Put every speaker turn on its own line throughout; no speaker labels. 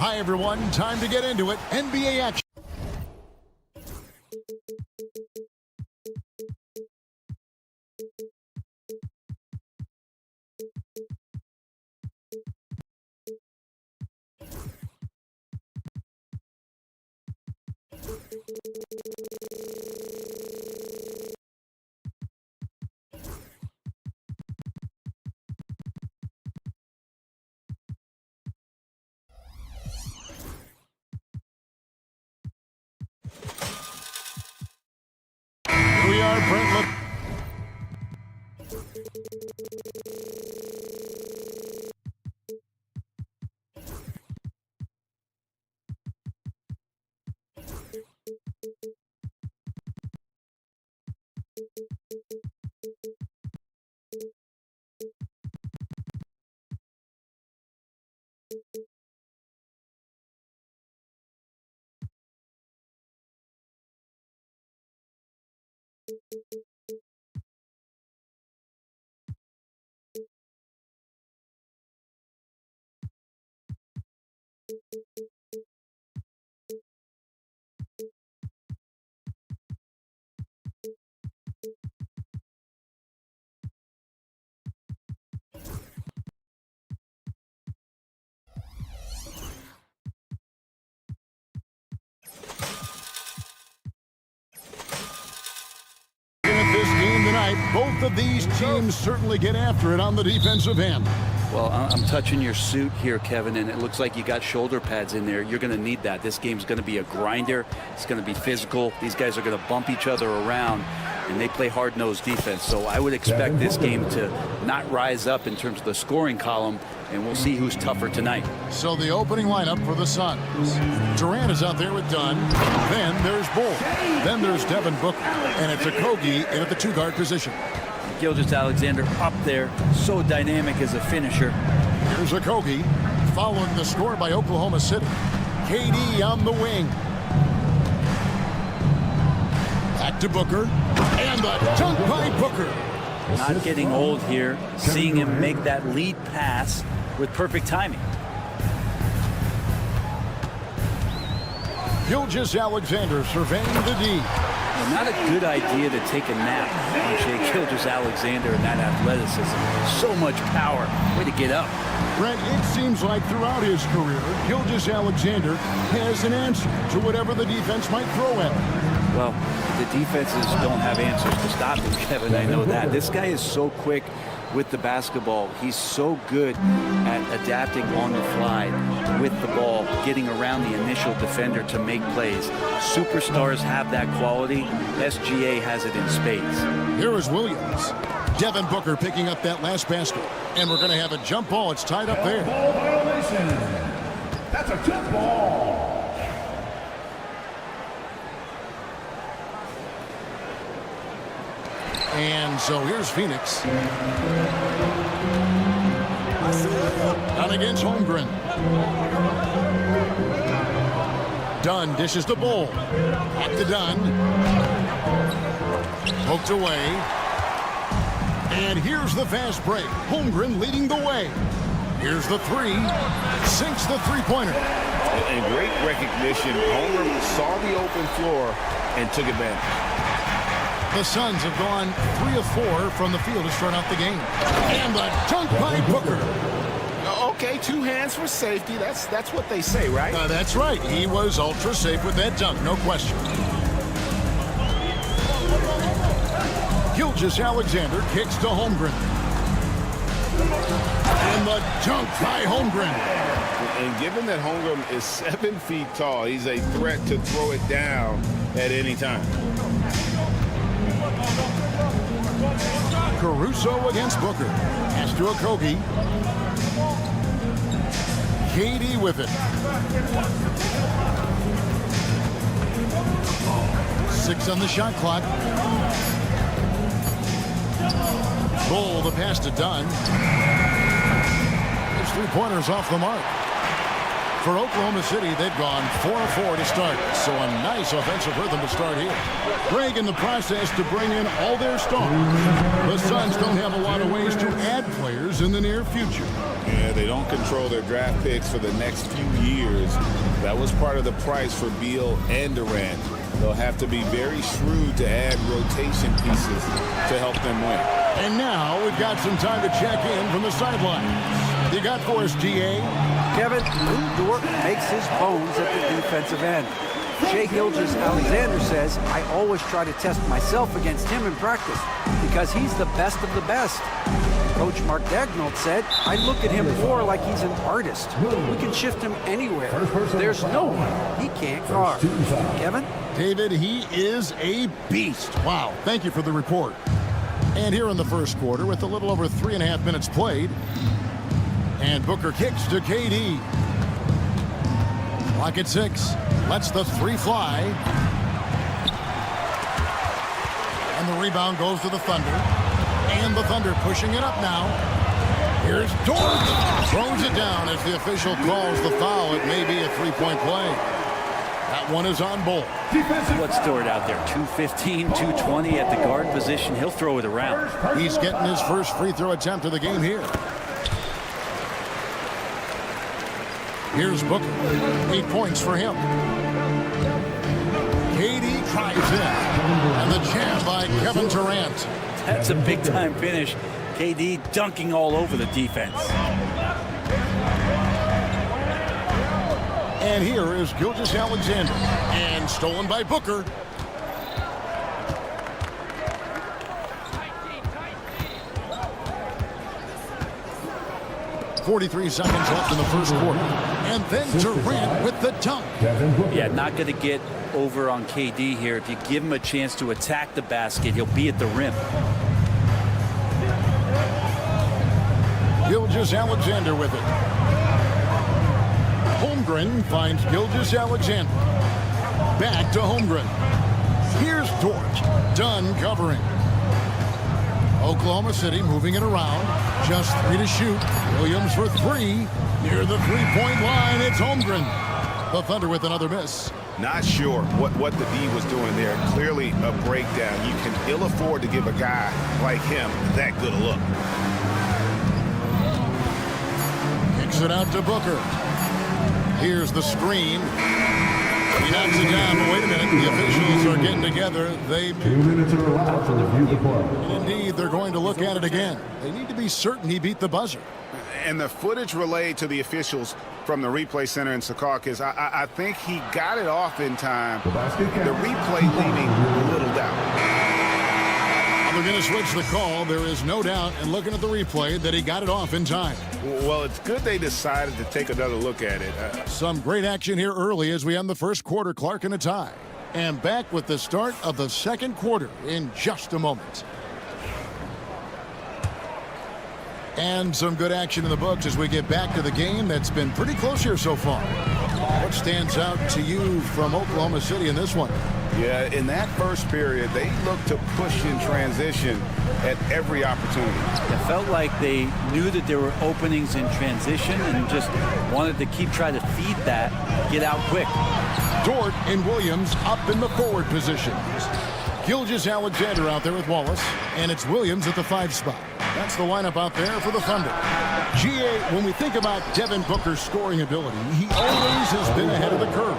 Hi, everyone. Time to get into it. NBA action. We are Brent. This game tonight, both of these teams certainly get after it on the defensive end.
Well, I'm touching your suit here, Kevin, and it looks like you got shoulder pads in there. You're going to need that. This game's going to be a grinder. It's going to be physical. These guys are going to bump each other around, and they play hard-nosed defense. So I would expect this game to not rise up in terms of the scoring column, and we'll see who's tougher tonight.
So the opening lineup for the Suns. Durant is out there with Dunn. Then there's Bull. Then there's Devin Booker. And it's Okogie in at the two-guard position.
Gilgeous-Alexander up there, so dynamic as a finisher.
Here's Okogie, following the score by Oklahoma City. KD on the wing. Back to Booker, and the dunk by Booker.
Not getting old here, seeing him make that lead pass with perfect timing.
Gilgeous-Alexander surveying the D.
Well, not a good idea to take a nap on Shai Gilgeous-Alexander and that athleticism. So much power. Way to get up.
Brent, it seems like throughout his career, Gilgeous-Alexander has an answer to whatever the defense might throw at him.
Well, the defenses don't have answers to stop him, Kevin. I know that. This guy is so quick with the basketball. He's so good at adapting on the fly with the ball, getting around the initial defender to make plays. Superstars have that quality. SGA has it in spades.
Here is Williams. Devin Booker picking up that last basket. And we're going to have a jump ball. It's tied up there.
Ball violation. That's a jump ball.
And so here's Phoenix. Down against Holmgren. Dunn dishes the ball. Back to Dunn. Poked away. And here's the fast break. Holmgren leading the way. Here's the three. Sinks the three-pointer.
And great recognition. Holmgren saw the open floor and took advantage.
The Suns have gone 3 of 4 from the field to start out the game. And the dunk by Booker.
Okay, 2 hands for safety. That's what they say, right?
That's right. He was ultra safe with that dunk, no question. Gilgeous-Alexander kicks to Holmgren. And the dunk by Holmgren.
And given that Holmgren is 7 feet tall, he's a threat to throw it down at any time.
Caruso against Booker. Pass to Okogie. KD with it. 6 on the shot clock. Bull, the pass to Dunn. His three-pointers off the mark. For Oklahoma City, they've gone 4-4 to start, so a nice offensive rhythm to start here. Greg in the process to bring in all their stars. The Suns don't have a lot of ways to add players in the near future.
Yeah, they don't control their draft picks for the next few years. That was part of the price for Beal and Durant. They'll have to be very shrewd to add rotation pieces to help them win.
And now we've got some time to check in from the sidelines. You got for us, GA?
Kevin, Lou Dort makes his bones at the defensive end. Shai Gilgeous-Alexander says, I always try to test myself against him in practice because he's the best of the best. Coach Mark Daigneault said, I look at him more like he's an artist. We can shift him anywhere. There's no one he can't guard. Kevin?
David, he is a beast. Wow, thank you for the report. And here in the first quarter, with a little over 3.5 minutes played, and Booker kicks to KD. Clock at 6. Lets the three fly. And the rebound goes to the Thunder. And the Thunder pushing it up now. Here's Dort. Throws it down as the official calls the foul. It may be a three-point play. That one is on Bull.
What's Dort out there? 215, 220 at the guard position. He'll throw it around.
He's getting his first free throw attempt of the game here. Here's Booker. 8 points for him. KD tries in. And the jam by Kevin Durant.
That's a big-time finish. KD dunking all over the defense.
And here is Gilgeous-Alexander. And stolen by Booker. .43 seconds left in the first quarter. And then Durant with the dunk.
Yeah, not going to get over on KD here. If you give him a chance to attack the basket, he'll be at the rim.
Gilgeous-Alexander with it. Holmgren finds Gilgeous-Alexander. Back to Holmgren. Here's Dort. Done covering. Oklahoma City moving it around. Just 3 to shoot. Williams for 3. Near the three-point line, it's Holmgren. The Thunder with another miss.
Not sure what the D was doing there. Clearly a breakdown. You can ill afford to give a guy like him that good a look.
Kicks it out to Booker. Here's the screen. He knocks it down, but wait a minute. The officials are getting together.
2 minutes are allowed to review the play.
Indeed, they're going to look at it again. They need to be certain he beat the buzzer.
And the footage relayed to the officials from the replay center in Secaucus, I think he got it off in time. The replay leaving little doubt.
They're going to switch the call. There is no doubt, and looking at the replay, that he got it off in time.
Well, it's good they decided to take another look at it.
Some great action here early as we end the first quarter. Clark in a tie. And back with the start of the second quarter in just a moment. And some good action in the books as we get back to the game that's been pretty close here so far. What stands out to you from Oklahoma City in this one?
Yeah, in that first period, they looked to push in transition at every opportunity.
It felt like they knew that there were openings in transition and just wanted to keep trying to feed that, get out quick.
Dort and Williams up in the forward positions. Gilgeous-Alexander out there with Wallace, and it's Williams at the 5 spot. That's the lineup out there for the Thunder. GA, when we think about Devin Booker's scoring ability, he always has been ahead of the curve.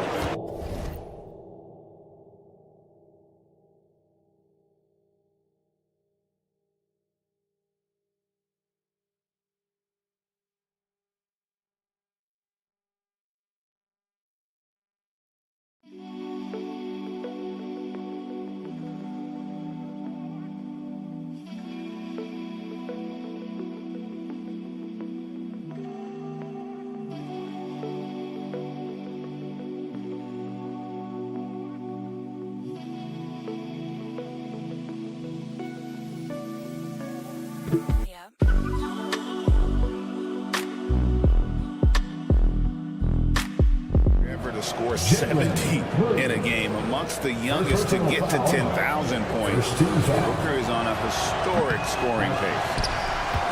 Score 70 in a game, amongst the youngest to get to 10,000 points. Booker is on a historic scoring pace.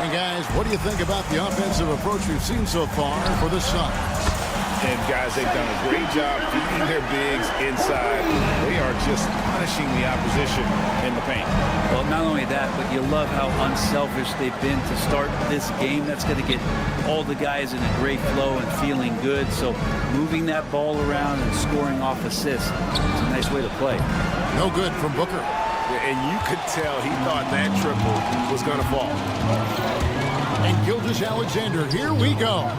And guys, what do you think about the offensive approach we've seen so far for the Suns?
And guys, they've done a great job feeding their bigs inside. They are just punishing the opposition in the paint.
Well, not only that, but you love how unselfish they've been to start this game. That's going to get all the guys in a great flow and feeling good. So moving that ball around and scoring off assists, it's a nice way to play.
No good from Booker.
And you could tell he thought that triple was going to fall.
And Gilgeous-Alexander, here we go.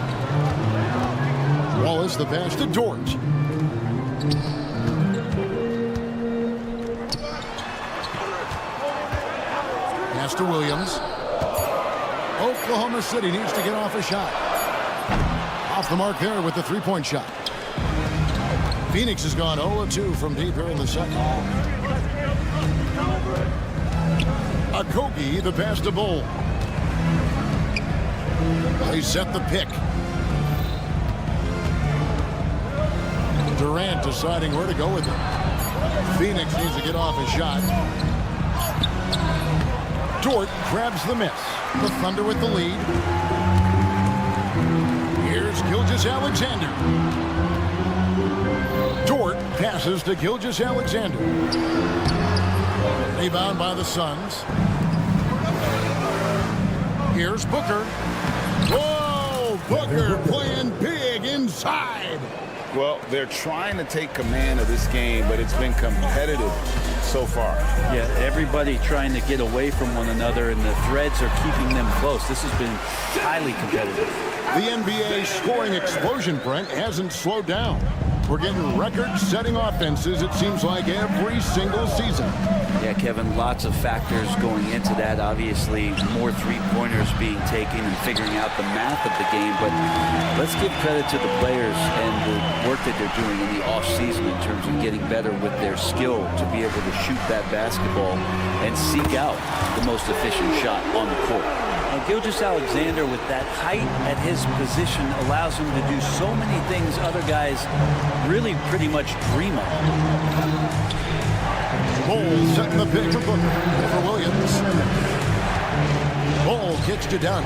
Wallace, the pass to Dort. Pass to Williams. Oklahoma City needs to get off a shot. Off the mark there with the three-point shot. Phoenix has gone 0-2 from deep here in the second. Okogie, the pass to Bull. They set the pick. Durant deciding where to go with it. Phoenix needs to get off a shot. Dort grabs the miss. The Thunder with the lead. Here's Gilgeous-Alexander. Dort passes to Gilgeous-Alexander. Rebound by the Suns. Here's Booker. Whoa! Booker playing big inside.
Well, they're trying to take command of this game, but it's been competitive so far.
Yeah, everybody trying to get away from one another, and the threads are keeping them close. This has been highly competitive.
The NBA scoring explosion, Brent, hasn't slowed down. We're getting record-setting offenses, it seems like, every single season.
Yeah, Kevin, lots of factors going into that. Obviously, more three-pointers being taken and figuring out the math of the game. But let's give credit to the players and the work that they're doing in the off-season in terms of getting better with their skill to be able to shoot that basketball and seek out the most efficient shot on the court. Now, Gilgeous-Alexander, with that height at his position, allows him to do so many things other guys really pretty much dream of.
Bull setting the pick for Booker. For Williams. Bull kicks to Dunn.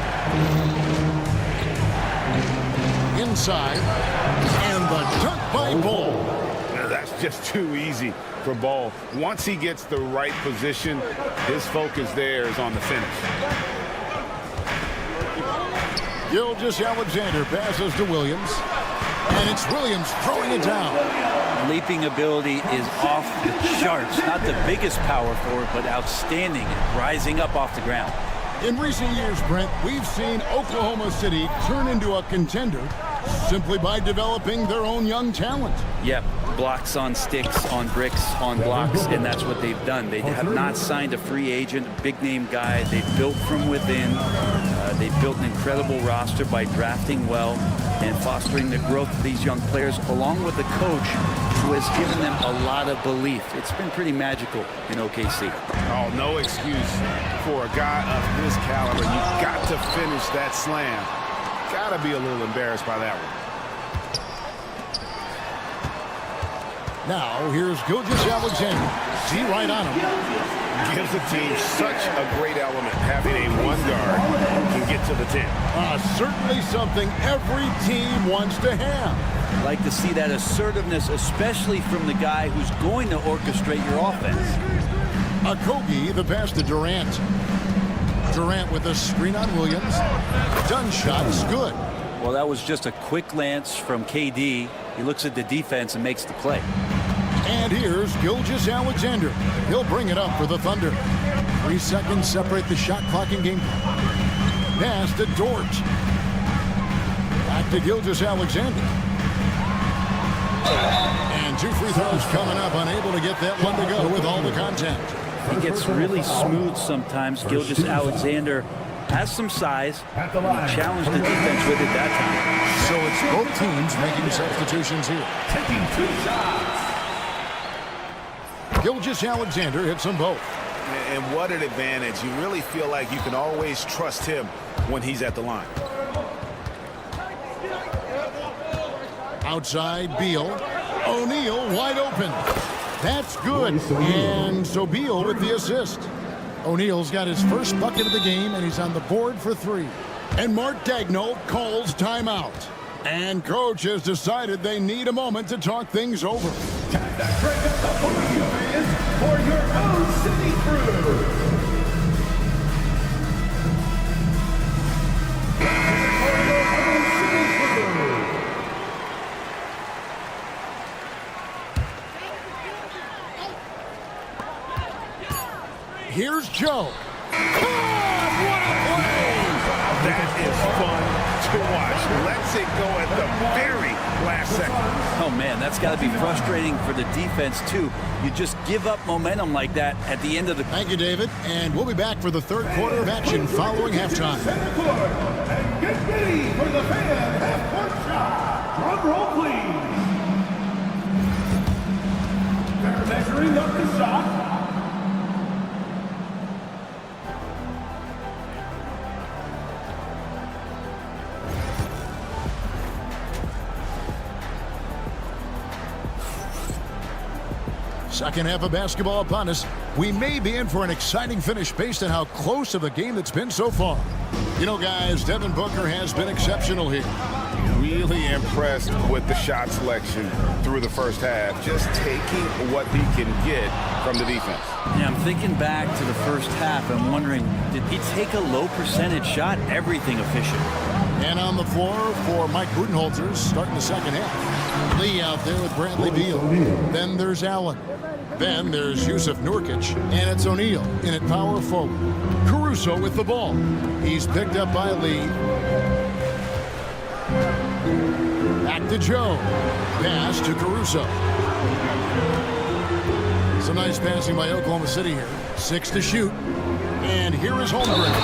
Inside. And the dunk by Bull.
That's just too easy for Ball. Once he gets the right position, his focus there is on the finish.
Gilgeous-Alexander passes to Williams. And it's Williams throwing it down.
Leaping ability is off the charts. Not the biggest power forward, but outstanding, rising up off the ground.
In recent years, Brent, we've seen Oklahoma City turn into a contender simply by developing their own young talent.
Yep, blocks on sticks, on bricks, on blocks, and that's what they've done. They have not signed a free agent, a big-name guy. They've built from within. They've built an incredible roster by drafting well and fostering the growth of these young players, along with a coach who has given them a lot of belief. It's been pretty magical in OKC.
Oh, no excuse for a guy of this caliber. You've got to finish that slam. Got to be a little embarrassed by that one.
Now, here's Gilgeous-Alexander. See right on him.
Gives the team such a great element, having a one guard who can get to the 10.
Certainly something every team wants to have.
Like to see that assertiveness, especially from the guy who's going to orchestrate your offense.
Okogie, the pass to Durant. Durant with a screen on Williams. Dunn shot is good.
Well, that was just a quick glance from KD. He looks at the defense and makes the play.
And here's Gilgeous-Alexander. He'll bring it up for the Thunder. 3 seconds separate the shot clock and game clock. Pass to Dort. Back to Gilgeous-Alexander. And 2 free throws coming up. Unable to get that one to go with all the contact.
He gets really smooth sometimes. Gilgeous-Alexander has some size. And he challenged the defense with it that time.
So it's both teams making substitutions here.
Taking 2 shots.
Gilgeous-Alexander hits them both.
And what an advantage. You really feel like you can always trust him when he's at the line.
Outside, Beal. O'Neal wide open. That's good. And so Beal with the assist. O'Neal's got his first bucket of the game, and he's on the board for 3. And Mark Daigneault calls timeout. And coach has decided they need a moment to talk things over.
Time to crank up the podium, fans, for your own city crew.
Here's Joe. What a play!
That is fun to watch. Let's it go at the very last second.
Oh, man, that's got to be frustrating for the defense, too. You just give up momentum like that at the end of the...
Thank you, David. And we'll be back for the third quarter of action following halftime.
Center court, and get ready for the fan half-court shot. Drum roll, please. They're measuring up the shot.
Second half of basketball upon us. We may be in for an exciting finish based on how close of a game it's been so far. You know, guys, Devin Booker has been exceptional here.
Really impressed with the shot selection through the first half. Just taking what he can get from the defense.
Yeah, I'm thinking back to the first half. I'm wondering, did he take a low percentage shot? Everything efficient.
And on the floor for Mike Budenholzer starting the second half. Lee out there with Bradley Beal. Then there's Allen. Then there's Yusuf Nurkic, and it's O'Neal in at power forward. Caruso with the ball. He's picked up by Lee. Back to Joe. Pass to Caruso. Some nice passing by Oklahoma City here. 6 to shoot. And here is Holmgren.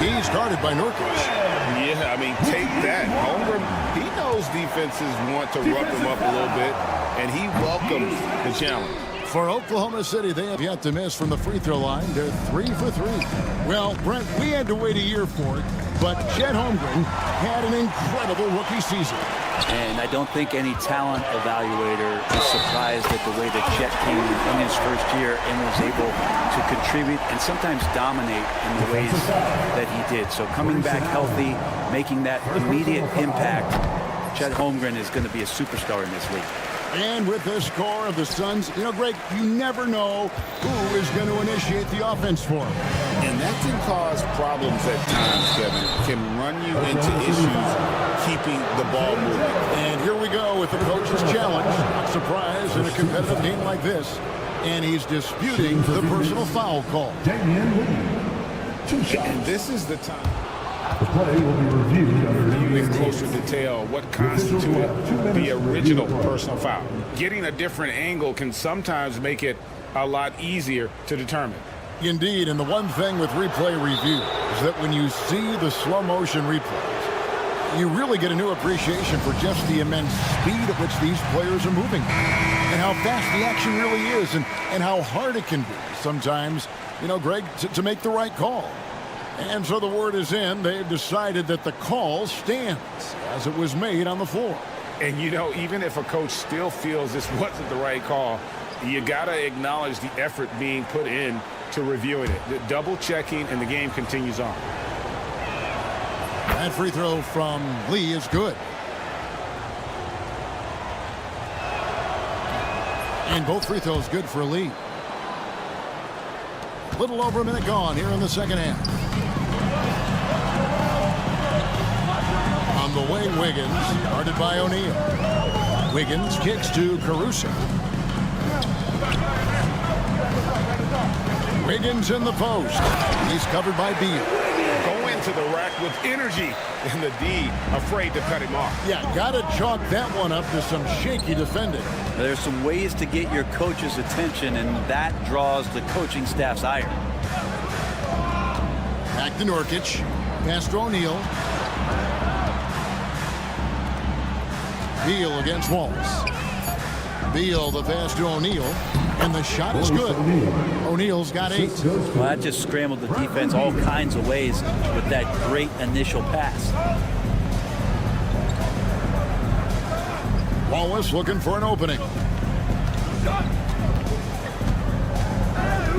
He's guarded by Nurkic.
Yeah, I mean, take that. Holmgren, he knows defenses want to rough him up a little bit, and he welcomes the challenge.
For Oklahoma City, they have yet to miss from the free throw line. They're 3 for 3. Well, Brent, we had to wait a year for it, but Chet Holmgren had an incredible rookie season.
And I don't think any talent evaluator is surprised at the way that Chet came in his first year and was able to contribute and sometimes dominate in the ways that he did. So coming back healthy, making that immediate impact, Chet Holmgren is going to be a superstar in this league.
And with the score of the Suns, you know, Greg, you never know who is going to initiate the offense for them.
And that can cause problems at times, Kevin. Can run you into issues keeping the ball moving.
And here we go with the coach's challenge. Not surprised in a competitive game like this. And he's disputing the personal foul call.
And this is the time.
The play will be reviewed under
In closer detail what constituted the original personal foul. Getting a different angle can sometimes make it a lot easier to determine.
Indeed, and the one thing with replay review is that when you see the slow motion replays, you really get a new appreciation for just the immense speed at which these players are moving and how fast the action really is and how hard it can be sometimes, you know, Greg, to make the right call. And so the word is in. They've decided that the call stands as it was made on the floor.
And, you know, even if a coach still feels this wasn't the right call, you got to acknowledge the effort being put in to reviewing it. The double checking, and the game continues on.
That free throw from Lee is good. And both free throws good for Lee. A little over a minute gone here in the second half. On the way, Wiggins, guarded by O'Neal. Wiggins kicks to Caruso. Wiggins in the post. He's covered by Beal.
Go into the rack with energy, and the D afraid to cut him off.
Yeah, got to chalk that one up to some shaky defending.
There's some ways to get your coach's attention, and that draws the coaching staff's ire.
Back to Nurkic. Pass to O'Neal. Beal against Wallace. Beal the pass to O'Neal. And the shot is good. O'Neal's got 8.
Well, that just scrambled the defense all kinds of ways with that great initial pass.
Wallace looking for an opening.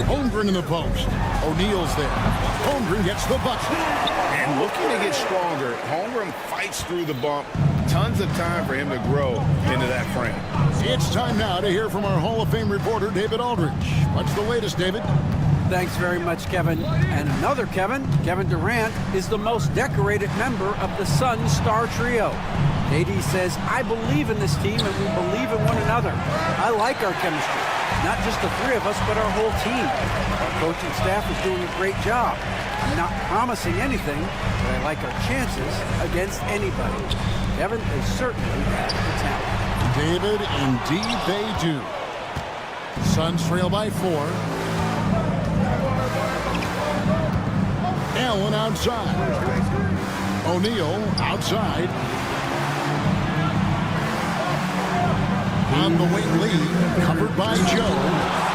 Holmgren in the post. O'Neal's there. Holmgren gets the bucket.
And looking to get stronger, Holmgren fights through the bump, tons of time for him to grow into that frame.
It's time now to hear from our Hall of Fame reporter, David Aldridge. What's the latest, David?
Thanks very much, Kevin. And another Kevin Durant, is the most decorated member of the Suns star trio. KD says, I believe in this team and we believe in one another. I like our chemistry. Not just the three of us, but our whole team. Our coaching staff is doing a great job. I'm not promising anything, but I like our chances against anybody. Kevin, they certainly have the talent.
David, indeed they do. Suns trail by 4. Allen outside. O'Neal outside. On the wing lead, covered by Joe.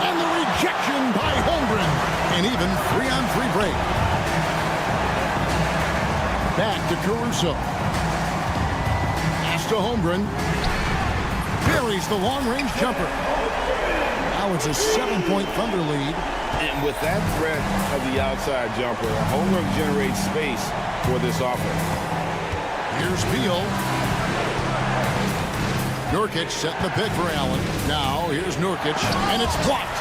And the rejection by Holmgren. An even 3-on-3 break. Back to Caruso. Pass to Holmgren. Buries the long-range jumper. Now it's a 7-point Thunder lead.
And with that threat of the outside jumper, Holmgren generates space for this offense.
Here's Beal. Nurkic setting the pick for Allen. Now here's Nurkic, and it's blocked.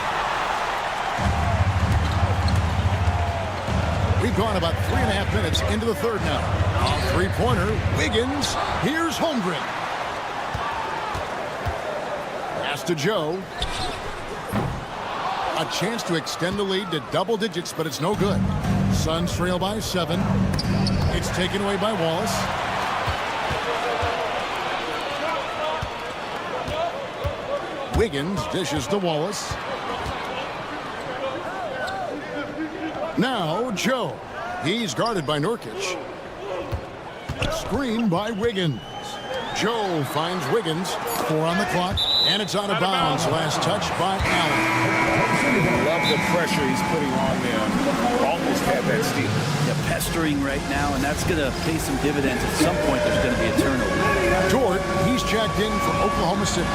We've gone about 3.5 minutes into the third now. A three-pointer, Wiggins. Here's Holmgren. Pass to Joe. A chance to extend the lead to double digits, but it's no good. Suns trail by 7. It's taken away by Wallace. Wiggins dishes to Wallace. Now Joe. He's guarded by Nurkic. Screen by Wiggins. Joe finds Wiggins. 4 on the clock, and it's out of bounds. Last touch by Allen.
Love the pressure he's putting on them. Almost had that steal.
Yeah, pestering right now, and that's going to pay some dividends. At some point, there's going to be a turnover.
Dort, he's checked in from Oklahoma City.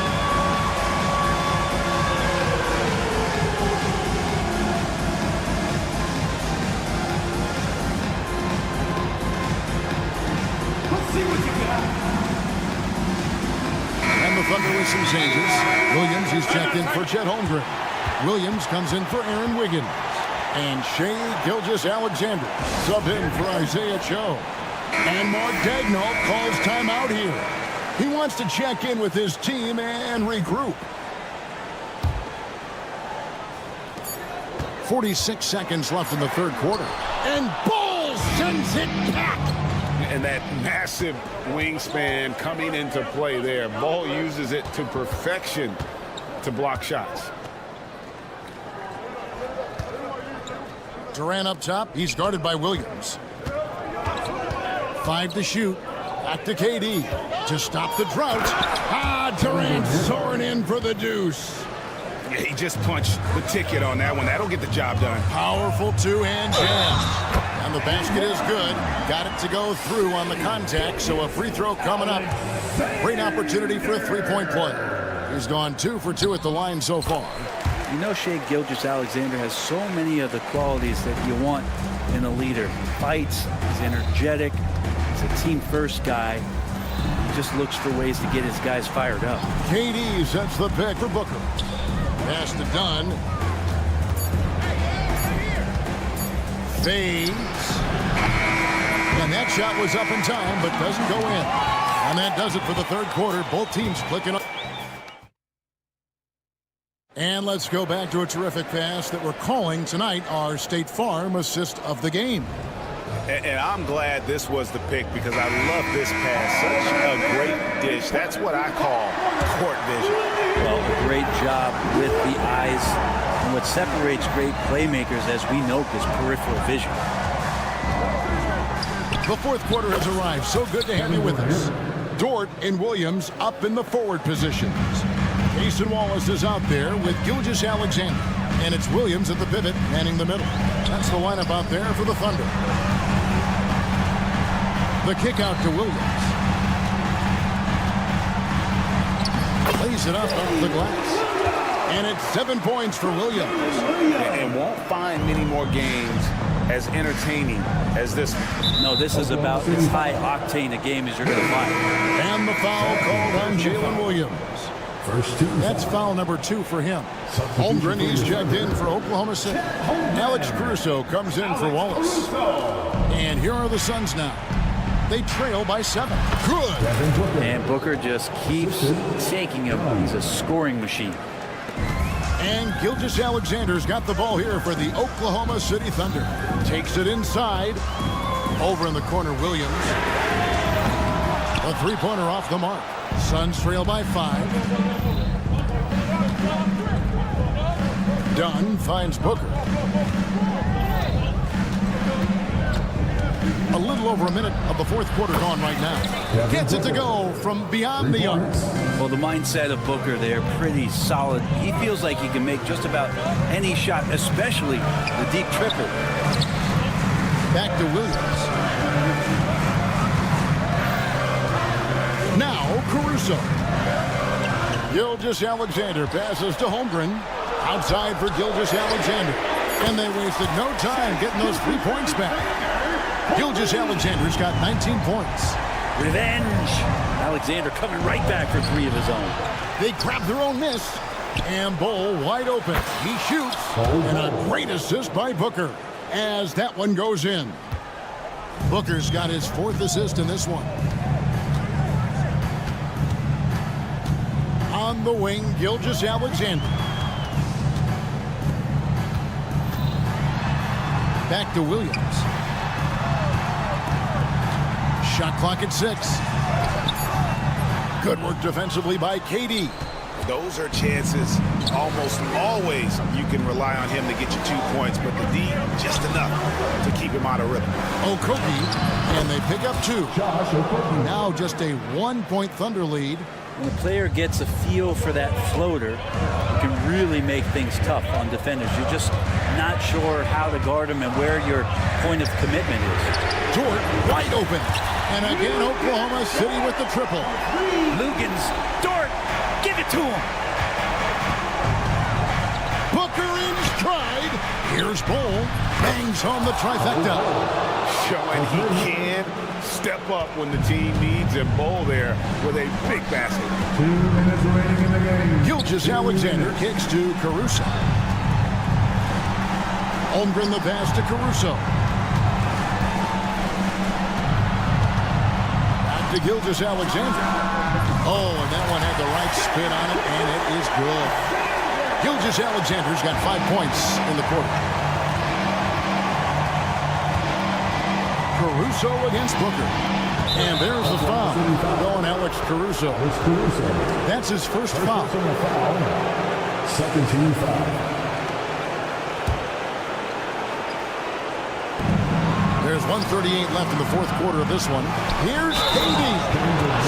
The Thunder with some changes. Williams, he's checked in for Chet Holmgren. Williams comes in for Aaron Wiggins. And Shai Gilgeous-Alexander sub in for Isaiah Joe. And Mark Daigneault calls timeout here. He wants to check in with his team and regroup. 46 seconds left in the third quarter. And Ball sends it back.
And that massive wingspan coming into play there. Ball uses it to perfection to block shots.
Durant up top. He's guarded by Williams. 5 to shoot. Back to KD to stop the drought. Durant soaring in for the deuce.
Yeah, he just punched the ticket on that one. That'll get the job done.
Powerful two-hand jam. And the basket is good. Got it to go through on the contact, so a free throw coming up. Great opportunity for a three-point play. He's gone 2 for 2 at the line so far.
You know, Shai Gilgeous-Alexander has so many of the qualities that you want in a leader. He fights, he's energetic, he's a team-first guy. He just looks for ways to get his guys fired up.
KD sets the pick for Booker. Pass to Dunn. Fades. And that shot was up in time, but doesn't go in. And that does it for the third quarter. Both teams clicking up. And let's go back to a terrific pass that we're calling tonight our State Farm assist of the game.
And I'm glad this was the pick because I love this pass. Such a great dish. That's what I call court vision.
Well, a great job with the eyes. And what separates great playmakers, as we know, is peripheral vision.
The fourth quarter has arrived. So good to have you with us. Dort and Williams up in the forward positions. Jason Wallace is out there with Gilgeous-Alexander. And it's Williams at the pivot, manning the middle. That's the lineup out there for the Thunder. The kick out to Williams. Lays it up off the glass. And it's 7 points for Williams.
And won't find many more games as entertaining as this one.
No, this is about as high octane a game as you're going to find.
And the foul called on Jalen Williams. That's foul number 2 for him. Holmgren, he's checked in for Oklahoma City. Alex Caruso comes in for Wallace. And here are the Suns now. They trail by 7. Good.
And Booker just keeps taking him. He's a scoring machine.
And Gilgeous-Alexander's got the ball here for the Oklahoma City Thunder. Takes it inside. Over in the corner, Williams. A three-pointer off the mark. Suns trail by 5. Dunn finds Booker. A little over a minute of the fourth quarter gone right now. Gets it to go from beyond the arc.
Well, the mindset of Booker there, pretty solid. He feels like he can make just about any shot, especially the deep triple.
Back to Williams. Now Caruso. Gilgeous-Alexander passes to Holmgren. Outside for Gilgeous-Alexander. And they wasted no time getting those 3 points back. Gilgeous-Alexander's got 19 points.
Revenge. Alexander coming right back for 3 of his own.
They grab their own miss. And Bull wide open. He shoots. And a great assist by Booker as that one goes in. Booker's got his 4th assist in this one. On the wing, Gilgeous-Alexander. Back to Williams. Shot clock at 6. Good work defensively by KD.
Those are chances almost always you can rely on him to get you 2 points, but the D just enough to keep him out of rhythm.
Okogie, and they pick up 2. Now just a 1-point Thunder lead.
When a player gets a feel for that floater, it can really make things tough on defenders. You're just not sure how to guard him and where your point of commitment is.
Dort wide open. And again, Oklahoma City with the triple.
Lugans, Dort, give it to him.
Booker in stride. Here's Bull. Bangs home the trifecta.
Showing he can step up when the team needs him. Bull there with a big basket.
2 minutes remaining in the game.
Gilgeous-Alexander kicks to Caruso. Holmgren the pass to Caruso. Back to Gilgeous-Alexander. Oh, and that one had the right spin on it, and it is good. Gilgeous-Alexander's got 5 points in the quarter. Caruso against Booker. And there's the foul. Going Alex Caruso. That's his first foul.
Second team foul.
There's 1:38 left in the fourth quarter of this one. Here's KD.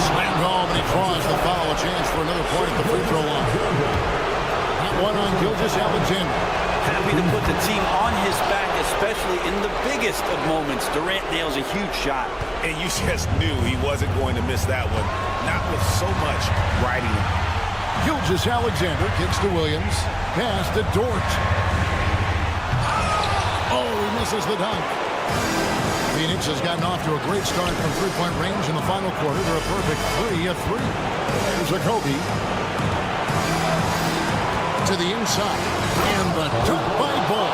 Slam home, and he draws the foul. A chance for another point at the free throw line. That one on Gilgeous-Alexander.
Happy to put the team on his back, especially in the biggest of moments. Durant nails a huge shot.
And you just knew he wasn't going to miss that one. Not with so much riding him.
Gilgeous-Alexander kicks to Williams. Pass to Dort. Oh, he misses the dunk. Phoenix has gotten off to a great start from three-point range in the final quarter. They're a perfect 3 of 3. There's Okogie. To the inside. And the dunk by Bull.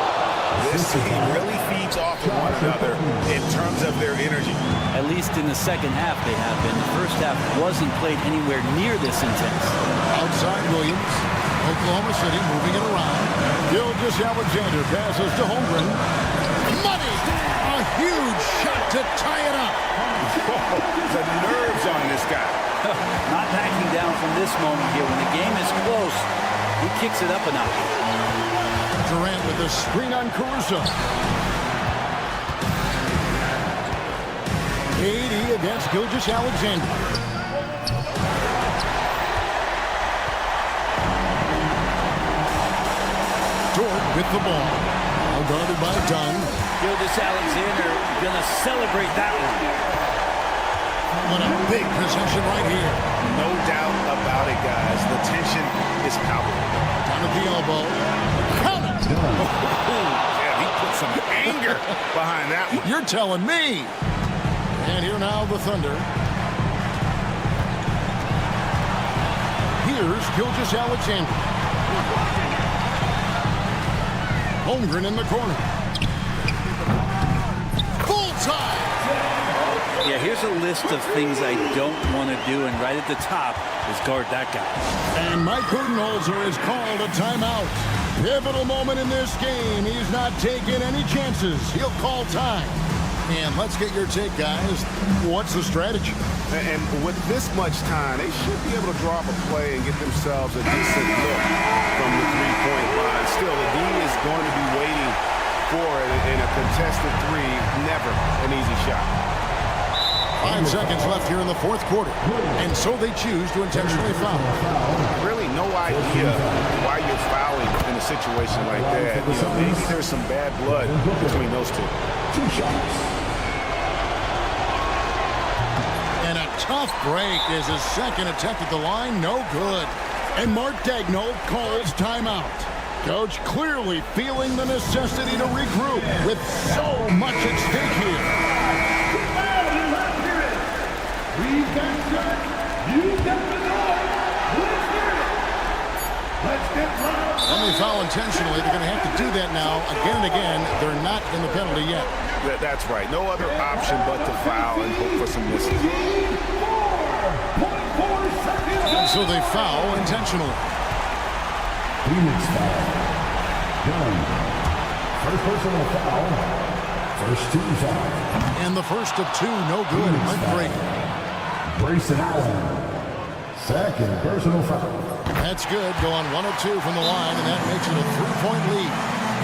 This team really feeds off of one another in terms of their energy.
At least in the second half they have been. The first half wasn't played anywhere near this intense.
Outside Williams. Oklahoma City moving it around. Gilgeous-Alexander passes to Holmgren. Money! A huge shot to tie it up.
The nerves on this guy.
Not backing down from this moment here. When the game is close, he kicks it up a notch.
Durant with the screen on Caruso. 80 against Gilgeous-Alexander. Dort with the ball. Now guarded by Dunn.
Gilgeous-Alexander gonna celebrate that one.
What a big possession right here.
No doubt about it, guys. The tension is palpable.
Down at the elbow. Count it.
Yeah, he puts some anger behind that one.
You're telling me. And here now the Thunder. Here's Gilgeous-Alexander. Holmgren in the corner. Full time.
Yeah, here's a list of things I don't want to do, and right at the top is guard that guy.
And Mike Budenholzer has called a timeout. Pivotal moment in this game. He's not taking any chances. He'll call time. And let's get your take, guys. What's the strategy?
And with this much time, they should be able to draw up a play and get themselves a decent look from the three-point line. Still, the D is going to be waiting for it, and a contested three, never an easy shot.
5 seconds left here in the fourth quarter. And so they choose to intentionally foul.
Really no idea why you're fouling in a situation like that. You know, maybe there's some bad blood between those two.
2 shots.
And a tough break is his second attempt at the line. No good. And Mark Daigneault calls timeout. Coach clearly feeling the necessity to regroup with so much at stake here.
We've got shot. You've got the noise. Let's get it. Let's get loud.
When they foul intentionally, they're going to have to do that now again and again. They're not in the penalty yet.
That's right. No other option but to foul and hope for some misses.
4.4 seconds.
And so they foul intentionally.
Phoenix foul. Done. First personal foul. First team foul.
And the first of 2, no good. Mike break.
Grayson Allen. Second personal foul.
That's good. Going 1 of 2 from the line, and that makes it a 3-point lead.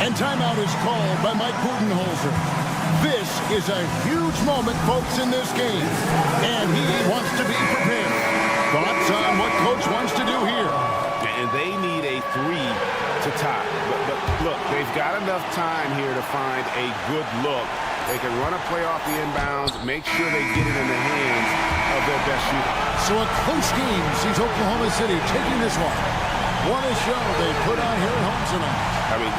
And timeout is called by Mike Budenholzer. This is a huge moment, folks, in this game. And he wants to be prepared. Thoughts on what Coach wants to do here?
And they need a three to tie. But look, they've got enough time here to find a good look. They can run a play off the inbounds, make sure they get it in the hands of their best shooter.
So a close game sees Oklahoma City taking this one. What a show they put on here at home tonight.
I mean,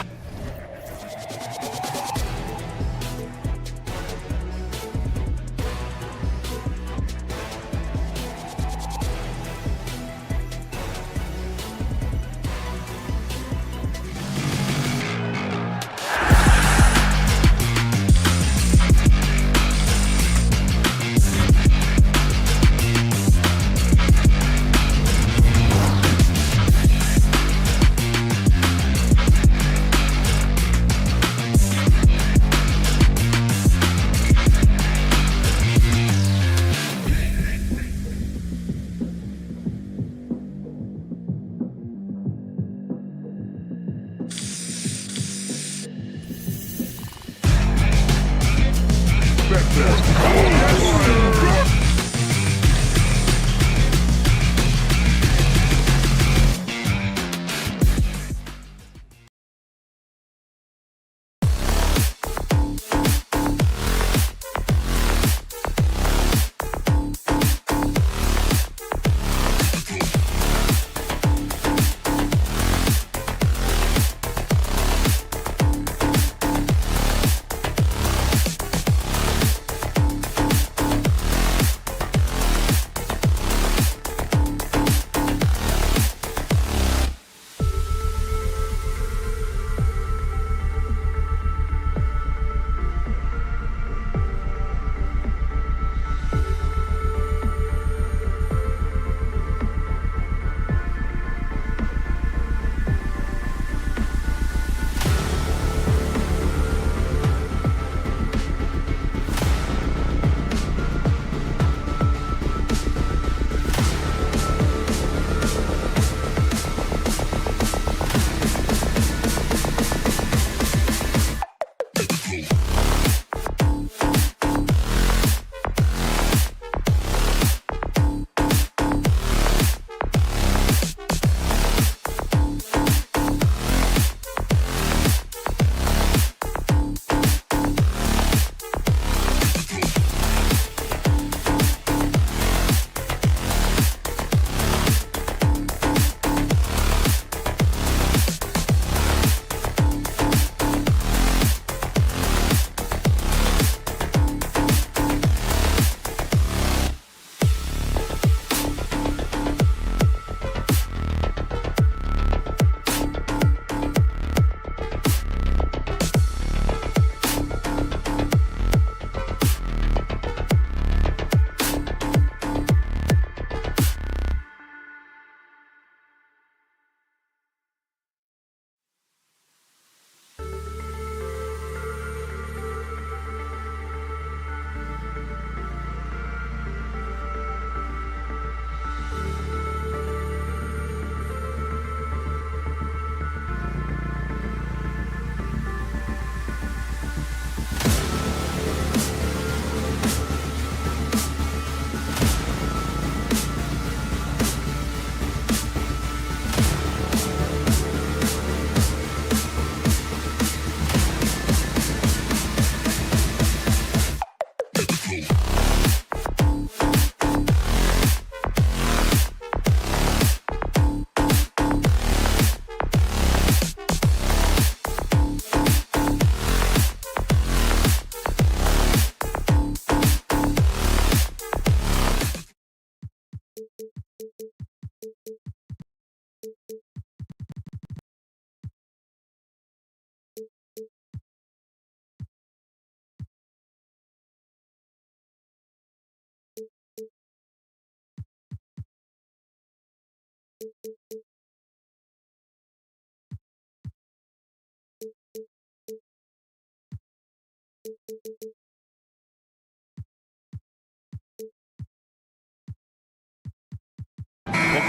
Well,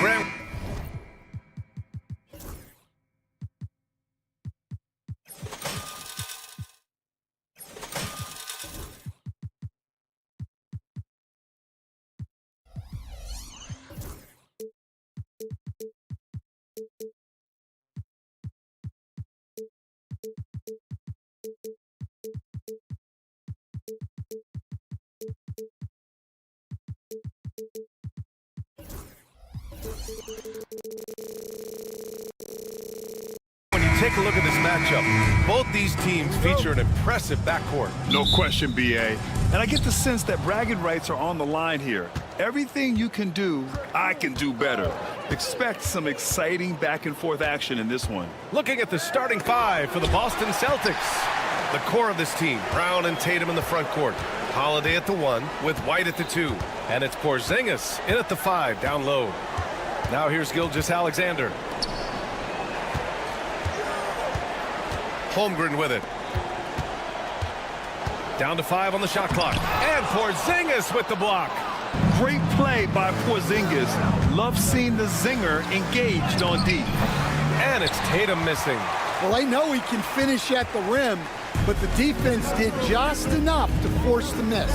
Graham. When you take a look at this matchup, both these teams feature an impressive backcourt.
No question, B.A. And I get the sense that bragging rights are on the line here. Everything you can do, I can do better. Expect some exciting back-and-forth action in this one.
Looking at the starting five for the Boston Celtics. The core of this team, Brown and Tatum in the front court. Holiday at the 1 with White at the 2. And it's Porzingis in at the 5 down low. Now here's Gilgeous-Alexander. Holmgren with it. Down to 5 on the shot clock. And Porzingis with the block.
Great play by Porzingis. Love seeing the zinger engaged on D.
And it's Tatum missing.
Well, I know he can finish at the rim, but the defense did just enough to force the miss.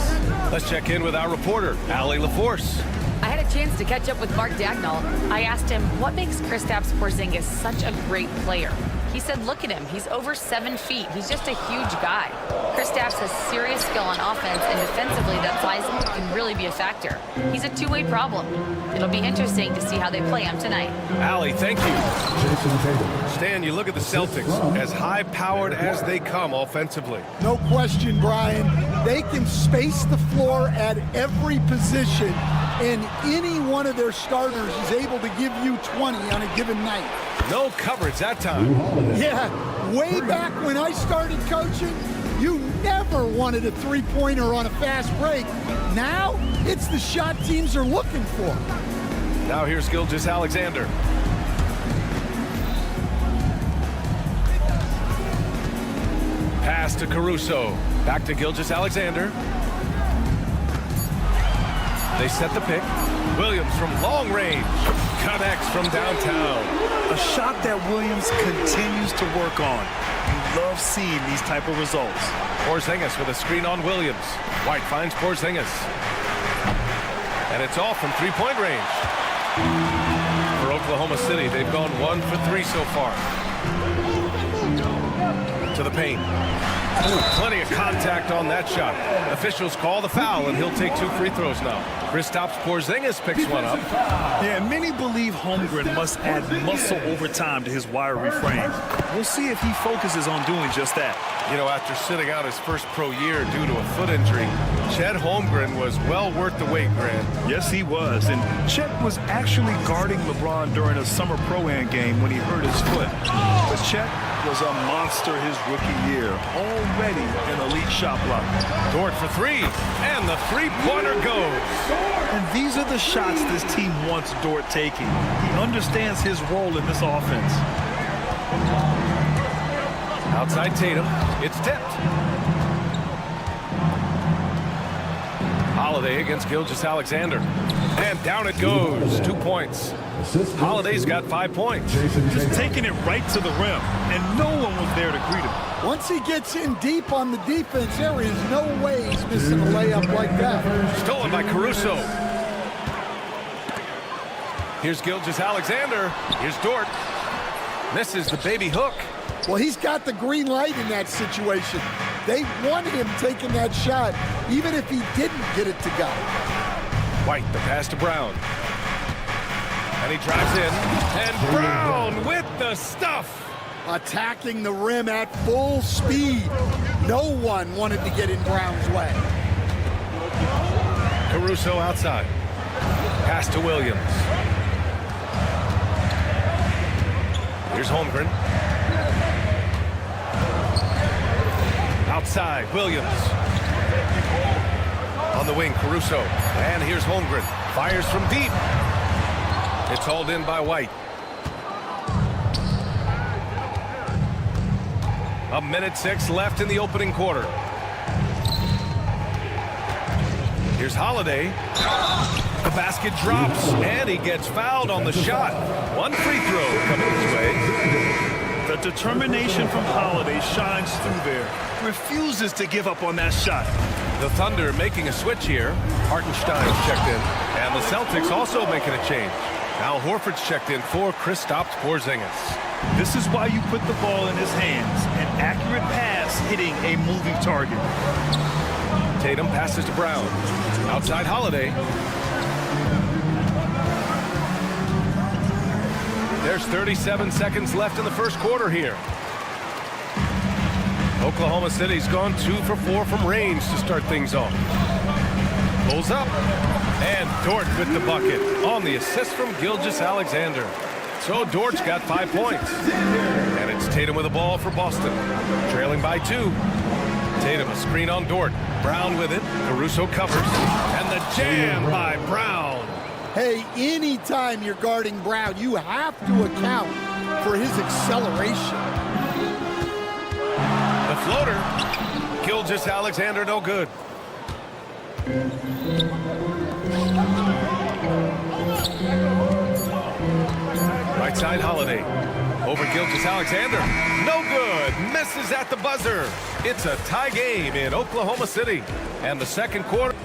Let's check in with our reporter, Allie LaForce.
I had a chance to catch up with Mark Dagnall. I asked him, what makes Kristaps Porzingis such a great player? He said, look at him. He's over 7 feet. He's just a huge guy. Kristaps has serious skill on offense, and defensively, that size can really be a factor. He's a two-way problem. It'll be interesting to see how they play him tonight.
Allie, thank you. Stan, you look at the Celtics, as high-powered as they come offensively.
No question, Brian. They can space the floor at every position, and any one of their starters is able to give you 20 on a given night.
No coverage that time.
Yeah, way back when I started coaching, you never wanted a three-pointer on a fast break. Now, it's the shot teams are looking for.
Now here's Gilgeous-Alexander. Pass to Caruso. Back to Gilgeous-Alexander. They set the pick. Williams from long range. Connects from downtown.
A shot that Williams continues to work on. You love seeing these type of results.
Porzingis with a screen on Williams. White finds Porzingis. And it's off from three-point range. For Oklahoma City, they've gone 1 for 3 so far. To the paint. Ooh, plenty of contact on that shot. Officials call the foul, and he'll take 2 free throws now. Kristaps Porzingis picks one up.
Yeah, many believe Holmgren must add muscle over time to his wiry frame. We'll see if he focuses on doing just that.
You know, after sitting out his first pro year due to a foot injury, Chet Holmgren was well worth the wait, Grant.
Yes, he was. And Chet was actually guarding LeBron during a summer pro-am game when he hurt his foot. But Chet was a monster his rookie year. Already an elite shot blocker.
Dort for 3, and the three-pointer goes.
And these are the shots this team wants Dort taking. He understands his role in this offense.
Outside Tatum, it's tipped. Holiday against Gilgeous-Alexander. And down it goes, 2 points. Holiday's got 5 points.
Just taking it right to the rim, and no one was there to greet him.
Once he gets in deep on the defense, there is no way he's missing a layup like that.
Stolen by Caruso. Here's Gilgeous-Alexander. Here's Dort. Misses the baby hook.
Well, he's got the green light in that situation. They want him taking that shot, even if he didn't get it to go.
White, the pass to Brown. And he drives in. And Brown with the stuff.
Attacking the rim at full speed. No one wanted to get in Brown's way.
Caruso outside. Pass to Williams. Here's Holmgren. Outside, Williams. On the wing, Caruso. And here's Holmgren. Fires from deep. It's hauled in by White. 1:06 left in the opening quarter. Here's Holiday. The basket drops, and he gets fouled on the shot. One free throw coming his way.
The determination from Holiday shines through there. Refuses to give up on that shot.
The Thunder making a switch here. Hartenstein's checked in, and the Celtics also making a change. Al Horford's checked in for Kristaps Porzingis.
This is why you put the ball in his hands. An accurate pass hitting a moving target.
Tatum passes to Brown. Outside Holiday. There's 37 seconds left in the first quarter here. Oklahoma City's gone 2 for 4 from range to start things off. Pulls up. And Dort with the bucket on the assist from Gilgeous-Alexander. So Dort's got 5 points. And it's Tatum with the ball for Boston. Trailing by 2. Tatum a screen on Dort. Brown with it. Caruso covers. And the jam by Brown.
Hey, anytime you're guarding Brown, you have to account for his acceleration.
The floater. Gilgeous-Alexander no good. Right side Holiday. Over Gilgeous-Alexander. No good. Misses at the buzzer. It's a tie game in Oklahoma City. And the second quarter.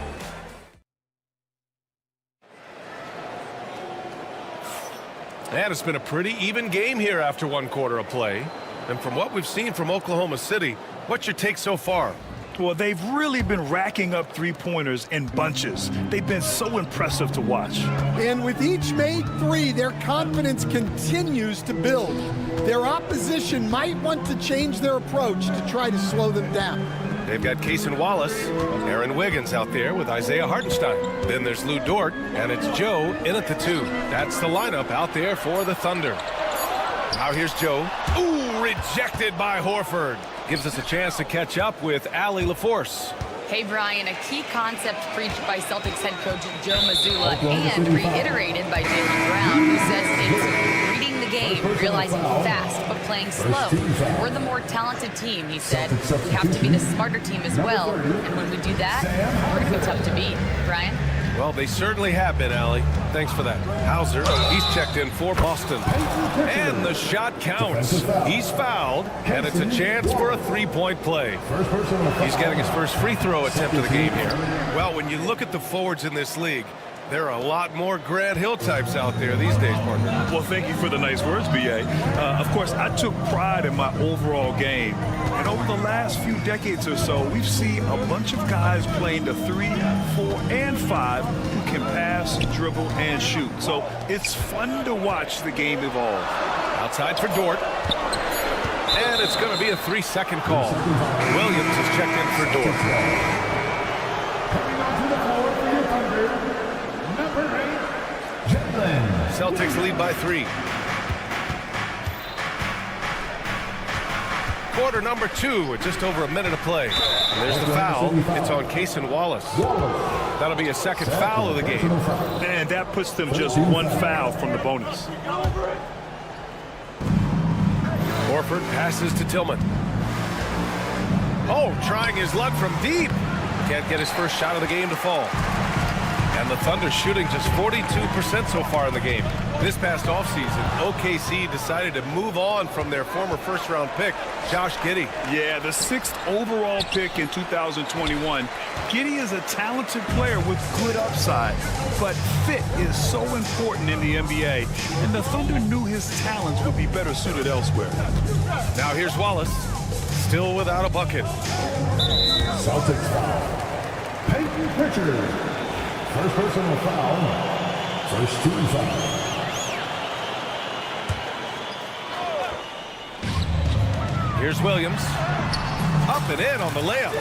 And it's been a pretty even game here after one quarter of play. And from what we've seen from Oklahoma City, what's your take so far?
Well, they've really been racking up three-pointers in bunches. They've been so impressive to watch.
And with each made three, their confidence continues to build. Their opposition might want to change their approach to try to slow them down.
They've got Cason Wallace, Aaron Wiggins out there with Isaiah Hartenstein. Then there's Lou Dort, and it's Joe in at the 2. That's the lineup out there for the Thunder. Now here's Joe. Ooh, rejected by Horford. Gives us a chance to catch up with Allie LaForce.
Hey, Brian, a key concept preached by Celtics head coach Joe Mazzulla and reiterated by Jaylen Brown, who says it's reading the game, realizing fast, but playing slow. We're the more talented team, he said. We have to be the smarter team as well. And when we do that, we're going to be tough to beat. Brian?
Well, they certainly have been, Allie. Thanks for that. Hauser, he's checked in for Boston. And the shot counts. He's fouled, and it's a chance for a three-point play. He's getting his first free throw attempt of the game here. Well, when you look at the forwards in this league, there are a lot more Grant Hill types out there these days, partner.
Well, thank you for the nice words, B.A. Of course, I took pride in my overall game. And over the last few decades or so, we've seen a bunch of guys playing the 3, 4, and 5 who can pass, dribble, and shoot. So it's fun to watch the game evolve.
Outside for Dort. And it's going to be a 3-second call. Williams is checked in for Dort. Celtics lead by 3. Quarter number 2 with just over a minute to play. And there's the foul. It's on Cason Wallace. That'll be a second foul of the game.
And that puts them just one foul from the bonus.
Horford passes to Tillman. Oh, trying his luck from deep. Can't get his first shot of the game to fall. And the Thunder shooting just 42% so far in the game. This past offseason, OKC decided to move on from their former first-round pick, Josh Giddey.
Yeah, the 6th overall pick in 2021. Giddey is a talented player with good upside, but fit is so important in the NBA, and the Thunder knew his talents would be better suited elsewhere.
Now here's Wallace, still without a bucket.
Celtics foul. Peyton Pritchard. First personal foul. First team foul.
Here's Williams. Up and in on the layup.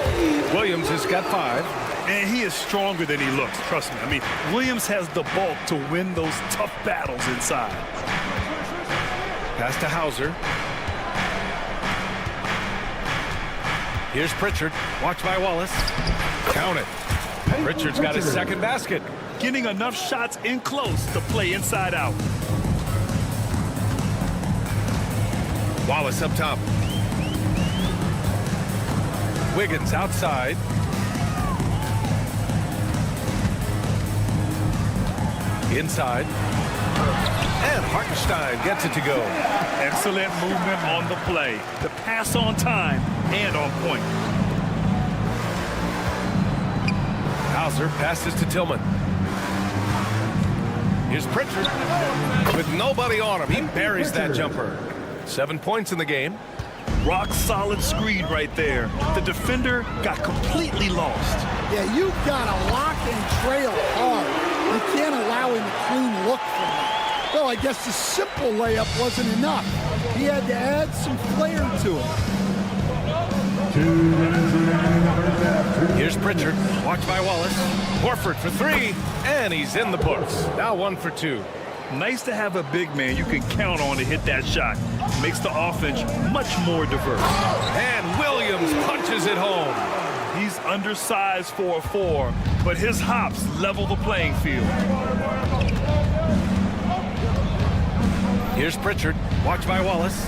Williams has got 5.
And he is stronger than he looks, trust me. I mean, Williams has the bulk to win those tough battles inside.
Pass to Hauser. Here's Pritchard. Watch by Wallace. Count it. Pritchard's got his second basket.
Getting enough shots in close to play inside out.
Wallace up top. Wiggins outside. Inside. And Hartenstein gets it to go.
Excellent movement on the play. The pass on time and on point.
Hauser passes to Tillman. Here's Pritchard. With nobody on him, he buries that jumper. 7 points in the game.
Rock solid screen right there. The defender got completely lost.
Yeah, you've got to lock and trail hard. You can't allow him a clean look from that. Well, I guess the simple layup wasn't enough. He had to add some flair to it.
2 minutes remaining in the first half.
Here's Pritchard, watched by Wallace. Horford for 3, and he's in the books. Now 1 for 2.
Nice to have a big man you can count on to hit that shot. Makes the offense much more diverse.
And Williams punches it home.
He's undersized for a 4, but his hops level the playing field.
Here's Pritchard, watched by Wallace.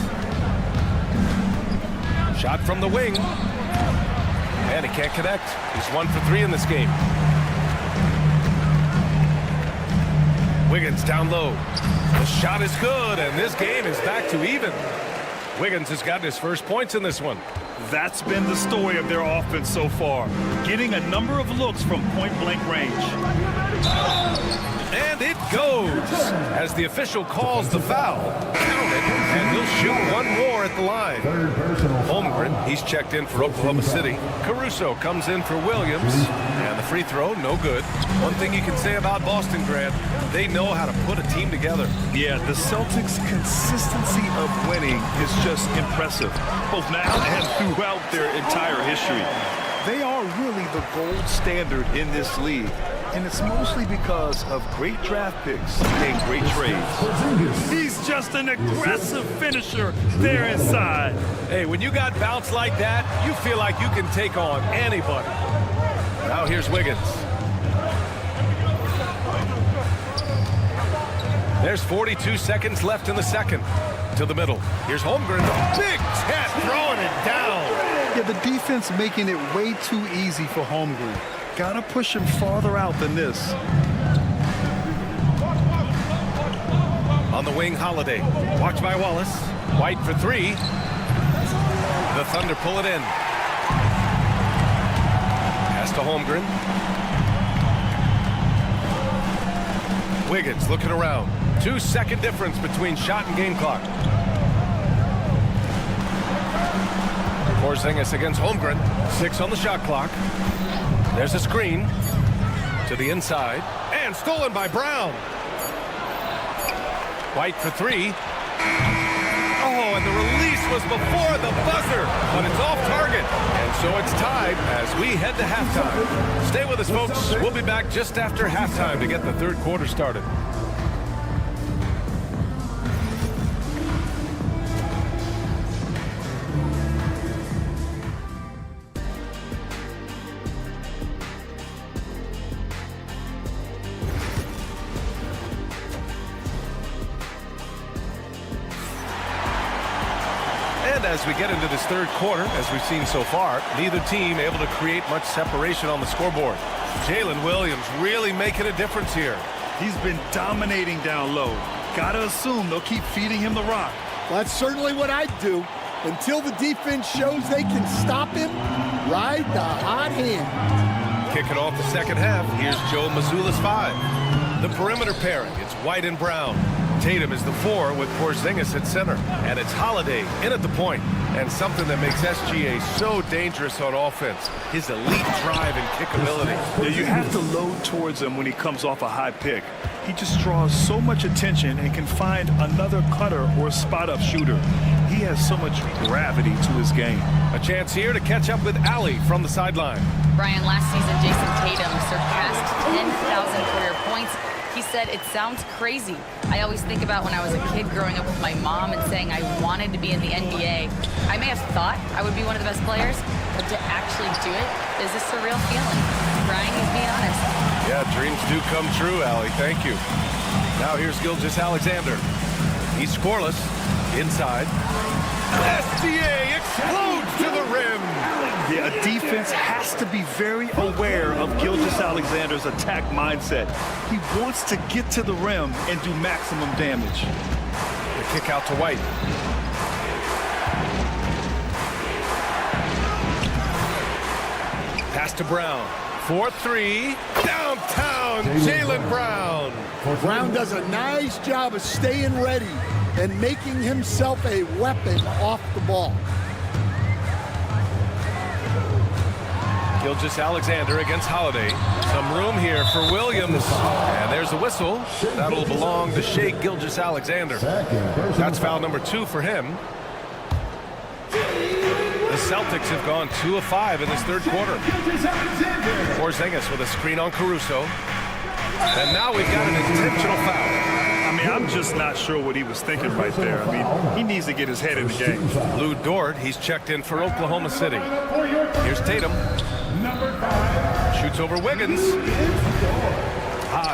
Shot from the wing. And he can't connect. He's 1 for 3 in this game. Wiggins down low. The shot is good, and this game is back to even. Wiggins has gotten his first points in this one.
That's been the story of their offense so far. Getting a number of looks from point-blank range.
And it goes as the official calls the foul. Count it, and he'll shoot 1 more at the line.
Third personal foul.
Holmgren, he's checked in for Oklahoma City. Caruso comes in for Williams, and the free throw, no good. One thing you can say about Boston, Grant, they know how to put a team together.
Yeah, the Celtics' consistency of winning is just impressive, both now and throughout their entire history. They are really the gold standard in this league, and it's mostly because of great draft picks and great trades. He's just an aggressive finisher there inside.
Hey, when you got bounce like that, you feel like you can take on anybody. Now here's Wiggins. There's 42 seconds left in the second. To the middle. Here's Holmgren. Big tap, throwing it down.
Yeah, the defense making it way too easy for Holmgren. Gotta push him farther out than this.
On the wing, Holiday. Watched by Wallace. White for 3. The Thunder pull it in. Pass to Holmgren. Wiggins looking around. 2-second difference between shot and game clock. Porzingis against Holmgren. 6 on the shot clock. There's a screen to the inside and stolen by Brown. White for 3. Oh, and the release was before the buzzer, but it's off target. And so it's tied as we head to halftime. Stay with us, folks. We'll be back just after halftime to get the third quarter started. As we get into this third quarter, as we've seen so far, neither team able to create much separation on the scoreboard. Jalen Williams really making a difference here.
He's been dominating down low. Gotta assume they'll keep feeding him the rock.
That's certainly what I'd do. Until the defense shows they can stop him, ride the hot hand.
Kicking off the second half, here's Joe Mazzulla's 5. The perimeter pairing, it's White and Brown. Tatum is the 4 with Porzingis at center. And it's Holiday in at the point. And something that makes SGA so dangerous on offense, his elite drive and kick ability.
Yeah, you have to load towards him when he comes off a high pick. He just draws so much attention and can find another cutter or spot-up shooter. He has so much gravity to his game.
A chance here to catch up with Allie from the sideline.
Brian, last season, Jason Tatum surpassed 10,000 career points. He said, it sounds crazy. I always think about when I was a kid growing up with my mom and saying I wanted to be in the NBA. I may have thought I would be one of the best players, but to actually do it is a surreal feeling. Brian, he's being honest.
Yeah, dreams do come true, Allie. Thank you. Now here's Gilgeous-Alexander. He's scoreless. Inside. SGA explodes to the rim.
Yeah, a defense has to be very aware of Gilgeous-Alexander's attack mindset. He wants to get to the rim and do maximum damage.
The kick out to White. Pass to Brown. 4-3. Downtown, Jaylen Brown.
Brown does a nice job of staying ready and making himself a weapon off the ball.
Gilgeous-Alexander against Holiday. Some room here for Williams. And there's a whistle. That'll belong to Shai Gilgeous-Alexander. That's foul number 2 for him. The Celtics have gone 2 of 5 in this third quarter. Porzingis with a screen on Caruso. And now we've got an intentional foul.
I mean, I'm just not sure what he was thinking right there. I mean, he needs to get his head in the game.
Lou Dort, he's checked in for Oklahoma City. Here's Tatum. Shoots over Wiggins.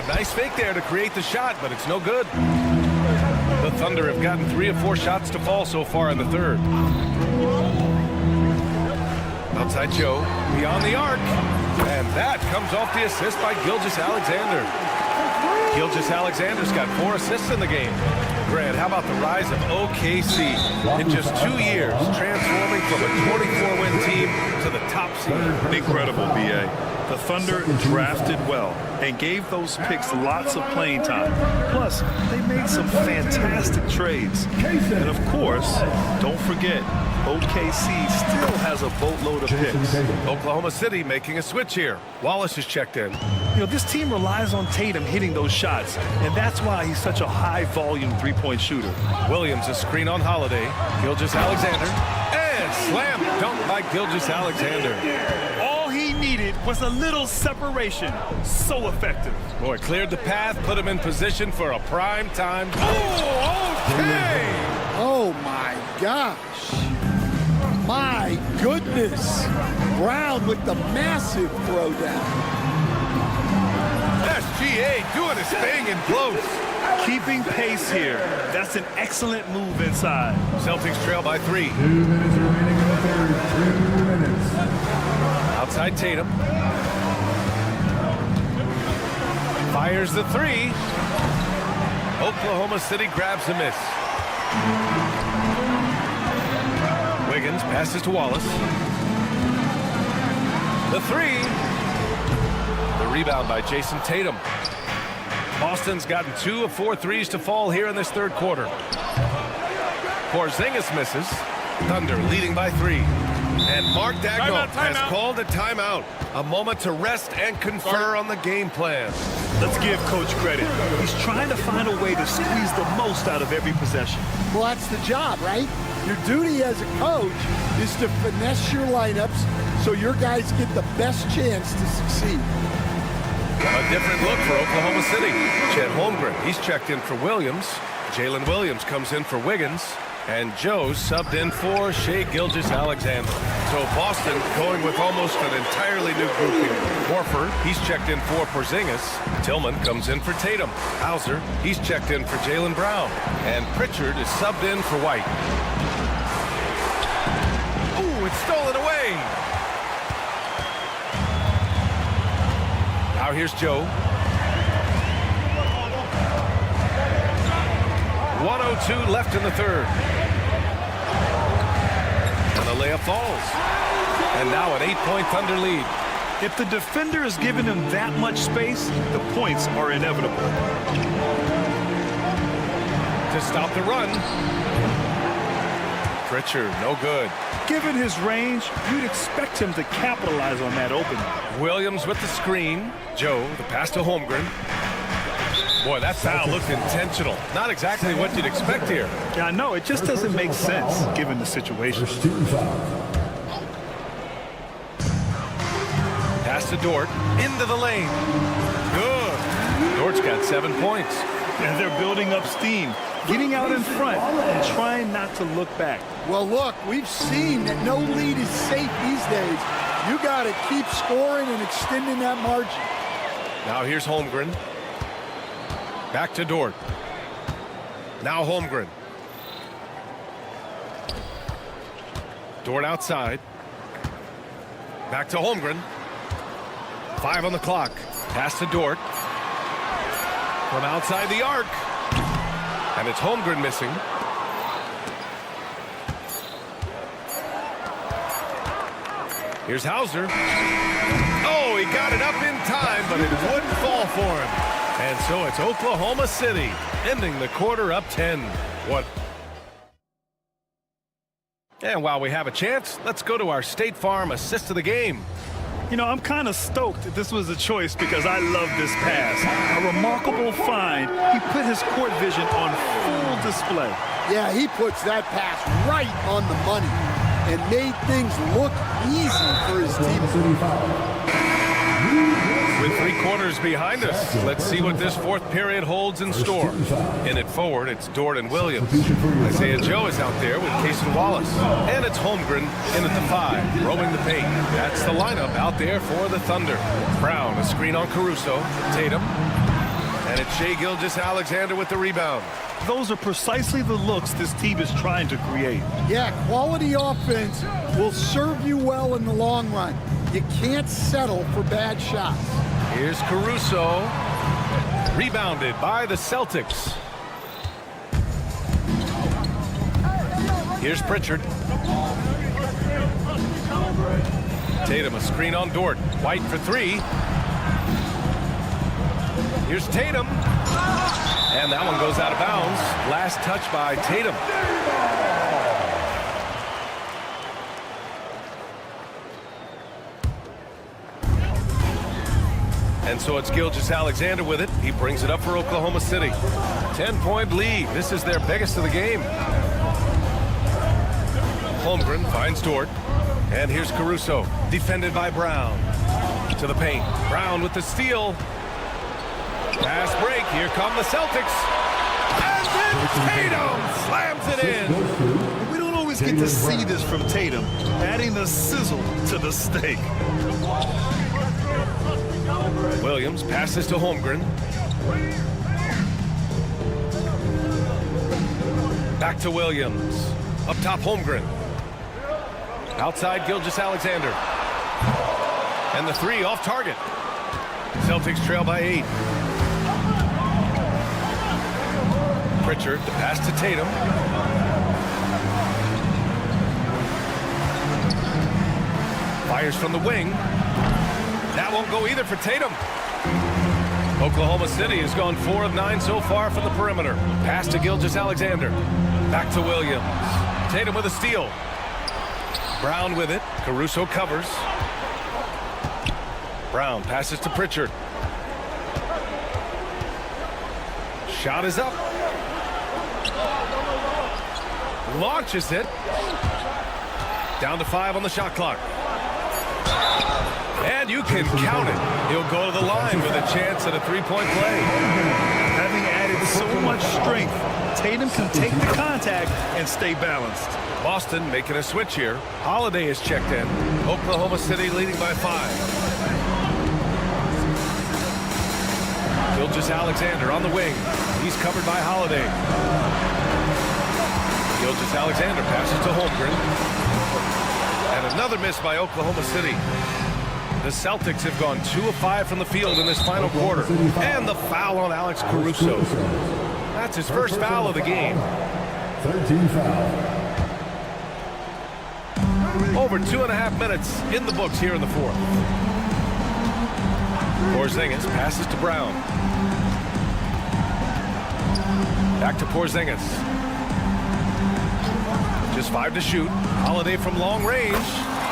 Nice fake there to create the shot, but it's no good. The Thunder have gotten 3 of 4 shots to fall so far in the third. Outside Joe, beyond the arc. And that comes off the assist by Gilgeous-Alexander. Gilgeous-Alexander's got 4 assists in the game. Grant, how about the rise of OKC in just 2 years, transforming from a 24-win team to the top seed?
Incredible, B.A. The Thunder drafted well and gave those picks lots of playing time. Plus, they made some fantastic trades. And of course, don't forget, OKC still has a boatload of picks.
Oklahoma City making a switch here. Wallace is checked in.
You know, this team relies on Tatum hitting those shots, and that's why he's such a high-volume three-point shooter.
Williams, a screen on Holiday. Gilgeous-Alexander. And slam dunk by Gilgeous-Alexander.
All he needed was a little separation. So effective.
Boy, cleared the path, put him in position for a prime time. Oh, okay!
Oh, my gosh. My goodness. Brown with the massive throwdown.
SGA doing his thing in close.
Keeping pace here. That's an excellent move inside.
Celtics trail by 3.
2 minutes remaining in the third. 2 minutes.
Outside Tatum. Fires the 3. Oklahoma City grabs a miss. Wiggins passes to Wallace. The 3. The rebound by Jason Tatum. Boston's gotten 2 of 4 threes to fall here in this third quarter. Porzingis misses. Thunder leading by 3. And Mark Daigneault has called a timeout. A moment to rest and confer on the game plan.
Let's give Coach credit. He's trying to find a way to squeeze the most out of every possession.
Well, that's the job, right? Your duty as a coach is to finesse your lineups so your guys get the best chance to succeed.
A different look for Oklahoma City. Chet Holmgren, he's checked in for Williams. Jalen Williams comes in for Wiggins. And Joe subbed in for Shai Gilgeous-Alexander. So Boston going with almost an entirely new grouping. Horford, he's checked in for Porzingis. Tillman comes in for Tatum. Hauser, he's checked in for Jaylen Brown. And Pritchard is subbed in for White. Ooh, it's stolen away. Now here's Joe. 1:02 left in the third. And the layup falls. And now an 8-point Thunder lead.
If the defender is giving him that much space, the points are inevitable.
To stop the run. Pritchard, no good.
Given his range, you'd expect him to capitalize on that opening.
Williams with the screen. Joe, the pass to Holmgren. Boy, that foul looked intentional. Not exactly what you'd expect here.
Yeah, I know. It just doesn't make sense given the situation.
First team foul.
Pass to Dort. Into the lane. Good. Dort's got 7 points.
And they're building up steam, getting out in front and trying not to look back.
Well, look, we've seen that no lead is safe these days. You got to keep scoring and extending that margin.
Now here's Holmgren. Back to Dort. Now Holmgren. Dort outside. Back to Holmgren. 5 on the clock. Pass to Dort. From outside the arc. And it's Holmgren missing. Here's Hauser. Oh, he got it up in time, but it wouldn't fall for him. And so it's Oklahoma City ending the quarter up 10. What? And while we have a chance, let's go to our State Farm assist of the game.
You know, I'm kind of stoked that this was a choice because I love this pass. A remarkable find. He put his court vision on full display.
Yeah, he puts that pass right on the money and made things look easy for his team.
With 3 quarters behind us, let's see what this 4th period holds in store. In it forward, it's Dort and Williams. Isaiah Joe is out there with Cason Wallace. And it's Holmgren in at the 5, roaming the paint. That's the lineup out there for the Thunder. Brown, a screen on Caruso. Tatum. And it's Shai Gilgeous-Alexander with the rebound.
Those are precisely the looks this team is trying to create.
Yeah, quality offense will serve you well in the long run. You can't settle for bad shots.
Here's Caruso. Rebounded by the Celtics. Here's Pritchard. Tatum, a screen on Dort. White for 3. Here's Tatum. And that one goes out of bounds. Last touch by Tatum. And so it's Gilgeous-Alexander with it. He brings it up for Oklahoma City. 10-point lead. This is their biggest of the game. Holmgren finds Dort. And here's Caruso, defended by Brown. To the paint. Brown with the steal. Pass break. Here come the Celtics. And then Tatum slams it in.
We don't always get to see this from Tatum, adding the sizzle to the steak.
Williams passes to Holmgren. Back to Williams. Up top, Holmgren. Outside, Gilgeous-Alexander. And the 3 off target. Celtics trail by 8. Pritchard, the pass to Tatum. Fires from the wing. That won't go either for Tatum. Oklahoma City has gone 4 of 9 so far from the perimeter. Pass to Gilgeous-Alexander. Back to Williams. Tatum with a steal. Brown with it. Caruso covers. Brown passes to Pritchard. Shot is up. Launches it. Down to 5 on the shot clock. And you can count it. He'll go to the line with a chance at a 3-point play.
Having added so much strength, Tatum can take the contact and stay balanced.
Boston making a switch here. Holiday is checked in. Oklahoma City leading by 5. Gilgeous-Alexander on the wing. He's covered by Holiday. Gilgeous-Alexander passes to Holmgren. And another miss by Oklahoma City. The Celtics have gone 2 of 5 from the field in this final quarter. And the foul on Alex Caruso. That's his first foul of the game.
13 foul.
Over 2.5 minutes in the books here in the 4th. Porzingis passes to Brown. Back to Porzingis. Just 5 to shoot. Holiday from long range.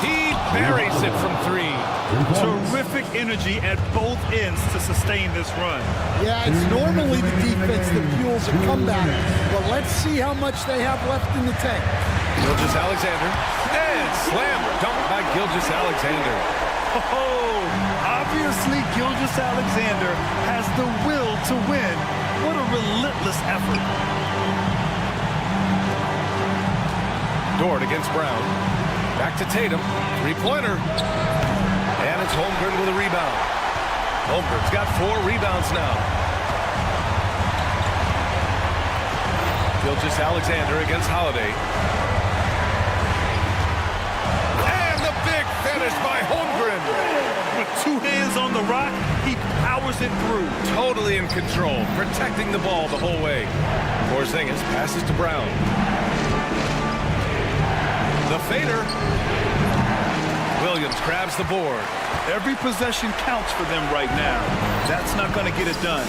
He buries it from 3.
Terrific energy at both ends to sustain this run.
Yeah, it's normally the defense that fuels a comeback, but let's see how much they have left in the tank.
Gilgeous-Alexander. And slam dunk by Gilgeous-Alexander.
Oh, obviously Gilgeous-Alexander has the will to win. What a relentless effort.
Dort against Brown. Back to Tatum. 3-pointer. And it's Holmgren with a rebound. Holmgren's got 4 rebounds now. Gilgeous-Alexander against Holiday. And the big finish managed by Holmgren.
With 2 hands on the rock, he powers it through.
Totally in control, protecting the ball the whole way. Porzingis passes to Brown. The fader. Williams grabs the board.
Every possession counts for them right now. That's not going to get it done.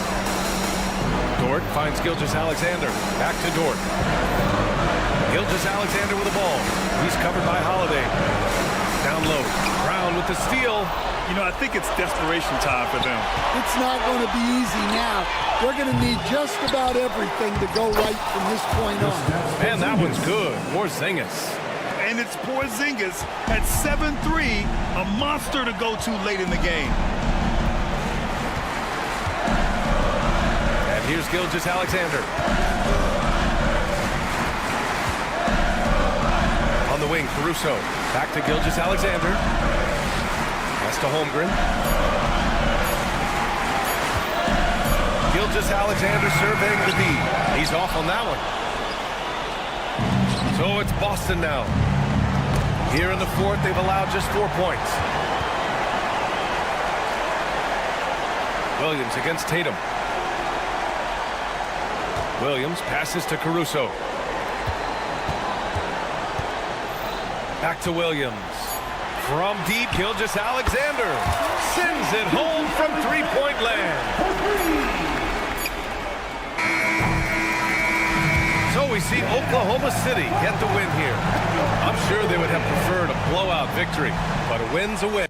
Dort finds Gilgeous-Alexander. Back to Dort. Gilgeous-Alexander with the ball. He's covered by Holiday. Down low. Brown with the steal.
You know, I think it's desperation time for them.
It's not going to be easy now. They're going to need just about everything to go right from this point on.
Man, that one's good. Porzingis.
And it's Porzingis at 7'3", a monster to go to late in the game.
And here's Gilgeous-Alexander. On the wing, Caruso. Back to Gilgeous-Alexander. Pass to Holmgren. Gilgeous-Alexander surveying the D. He's off on that one. So it's Boston now. Here in the fourth, they've allowed just 4 points. Williams against Tatum. Williams passes to Caruso. Back to Williams. From deep, Gilgeous-Alexander sends it home from three-point land. So we see Oklahoma City get the win here. I'm sure they would have preferred a blowout victory, but a win's a win.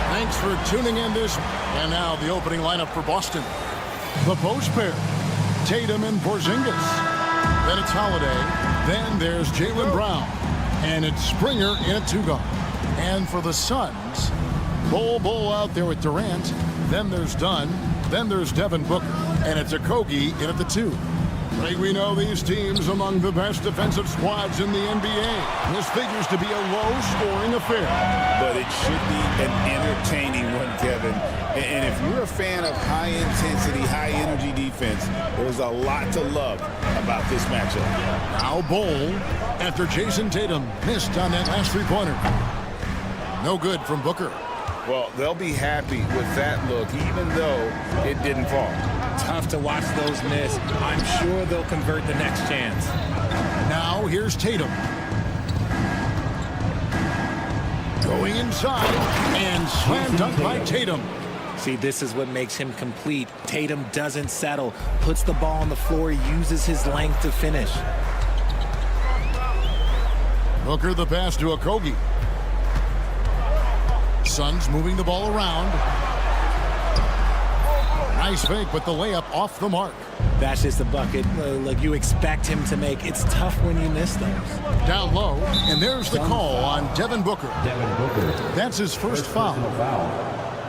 Thanks for tuning in this. And now the opening lineup for Boston. The post pair, Tatum and Porzingis. Then it's Holiday. Then there's Jaylen Brown. And it's Springer in at 2-guard. And for the Suns, Bull out there with Durant. Then there's Dunn. Then there's Devin Booker. And it's Okogie in at the 2. Like we know these teams among the best defensive squads in the NBA. This figures to be a low-scoring affair.
But it should be an entertaining one, Kevin. And if you're a fan of high-intensity, high-energy defense, there's a lot to love about this matchup.
Now Bull after Jason Tatum missed on that last three-pointer. No good from Booker.
Well, they'll be happy with that look, even though it didn't fall.
Tough to watch those miss. I'm sure they'll convert the next chance.
Now here's Tatum. Going inside and slam dunk by Tatum.
See, this is what makes him complete. Tatum doesn't settle, puts the ball on the floor, uses his length to finish.
Booker the pass to Okogie. Suns moving the ball around. Nice fake, but the layup off the mark.
That's just a bucket like you expect him to make. It's tough when you miss those.
Down low, and there's the call on Devin Booker. That's his first foul.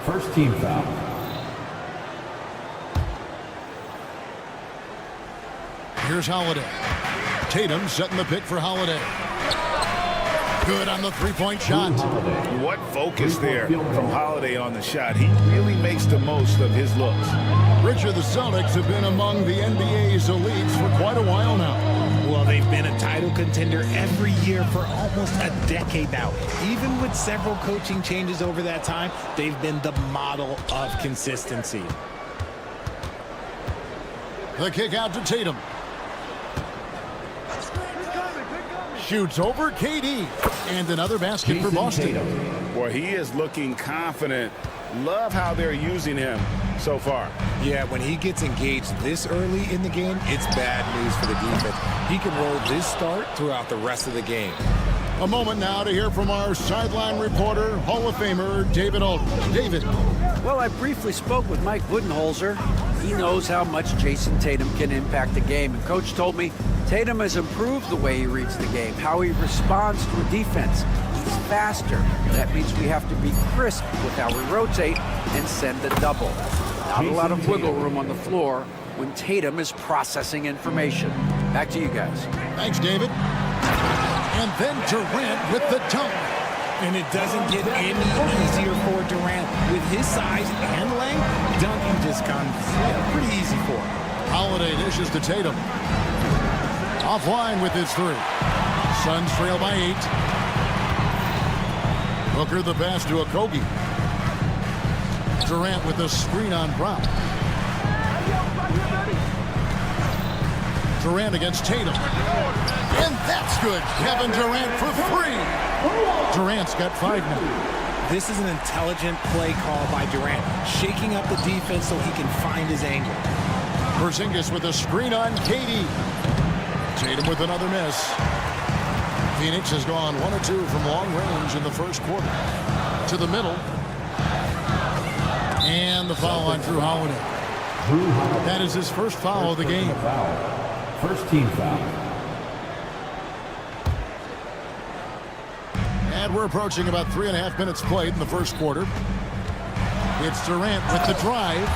First team foul.
Here's Holiday. Tatum setting the pick for Holiday. Good on the three-point shot.
What focus there from Holiday on the shot. He really makes the most of his looks.
Richard, the Celtics have been among the NBA's elites for quite a while now.
Well, they've been a title contender every year for almost a decade now. Even with several coaching changes over that time, they've been the model of consistency.
The kick out to Tatum. Shoots over KD. And another basket for Boston.
Boy, he is looking confident. Love how they're using him so far.
Yeah, when he gets engaged this early in the game, it's bad news for the defense. He can roll this start throughout the rest of the game.
A moment now to hear from our sideline reporter, Hall of Famer David Aldridge. David.
Well, I briefly spoke with Mike Budenholzer. He knows how much Jason Tatum can impact the game. And Coach told me Tatum has improved the way he reads the game, how he responds to a defense. He's faster. That means we have to be crisp with how we rotate and send a double. Not a lot of wiggle room on the floor when Tatum is processing information. Back to you guys.
Thanks, David. And then Durant with the dunk.
And it doesn't get any easier for Durant. With his size and length, dunking just comes pretty easy for him.
Holiday dishes to Tatum. Offline with his three. Suns trail by 8. Booker the pass to Okogie. Durant with the screen on Brown. Durant against Tatum. And that's good. Kevin Durant for 3. Durant's got 5 now.
This is an intelligent play call by Durant, shaking up the defense so he can find his angle.
Porzingis with a screen on KD. Tatum with another miss. Phoenix has gone 1 of 2 from long range in the first quarter. To the middle. And the foul on Drew Holiday. That is his first foul of the game.
First team foul.
And we're approaching about 3.5 minutes played in the first quarter. It's Durant with the drive.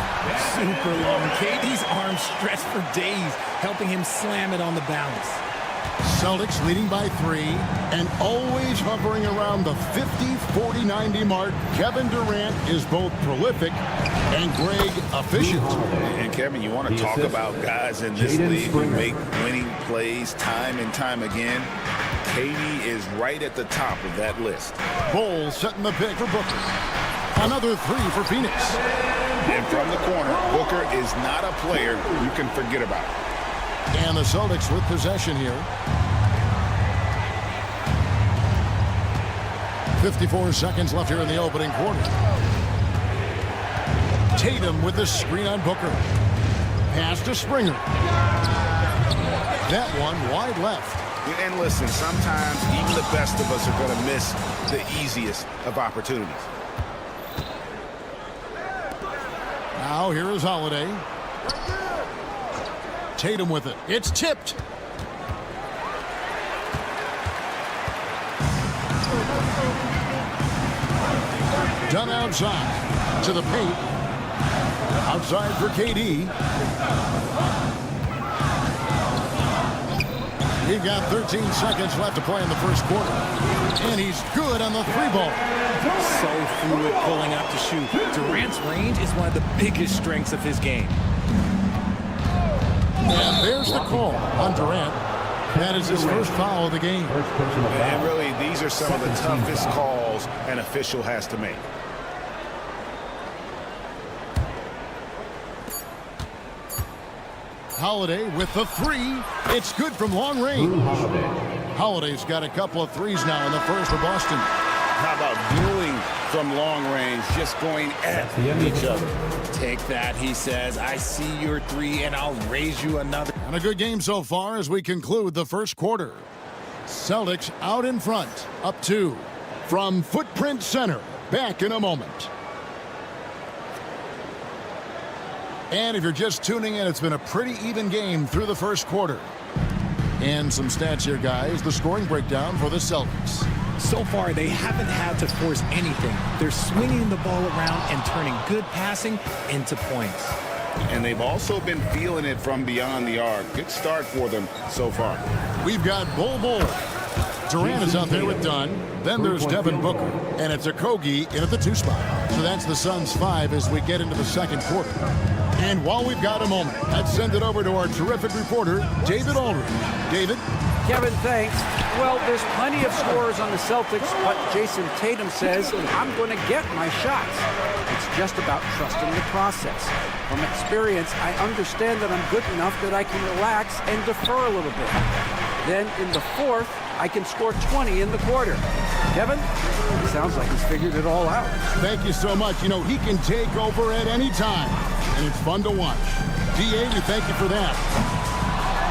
Super long. KD's arms stretched for days, helping him slam it on the bounce.
Celtics leading by 3 and always hovering around the 50, 40, 90 mark. Kevin Durant is both prolific and Greg efficient.
And Kevin, you want to talk about guys in this league who make winning plays time and time again. KD is right at the top of that list.
Bull setting the pick for Booker. Another 3 for Phoenix.
And from the corner, Booker is not a player you can forget about.
And the Celtics with possession here. 54 seconds left here in the opening quarter. Tatum with the screen on Booker. pass to Springer. That one wide left.
And listen, sometimes even the best of us are going to miss the easiest of opportunities.
Now here is Holiday. Tatum with it. It's tipped. Done outside to the paint. Outside for KD. We've got 13 seconds left to play in the first quarter. And he's good on the three ball.
So fluid pulling up to shoot. Durant's range is one of the biggest strengths of his game.
And there's the call on Durant. That is his first foul of the game.
And really, these are some of the toughest calls an official has to make.
Holiday with the three. It's good from long range. Holiday's got a couple of threes now in the first for Boston.
How about bluing from long range, just going at each other?
Take that, he says. I see your three, and I'll raise you another.
And a good game so far as we conclude the first quarter. Celtics out in front, up 2. From Footprint Center, back in a moment. And if you're just tuning in, it's been a pretty even game through the first quarter. And some stats here, guys. The scoring breakdown for the Celtics.
So far, they haven't had to force anything. They're swinging the ball around and turning good passing into points.
And they've also been feeling it from beyond the arc. Good start for them so far.
We've got Bull. Durant is out there with Dunn. Then there's Devin Booker. And it's Okogie in at the 2 spot. So that's the Suns' 5 as we get into the second quarter. And while we've got a moment, let's send it over to our terrific reporter, David Aldridge. David?
Kevin, thanks. Well, there's plenty of scorers on the Celtics, but Jason Tatum says, I'm going to get my shots. It's just about trusting the process. From experience, I understand that I'm good enough that I can relax and defer a little bit. Then in the fourth, I can score 20 in the quarter. Kevin, it sounds like he's figured it all out.
Thank you so much. You know, he can take over at any time, and it's fun to watch. DA, we thank you for that.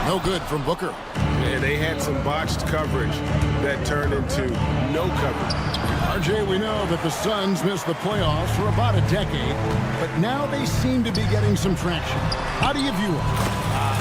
No good from Booker.
Yeah, they had some botched coverage that turned into no coverage.
RJ, we know that the Suns missed the playoffs for about a decade, but now they seem to be getting some traction. How do you view it?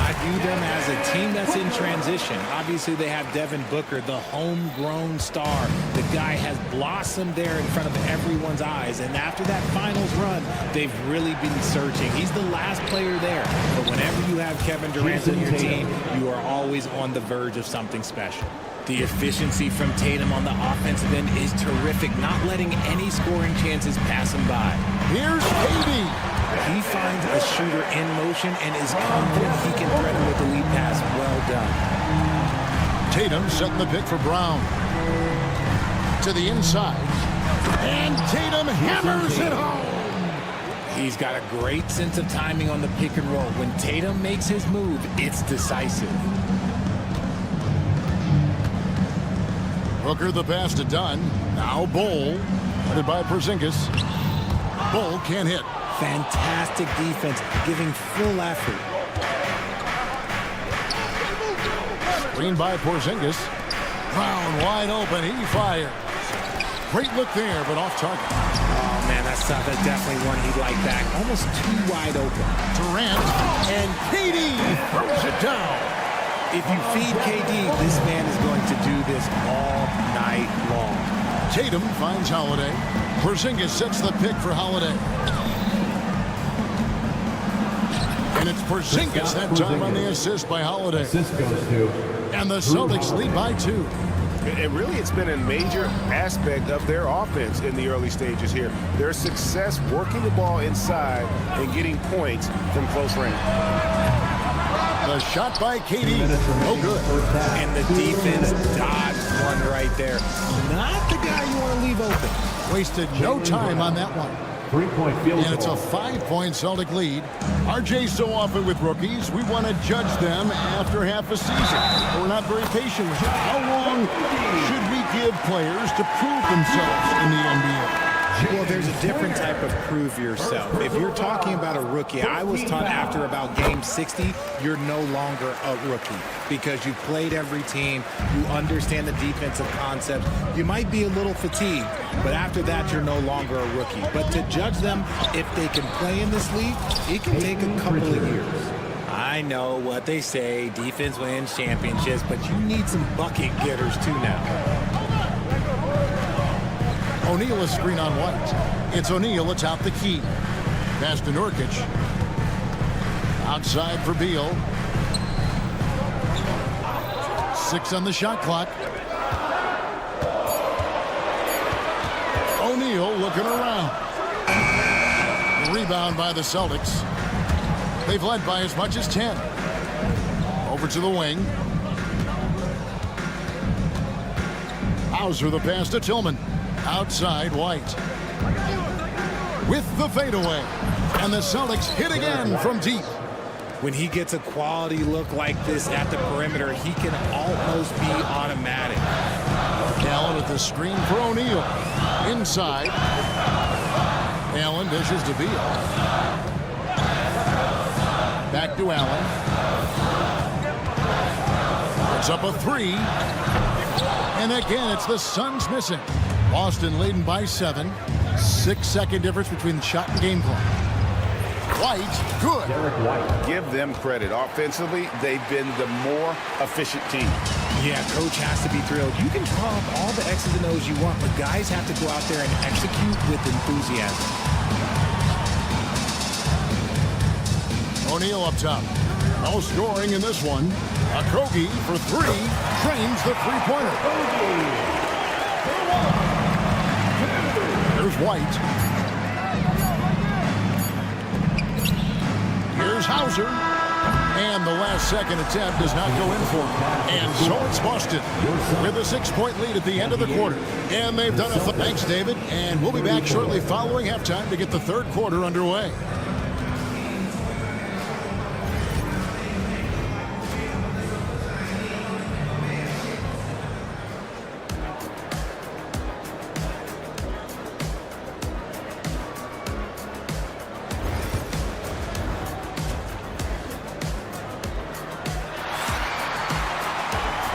I view them as a team that's in transition. Obviously, they have Devin Booker, the homegrown star. The guy has blossomed there in front of everyone's eyes. And after that finals run, they've really been searching. He's the last player there. But whenever you have Kevin Durant on your team, you are always on the verge of something special. The efficiency from Tatum on the offensive end is terrific, not letting any scoring chances pass him by.
Here's KD.
He finds a shooter in motion and is confident he can threaten with the lead pass. Well done.
Tatum setting the pick for Brown. To the inside. And Tatum hammers it home.
He's got a great sense of timing on the pick and roll. When Tatum makes his move, it's decisive.
Booker the pass to Dunn. Now Bull. Headed by Porzingis. Bull can't hit.
Fantastic defense, giving full effort.
Screen by Porzingis. Brown wide open. He fires. Great look there, but off target.
Oh, man, that's definitely one he'd like back. Almost too wide open.
Durant and KD throws it down.
If you feed KD, this man is going to do this all night long.
Tatum finds Holiday. Porzingis sets the pick for Holiday. And it's Porzingis that time on the assist by Holiday. And the Celtics lead by 2.
And really, it's been a major aspect of their offense in the early stages here. Their success working the ball inside and getting points from close range.
The shot by KD, no good.
And the defense dodged one right there. Not the guy you want to leave open.
Wasted no time on that one.
3-point field goal.
And it's a 5-point Celtic lead. RJ, so often with rookies, we want to judge them after half a season. We're not very patient with it. How long should we give players to prove themselves in the NBA?
Well, there's a different type of prove yourself. If you're talking about a rookie, I was taught after about game 60, you're no longer a rookie because you played every team, you understand the defensive concept. You might be a little fatigued, but after that, you're no longer a rookie. But to judge them if they can play in this league, it can take a couple of years. I know what they say, defense wins championships, but you need some bucket getters too now.
O'Neal a screen on White. It's O'Neal atop the key. Pass to Nurkic. Outside for Beal. 6 on the shot clock. O'Neal looking around. Rebound by the Celtics. They've led by as much as 10. Over to the wing. Hauser the pass to Tillman. Outside White. With the fadeaway. And the Celtics hit again from deep.
When he gets a quality look like this at the perimeter, he can almost be automatic.
Allen at the screen for O'Neal. Inside. Allen dishes to Beal. Back to Allen. It's up a 3. And again, it's the Suns missing. Boston leading by 7. 6-second difference between the shot and game clock. White, good.
Give them credit. Offensively, they've been the more efficient team.
Yeah, coach has to be thrilled. You can draw up all the X's and O's you want, but guys have to go out there and execute with enthusiasm.
O'Neal up top. No scoring in this one. Okogie for 3. Drains the three-pointer. There's White. Here's Hauser. And the last second attempt does not go in for him. And so it's Boston with a 6-point lead at the end of the quarter. And they've done it. Thanks, David. And we'll be back shortly following halftime to get the third quarter underway.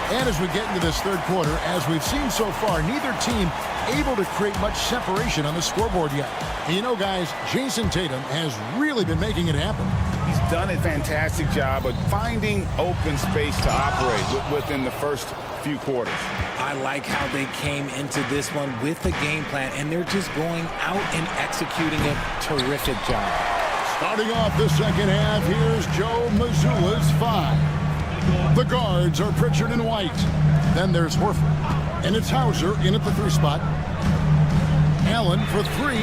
And as we get into this third quarter, as we've seen so far, neither team able to create much separation on the scoreboard yet. And you know, guys, Jason Tatum has really been making it happen.
He's done a fantastic job of finding open space to operate within the first few quarters.
I like how they came into this one with the game plan, and they're just going out and executing a terrific job.
Starting off the second half, here's Joe Mazzulla's 5. The guards are Pritchard and White. Then there's Horford. And it's Hauser in at the 3 spot. Allen for 3.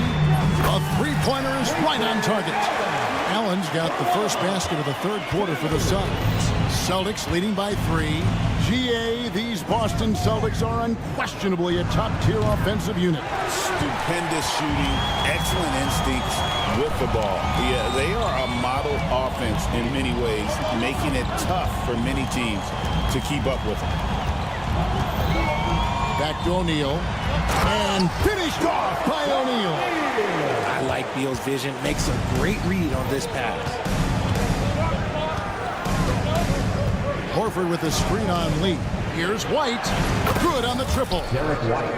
A three-pointer is right on target. Allen's got the first basket of the third quarter for the Suns. Celtics leading by 3. GA, these Boston Celtics are unquestionably a top-tier offensive unit.
Stupendous shooting, excellent instincts with the ball. Yeah, they are a model offense in many ways, making it tough for many teams to keep up with them.
Back to O'Neal. And finished off by O'Neal.
I like Beal's vision. Makes a great read on this pass.
Horford with a screen on Lee. Here's White. Good on the triple.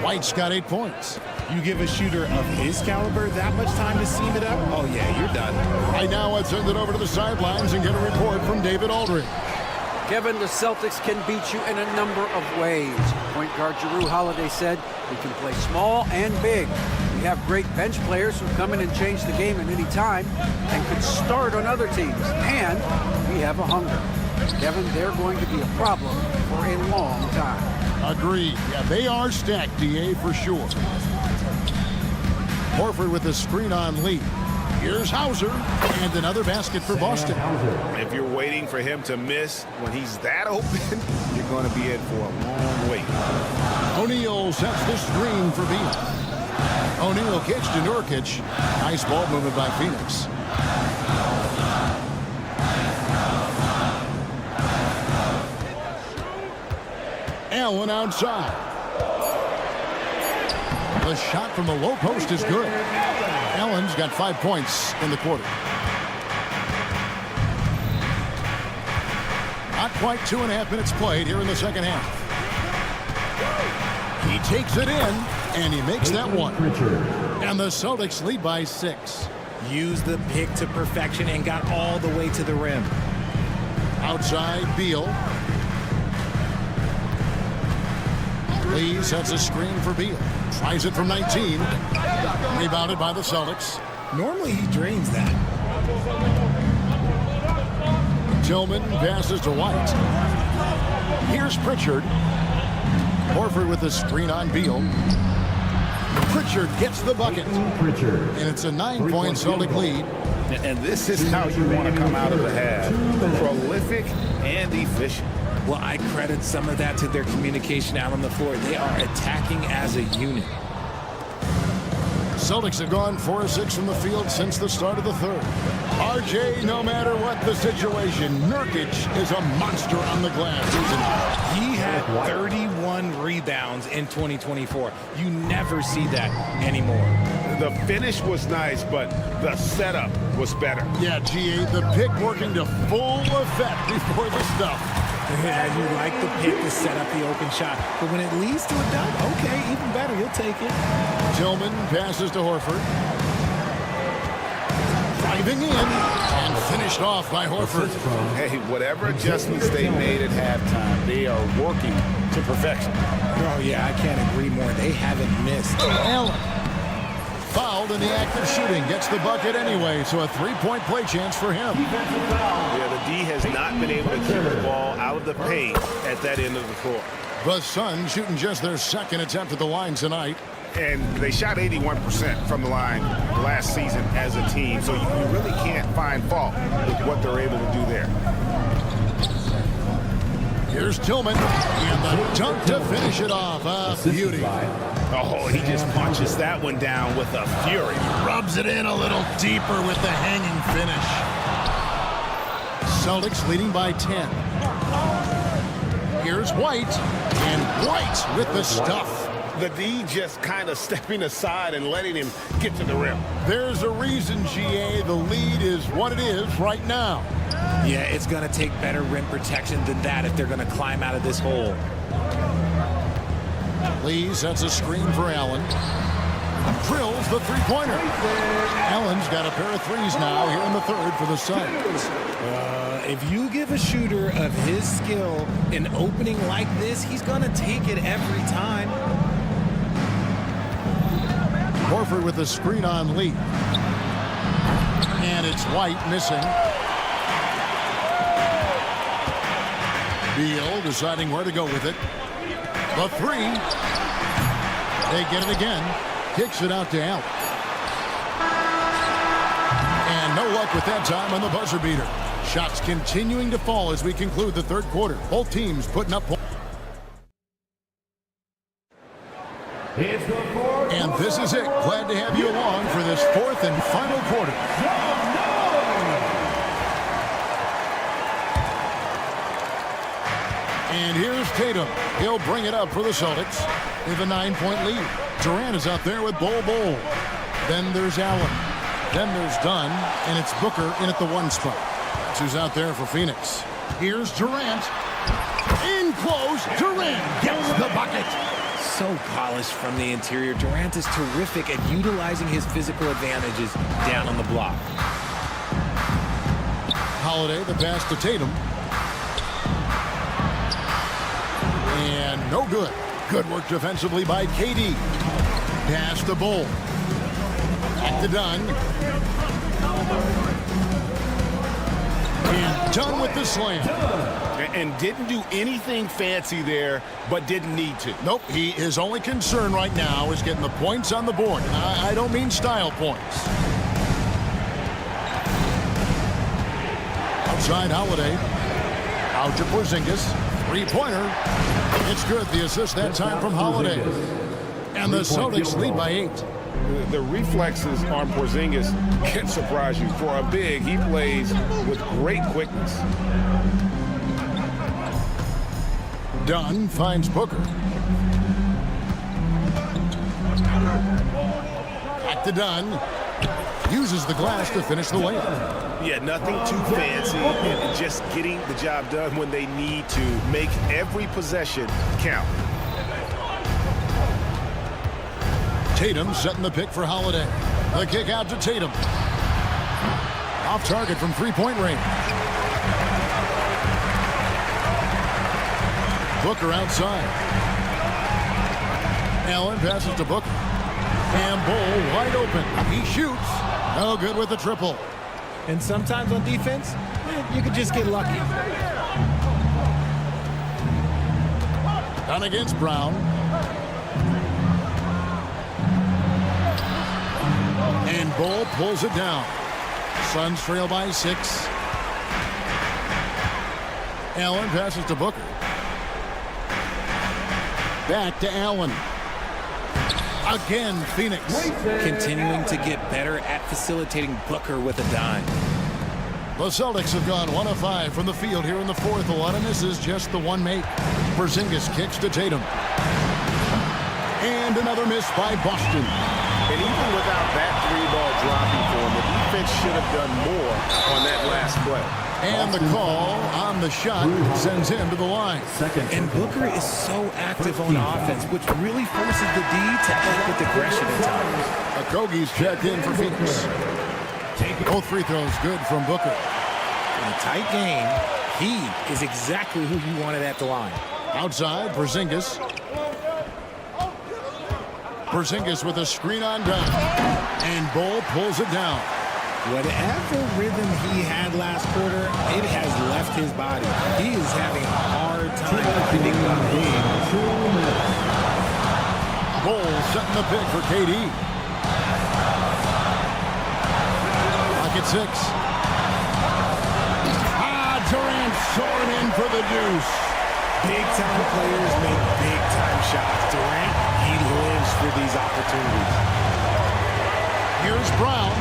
White's got 8 points.
You give a shooter of his caliber that much time to seam it up? Oh, yeah, you're done.
Right now, let's send it over to the sidelines and get a report from David Aldridge.
Kevin, the Celtics can beat you in a number of ways. Point guard Jrue Holiday said we can play small and big. We have great bench players who come in and change the game at any time and could start on other teams. And we have a hunger. Kevin, they're going to be a problem for a long time.
Agreed. Yeah, they are stacked, DA, for sure. Horford with a screen on Lee. Here's Hauser, and another basket for Boston.
If you're waiting for him to miss when he's that open, you're going to be in for a long wait.
O'Neal sets the screen for Beal. O'Neal kicks to Nurkic. Nice ball movement by Phoenix. Allen outside. The shot from the low post is good. Allen's got 5 points in the quarter. Not quite 2.5 minutes played here in the second half. He takes it in, and he makes that one. And the Celtics lead by 6.
Used the pick to perfection and got all the way to the rim.
Outside, Beal. Lee sets a screen for Beal. Tries it from 19. Rebounded by the Celtics.
Normally he drains that.
Tillman passes to White. Here's Pritchard. Horford with the screen on Beal. Pritchard gets the bucket. And it's a 9-point Celtic lead.
And this is how you want to come out of the half. Prolific and efficient.
Well, I credit some of that to their communication out on the floor. They are attacking as a unit.
Celtics have gone 4 of 6 from the field since the start of the third. RJ, no matter what the situation, Nurkic is a monster on the glass, isn't
he? He had 31 rebounds in 2024. You never see that anymore.
The finish was nice, but the setup was better.
Yeah, GA, the pick working to full effect before the stuff.
Yeah, you like the pick to set up the open shot, but when it leads to a dunk, okay, even better, you'll take it.
Tillman passes to Horford. Driving in and finished off by Horford.
Hey, whatever adjustments they made at halftime, they are working to perfection.
Oh, yeah, I can't agree more. They haven't missed.
Allen fouled in the act of shooting. Gets the bucket anyway, so a 3-point play chance for him.
Yeah, the D has not been able to keep the ball out of the paint at that end of the court.
The Suns shooting just their second attempt at the line tonight.
And they shot 81% from the line last season as a team, so you really can't find fault with what they're able to do there.
Here's Tillman, and the dunk to finish it off. Beauty.
Oh, he just punches that one down with a fury.
Rubs it in a little deeper with the hanging finish. Celtics leading by 10. Here's White, and White with the stuff.
The D just kind of stepping aside and letting him get to the rim.
There's a reason, GA, the lead is what it is right now.
Yeah, it's going to take better rim protection than that if they're going to climb out of this hole.
Lee sets a screen for Allen. Drills the three-pointer. Allen's got a pair of threes now here in the third for the Suns.
If you give a shooter of his skill an opening like this, he's going to take it every time.
Horford with the screen on Lee. And it's White missing. Beal deciding where to go with it. The three. They get it again. Kicks it out to Allen. And no luck with that time on the buzzer beater. Shots continuing to fall as we conclude the third quarter. Both teams putting up points. And this is it. Glad to have you along for this fourth and final quarter. And here's Tatum. He'll bring it up for the Celtics with a 9-point lead. Durant is out there with Bol. Then there's Allen. Then there's Dunn. And it's Booker in at the 1 spot. That's who's out there for Phoenix. Here's Durant. In close. Durant gets the bucket.
So polished from the interior. Durant is terrific at utilizing his physical advantages down on the block.
Holiday, the pass to Tatum. And no good. Good work defensively by KD. Pass to Bol. Back to Dunn. And Dunn with the slam.
And didn't do anything fancy there, but didn't need to.
Nope, his only concern right now is getting the points on the board. I don't mean style points. Outside Holiday. Out to Porzingis. Three-pointer. It's good. The assist that time from Holiday. And the Celtics lead by 8.
The reflexes on Porzingis can surprise you. For a big, he plays with great quickness.
Dunn finds Booker. Back to Dunn. Uses the glass to finish the layup.
Yeah, nothing too fancy, and just getting the job done when they need to. Make every possession count.
Tatum setting the pick for Holiday. The kick out to Tatum. Off target from three-point range. Booker outside. Allen passes to Booker. And Bull wide open. He shoots. No good with the triple.
And sometimes on defense, you could just get lucky.
Done against Brown. And Bull pulls it down. Suns trail by 6. Allen passes to Booker. Back to Allen. Again, Phoenix.
Continuing to get better at facilitating Booker with a dime.
The Celtics have gone 1 of 5 from the field here in the fourth. A lot of misses, just the one make. Porzingis kicks to Tatum. And another miss by Boston.
And even without that three-ball dropping for him, the defense should have done more on that last play.
And the call on the shot sends him to the line.
And Booker is so active on offense, which really forces the D to act with aggression at times.
Okogie's checked in for Phoenix. Both free throws good from Booker.
In a tight game, he is exactly who you wanted at the line.
Outside, Porzingis. Porzingis with a screen on down. And Bull pulls it down.
Whatever rhythm he had last quarter, it has left his body. He is having a hard time finding the game.
Bull setting the pick for KD. Pocket 6. Durant soaring in for the deuce.
Big-time players make big-time shots. Durant, he lives for these opportunities.
Here's Brown.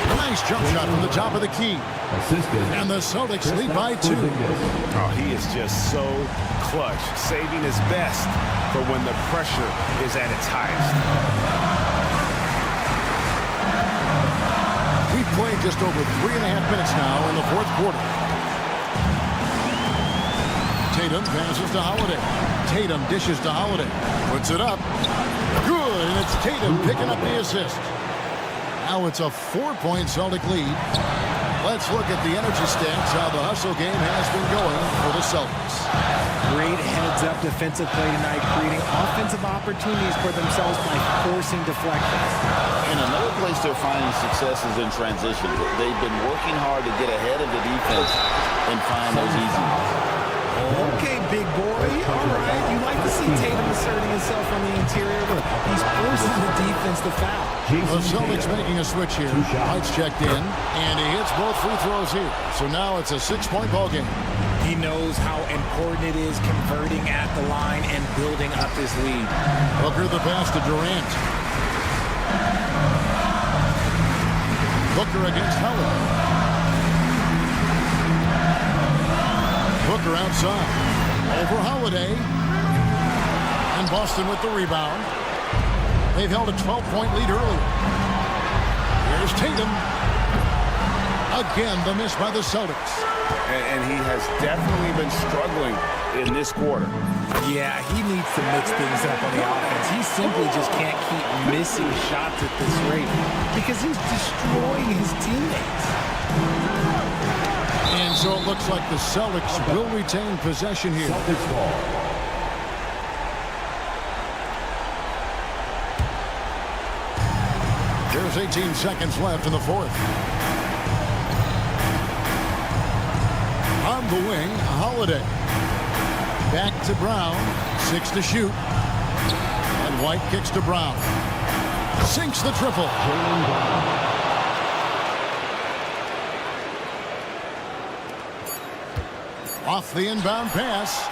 A nice jump shot from the top of the key. And the Celtics lead by 2.
Oh, he is just so clutch, saving his best for when the pressure is at its highest.
We've played just over 3.5 minutes now in the fourth quarter. Tatum passes to Holiday. Tatum dishes to Holiday. Puts it up. Good, and it's Tatum picking up the assist. Now it's a 4-point Celtic lead. Let's look at the energy stats, how the hustle game has been going for the Celtics.
Great heads-up defensive play tonight, creating offensive opportunities for themselves by forcing deflections.
And another place they're finding success is in transition. They've been working hard to get ahead of the defense and find those easy ones.
Okay, big boy. All right. You like to see Tatum asserting himself on the interior, but he's forcing the defense to foul.
The Celtics making a switch here. White's checked in, and he hits both free throws here. So now it's a 6-point ball game.
He knows how important it is converting at the line and building up his lead.
Booker the pass to Durant. Booker against Howard. Booker outside. Over Holiday. And Boston with the rebound. They've held a 12-point lead earlier. Here's Tatum. Again, the miss by the Celtics.
And he has definitely been struggling in this quarter.
Yeah, he needs to mix things up on the offense. He simply just can't keep missing shots at this rate because he's destroying his teammates.
And so it looks like the Celtics will retain possession here.
Celtics ball.
There's 18 seconds left in the fourth. On the wing, Holiday. Back to Brown. 6 to shoot. And White kicks to Brown. Sinks the triple. Off the inbound pass.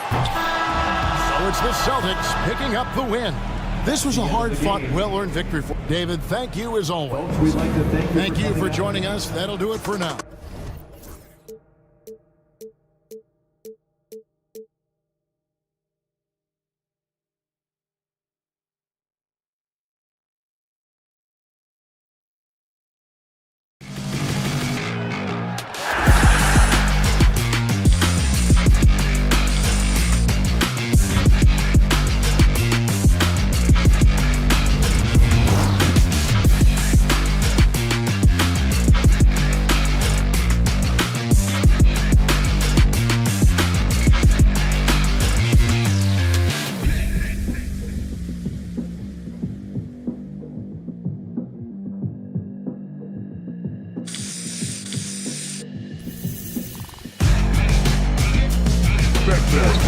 So it's the Celtics picking up the win. This was a hard-fought, well-earned victory for David. Thank you as always.
We'd like to
Thank you for joining us. That'll do it for now.
respect that.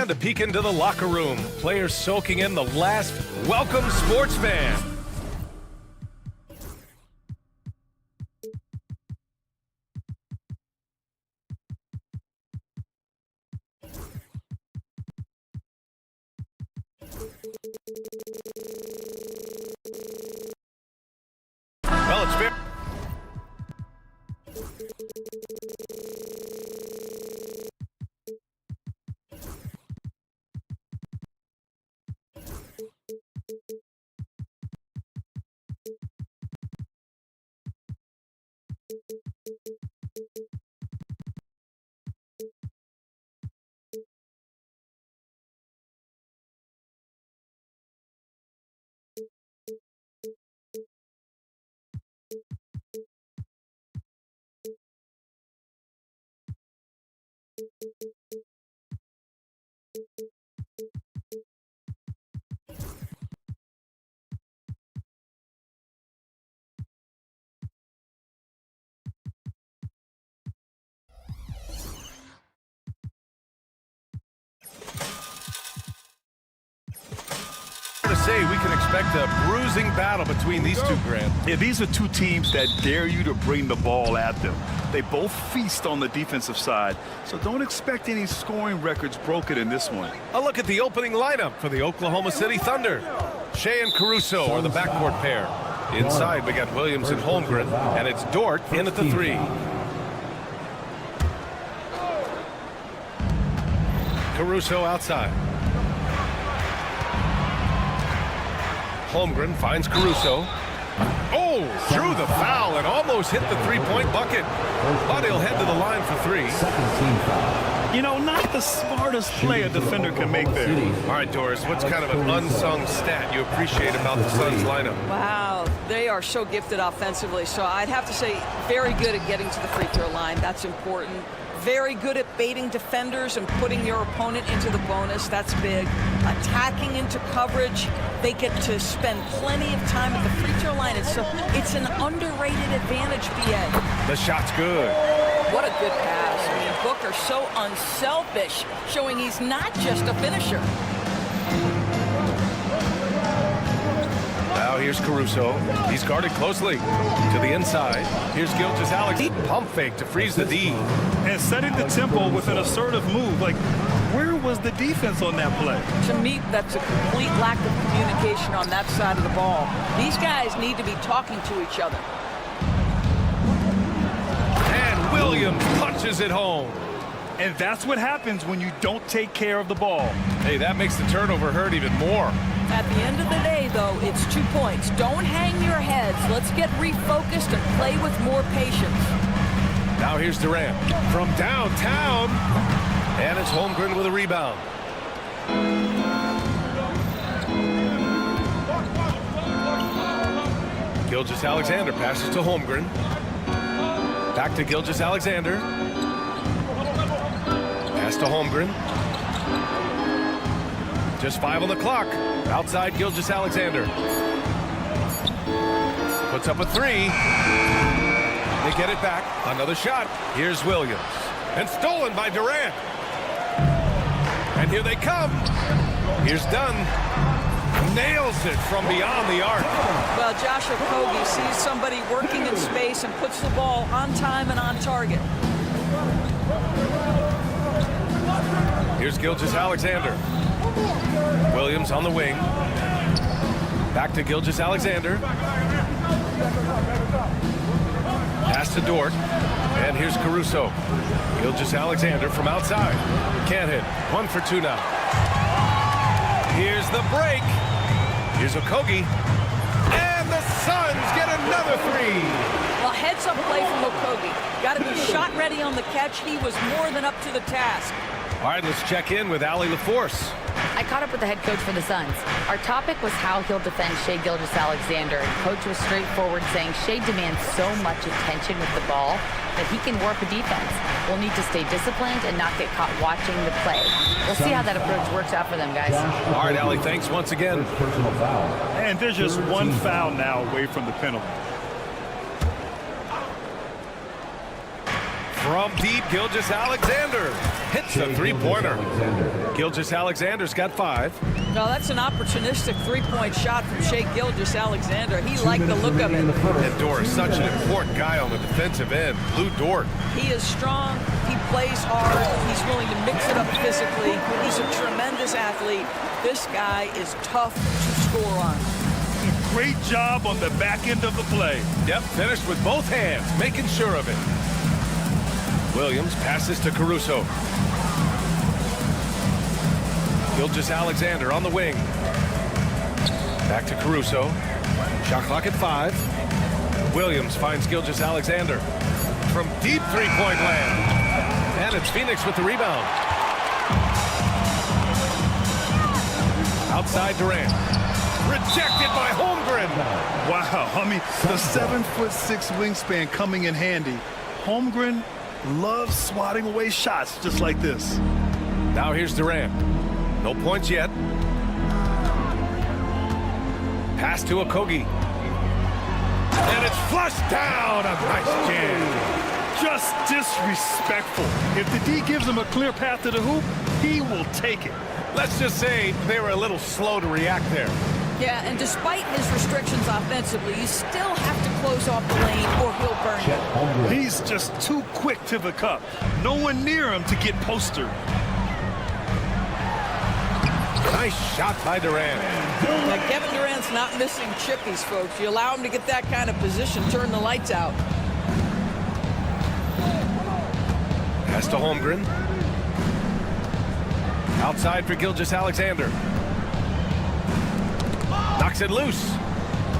And a peek into the locker room. Players soaking in the last welcome sports fan. Well, it's fair. expect a bruising battle between these two, Grant.
Yeah, these are two teams that dare you to bring the ball at them. They both feast on the defensive side, so don't expect any scoring records broken in this one.
A look at the opening lineup for the Oklahoma City Thunder. Shea and Caruso are the backcourt pair. Inside, we got Williams and Holmgren, and it's Dort in at the 3. Caruso outside. Holmgren finds Caruso. Oh, threw the foul and almost hit the three-point bucket. But he'll head to the line for 3.
You know, not the smartest play a defender can make there.
All right, Doris, what's kind of an unsung stat you appreciate about the Suns lineup?
Wow, they are so gifted offensively. So I'd have to say very good at getting to the free throw line. That's important. Very good at baiting defenders and putting your opponent into the bonus. That's big. Attacking into coverage. They get to spend plenty of time at the free throw line. And so it's an underrated advantage, BA.
The shot's good.
What a good pass. I mean, Booker so unselfish, showing he's not just a finisher.
Now here's Caruso. He's guarded closely to the inside. Here's Gilgeous-Alex. Pump fake to freeze the D.
And setting the tempo with an assertive move. Like, where was the defense on that play?
To me, that's a complete lack of communication on that side of the ball. These guys need to be talking to each other.
And Williams punches it home.
And that's what happens when you don't take care of the ball.
Hey, that makes the turnover hurt even more.
At the end of the day, though, it's 2 points. Don't hang your heads. Let's get refocused and play with more patience.
Now here's Durant from downtown. And it's Holmgren with a rebound. Gilgeous-Alexander passes to Holmgren. Back to Gilgeous-Alexander. Pass to Holmgren. Just 5 on the clock. Outside Gilgeous-Alexander. Puts up a 3. They get it back. Another shot. Here's Williams. And stolen by Durant. And here they come. Here's Dunn. Nails it from beyond the arc.
Well, Josh Okogie sees somebody working in space and puts the ball on time and on target.
Here's Gilgeous-Alexander. Williams on the wing. Back to Gilgeous-Alexander. Pass to Dort. And here's Caruso. Gilgeous-Alexander from outside. Can't hit. 1 for 2 now. Here's the break. Here's Okogie. And the Suns get another 3.
Well, heads-up play from Okogie. Got to be shot ready on the catch. He was more than up to the task.
All right, let's check in with Allie LaForce.
I caught up with the head coach for the Suns. Our topic was how he'll defend Shai Gilgeous-Alexander. And coach was straightforward, saying Shai demands so much attention with the ball that he can warp a defense. We'll need to stay disciplined and not get caught watching the play. We'll see how that approach works out for them, guys.
All right, Allie, thanks once again.
And there's just 1 foul now away from the penalty.
From deep, Gilgeous-Alexander hits a 3-pointer. Gilgeous-Alexander's got 5.
No, that's an opportunistic 3-point shot from Shai Gilgeous-Alexander. He liked the look of it.
And Dort is such an important guy on the defensive end. Lou Dort.
He is strong. He plays hard. He's willing to mix it up physically. He's a tremendous athlete. This guy is tough to score on.
Great job on the back end of the play.
Yep, finished with both hands, making sure of it. Williams passes to Caruso. Gilgeous-Alexander on the wing. Back to Caruso. Shot clock at 5. Williams finds Gilgeous-Alexander from deep 3-point land. And it's Phoenix with the rebound. Outside Durant. Rejected by Holmgren.
Wow, I mean, the 7'6" wingspan coming in handy. Holmgren loves swatting away shots just like this.
Now here's Durant. No points yet. Pass to Okogie. And it's flushed down. A nice jam.
Just disrespectful. If the D gives him a clear path to the hoop, he will take it.
Let's just say they were a little slow to react there.
Yeah, and despite his restrictions offensively, you still have to close off the lane or he'll burn you.
He's just too quick to the cup. No one near him to get postered.
Nice shot by Durant.
Now, Kevin Durant's not missing chippies, folks. You allow him to get that kind of position, turn the lights out.
Pass to Holmgren. Outside for Gilgeous-Alexander. Knocks it loose.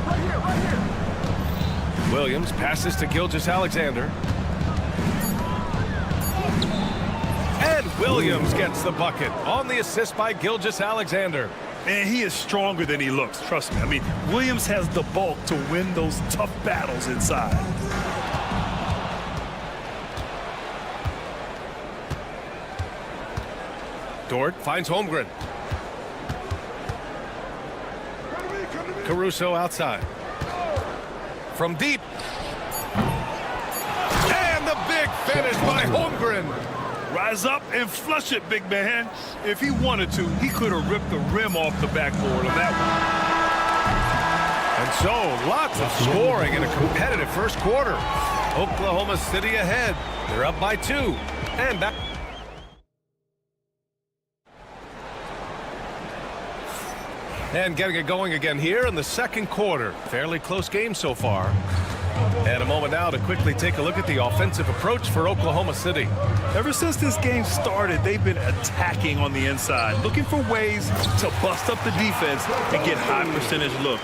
Right here.
Williams passes to Gilgeous-Alexander. And Williams gets the bucket on the assist by Gilgeous-Alexander.
And he is stronger than he looks, trust me. I mean, Williams has the bulk to win those tough battles inside.
Dort finds Holmgren. Caruso outside. From deep. And the big finish by Holmgren.
Rise up and flush it, big man. If he wanted to, he could have ripped the rim off the backboard of that one.
And so, lots of scoring in a competitive first quarter. Oklahoma City ahead. They're up by 2. And back. And getting it going again here in the second quarter. Fairly close game so far. And a moment now to quickly take a look at the offensive approach for Oklahoma City.
Ever since this game started, they've been attacking on the inside, looking for ways to bust up the defense and get high percentage looks.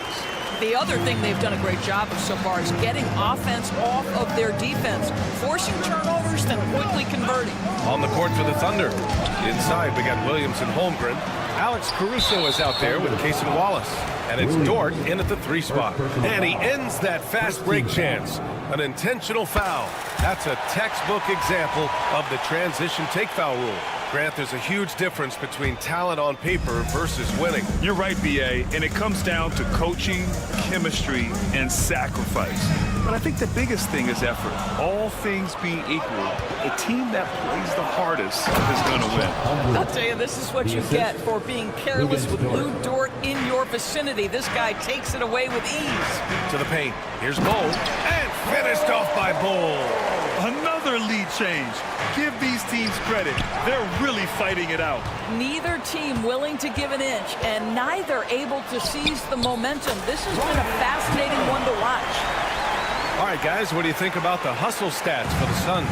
The other thing they've done a great job of so far is getting offense off of their defense, forcing turnovers, then quickly converting.
On the court for the Thunder. Inside, we got Williams and Holmgren. Alex Caruso is out there with Casey Wallace. And it's Dort in at the 3 spot. And he ends that fast break chance. An intentional foul. That's a textbook example of the transition take foul rule. Grant, there's a huge difference between talent on paper versus winning.
You're right, B.A., and it comes down to coaching, chemistry, and sacrifice. But I think the biggest thing is effort. All things being equal, the team that plays the hardest is going to win.
I'll tell you, this is what you get for being careless with Lou Dort in your vicinity. This guy takes it away with ease.
To the paint. Here's Bull. And finished off by Bull.
Another lead change. Give these teams credit. They're really fighting it out.
Neither team willing to give an inch, and neither able to seize the momentum. This has been a fascinating one to watch.
All right, guys, what do you think about the hustle stats for the Suns?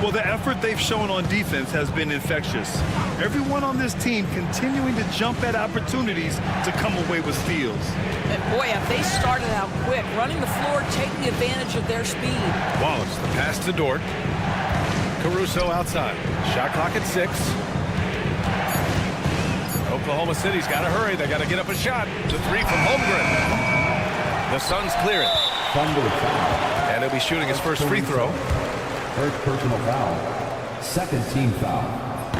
Well, the effort they've shown on defense has been infectious. Everyone on this team continuing to jump at opportunities to come away with steals.
And boy, have they started out quick, running the floor, taking advantage of their speed.
Wallace, the pass to Dort. Caruso outside. Shot clock at 6. Oklahoma City's got to hurry. They got to get up a shot. The 3 from Holmgren. The Suns clear it. And he'll be shooting his first free throw.
First personal foul. Second team foul.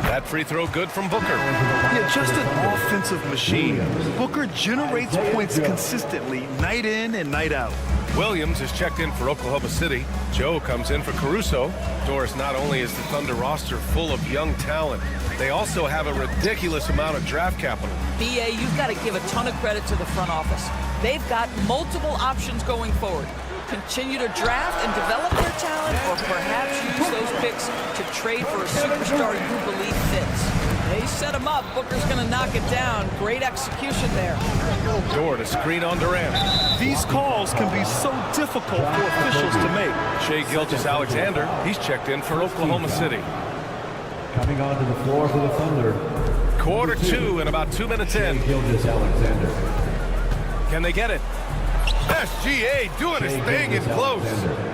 That free throw good from Booker.
Yeah, just an offensive machine. Booker generates points consistently, night in and night out.
Williams is checked in for Oklahoma City. Joe comes in for Caruso. Doris, not only is the Thunder roster full of young talent, they also have a ridiculous amount of draft capital.
BA, you've got to give a ton of credit to the front office. They've got multiple options going forward. Continue to draft and develop their talent, or perhaps use those picks to trade for a superstar you believe fits. They set him up. Booker's going to knock it down. Great execution there.
Dort, a screen on Durant.
These calls can be so difficult for officials to make.
Shai Gilgeous-Alexander, he's checked in for Oklahoma City.
Coming onto the floor for the Thunder.
Quarter 2 and about 2 minutes in.
Gilgeous-Alexander.
Can they get it? SGA doing his thing is close.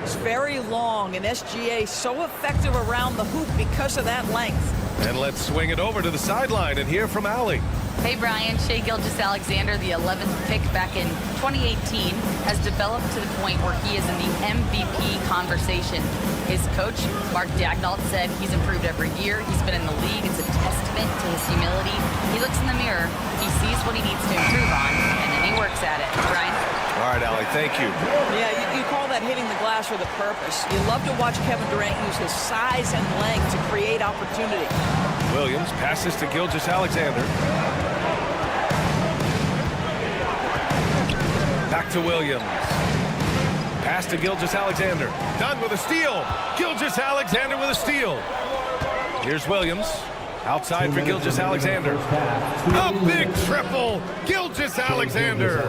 It's very long, and SGA so effective around the hoop because of that length.
And let's swing it over to the sideline and hear from Allie.
Hey, Brian. Shai Gilgeous-Alexander, the 11th pick back in 2018, has developed to the point where he is in the MVP conversation. His coach, Mark Daigneault, said he's improved every year. He's been in the league. It's a testament to his humility. He looks in the mirror, he sees what he needs to improve on, and then he works at it. Brian?
All right, Allie, thank you.
Yeah, you call that hitting the glass with a purpose. You love to watch Kevin Durant use his size and length to create opportunity.
Williams passes to Gilgeous-Alexander. to Williams. Pass to Gilgeous-Alexander. Done with a steal. Gilgeous-Alexander with a steal. Here's Williams. Outside for Gilgeous-Alexander. A big triple. Gilgeous-Alexander.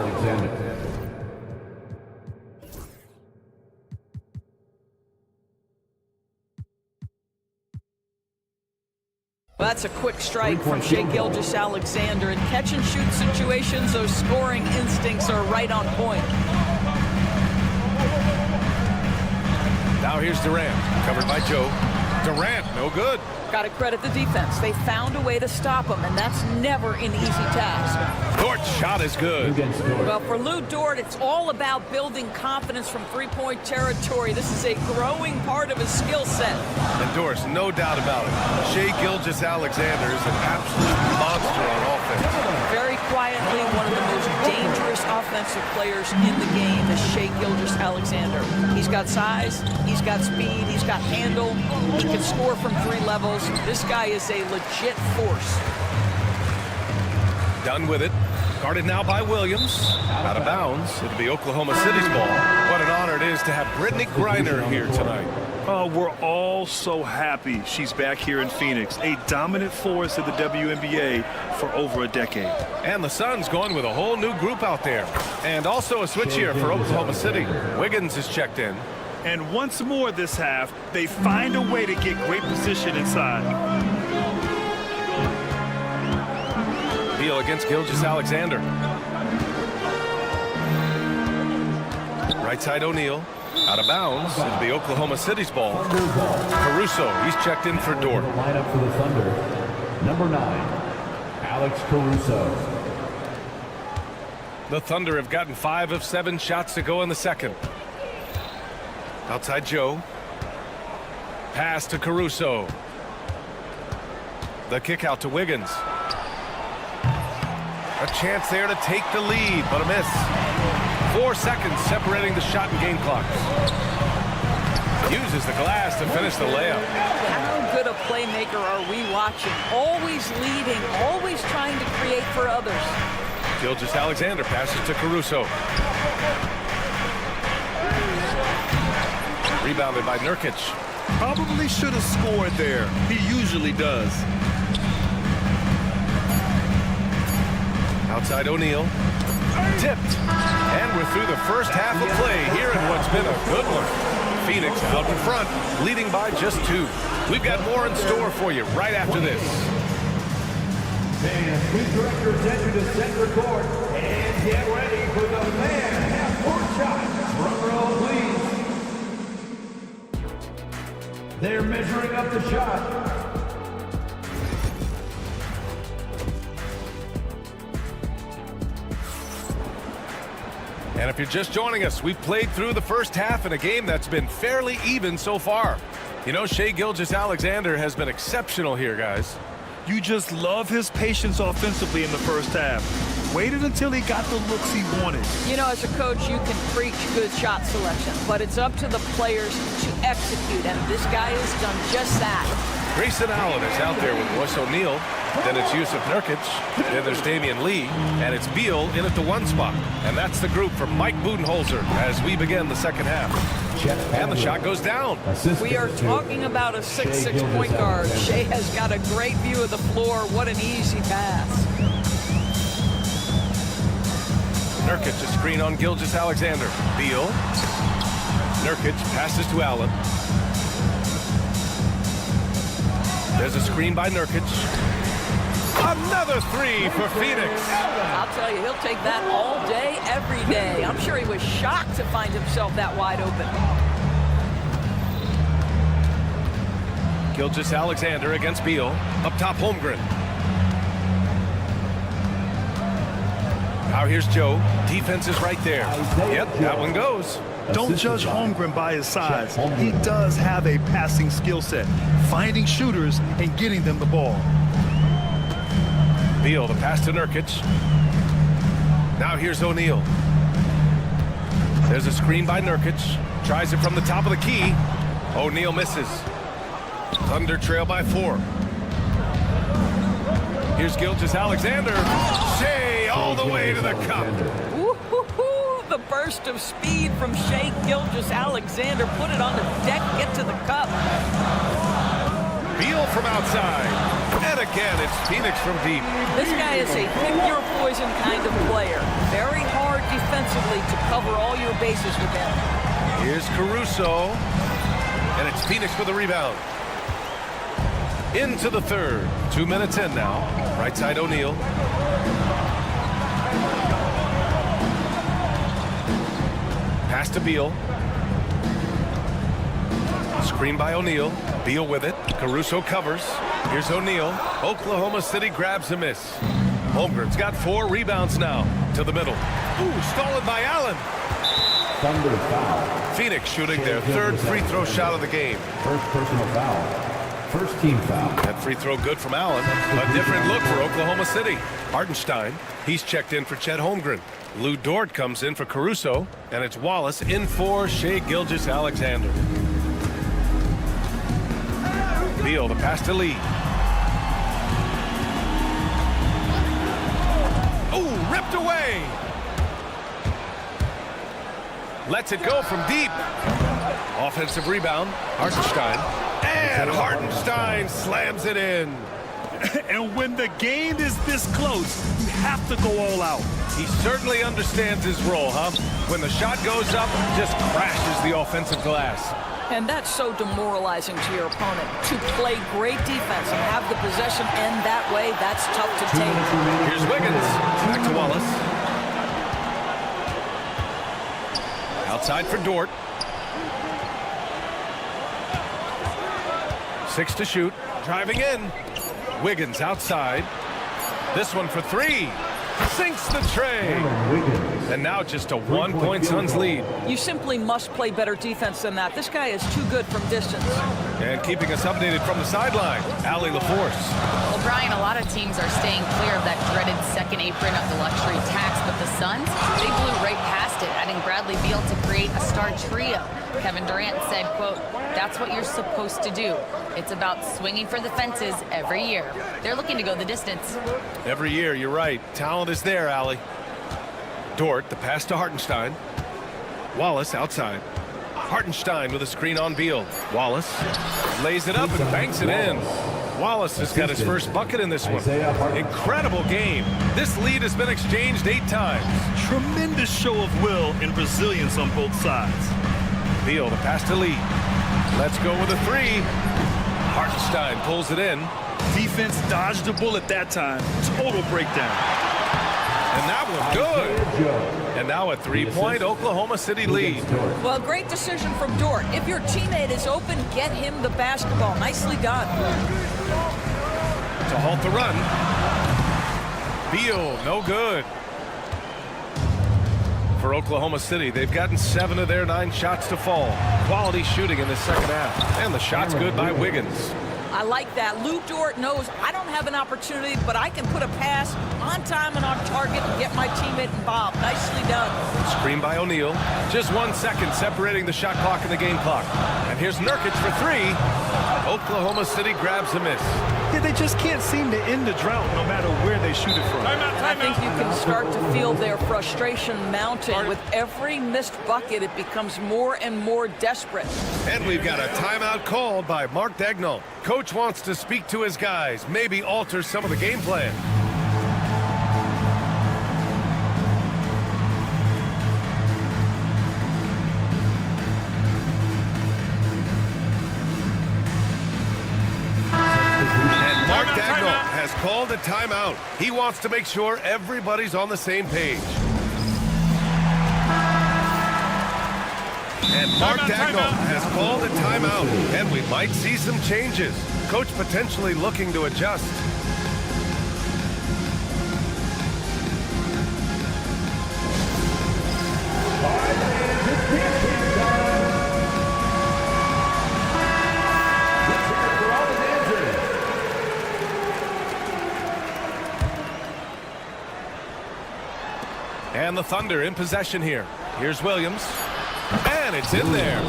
Well, that's a quick strike from Shai Gilgeous-Alexander. In catch-and-shoot situations, those scoring instincts are right on point.
Now here's Durant, covered by Joe. Durant, no good.
Got to credit the defense. They found a way to stop him, and that's never an easy task.
Dort's shot is good.
Well, for Lou Dort, it's all about building confidence from three-point territory. This is a growing part of his skill set.
And Dort's, no doubt about it. Shai Gilgeous-Alexander is an absolute monster on offense.
Very quietly, one of the most dangerous offensive players in the game is Shai Gilgeous-Alexander. He's got size, he's got speed, he's got handle, he can score from 3 levels. This guy is a legit force.
Done with it. Guarded now by Williams. Out of bounds. It'll be Oklahoma City's ball. What an honor it is to have Brittany Griner here tonight.
We're all so happy she's back here in Phoenix, a dominant force in the WNBA for over a decade.
And the Suns going with a whole new group out there. And also a switch here for Oklahoma City. Wiggins is checked in.
And once more this half, they find a way to get great position inside.
Beal against Gilgeous-Alexander. Right side O'Neal. Out of bounds. It'll be Oklahoma City's ball. Caruso, he's checked in for Dort.
Lineup for the Thunder. Number 9, Alex Caruso.
The Thunder have gotten 5 of 7 shots to go in the second. Outside Joe. Pass to Caruso. The kick out to Wiggins. A chance there to take the lead, but a miss. 4 seconds separating the shot and game clocks. Uses the glass to finish the layup.
How good a playmaker are we watching? Always leading, always trying to create for others.
Gilgeous-Alexander passes to Caruso. Rebounded by Nurkic.
Probably should have scored there. He usually does.
Outside O'Neal. Tipped. And we're through the first half of play here in what's been a good one. Phoenix out in front, leading by just 2. We've got more in store for you right after this.
Fans, please direct your attention to center court and get ready for the man half-court shot. Drum roll, please. They're measuring up the shot.
And if you're just joining us, we've played through the first half in a game that's been fairly even so far. You know, Shai Gilgeous-Alexander has been exceptional here, guys.
You just love his patience offensively in the first half. Waited until he got the looks he wanted.
You know, as a coach, you can preach good shot selection, but it's up to the players to execute, and this guy has done just that.
Grayson Allen is out there with Royce O'Neal. Then it's Yusuf Nurkic. Then there's Damian Lee. And it's Beal in at the 1 spot. And that's the group from Mike Budenholzer as we begin the second half. And the shot goes down.
We are talking about a 6'6" point guard. Shai has got a great view of the floor. What an easy pass.
Nurkic a screen on Gilgeous-Alexander. Beal. Nurkic passes to Allen. There's a screen by Nurkic. Another 3 for Phoenix.
I'll tell you, he'll take that all day, every day. I'm sure he was shocked to find himself that wide open.
Gilgeous-Alexander against Beal. Up top, Holmgren. Now here's Joe. Defense is right there. Yep, that one goes.
Don't judge Holmgren by his size. He does have a passing skill set, finding shooters and getting them the ball.
Beal, the pass to Nurkic. Now here's O'Neal. There's a screen by Nurkic. Tries it from the top of the key. O'Neal misses. Thunder trail by 4. Here's Gilgeous-Alexander. Shai all the way to the cup.
Woo-hoo-hoo, the burst of speed from Shai Gilgeous-Alexander. Put it on the deck, get to the cup.
Beal from outside. And again, it's Phoenix from deep.
This guy is a pick-your-poison kind of player. Very hard defensively to cover all your bases with him.
Here's Caruso. And it's Phoenix with a rebound. Into the third. 2 minutes in now. Right side O'Neal. Pass to Beal. Screen by O'Neal. Beal with it. Caruso covers. Here's O'Neal. Oklahoma City grabs a miss. Holmgren's got 4 rebounds now. To the middle. Ooh, stolen by Allen.
Thunder foul.
Phoenix shooting their third free throw shot of the game.
First personal foul. First team foul.
That free throw good from Allen. A different look for Oklahoma City. Hartenstein, he's checked in for Chet Holmgren. Lou Dort comes in for Caruso. And it's Wallace in for Shai Gilgeous-Alexander. Beal, the pass to Lee. Oh, ripped away. Lets it go from deep. Offensive rebound. Hartenstein. And Hartenstein slams it in.
And when the game is this close, you have to go all out.
He certainly understands his role, huh? When the shot goes up, just crashes the offensive glass.
And that's so demoralizing to your opponent. To play great defense and have the possession end that way, that's tough to take.
Here's Wiggins. Back to Wallace. Outside for Dort. 6 to shoot. Driving in. Wiggins outside. This one for 3. Sinks the tray. And now just a 1-point Suns lead.
You simply must play better defense than that. This guy is too good from distance.
And keeping us updated from the sideline, Allie LaForce.
Well, Brian, a lot of teams are staying clear of that dreaded second apron of the luxury tax, but the Suns, they blew right past it, adding Bradley Beal to create a star trio. Kevin Durant said, quote, "That's what you're supposed to do. It's about swinging for the fences every year." They're looking to go the distance.
Every year, you're right. Talent is there, Allie. Dort, the pass to Hartenstein. Wallace outside. Hartenstein with a screen on Beal. Wallace lays it up and banks it in. Wallace has got his first bucket in this one. Incredible game. This lead has been exchanged 8 times.
Tremendous show of will and resilience on both sides.
Beal, the pass to Lee. Let's go with a 3. Hartenstein pulls it in.
Defense dodged the bullet that time. Total breakdown.
And that was good. And now a 3-point Oklahoma City lead.
Well, great decision from Dort. If your teammate is open, get him the basketball. Nicely done.
To halt the run. Beal, no good. For Oklahoma City, they've gotten 7 of their 9 shots to fall. Quality shooting in the second half. And the shot's good by Wiggins.
I like that. Lou Dort knows I don't have an opportunity, but I can put a pass on time and on target and get my teammate involved. Nicely done.
Screen by O'Neal. Just 1 second separating the shot clock and the game clock. And here's Nurkic for 3. Oklahoma City grabs a miss.
Yeah, they just can't seem to end the drought no matter where they shoot it from.
I think you can start to feel their frustration mounting. With every missed bucket, it becomes more and more desperate.
And we've got a timeout called by Mark Daigneault. Coach wants to speak to his guys, maybe alter some of the game plan. And Mark Daigneault has called a timeout. He wants to make sure everybody's on the same page. And Mark Daigneault has called a timeout, and we might see some changes. Coach potentially looking to adjust. And the Thunder in possession here. Here's Williams. And it's in there.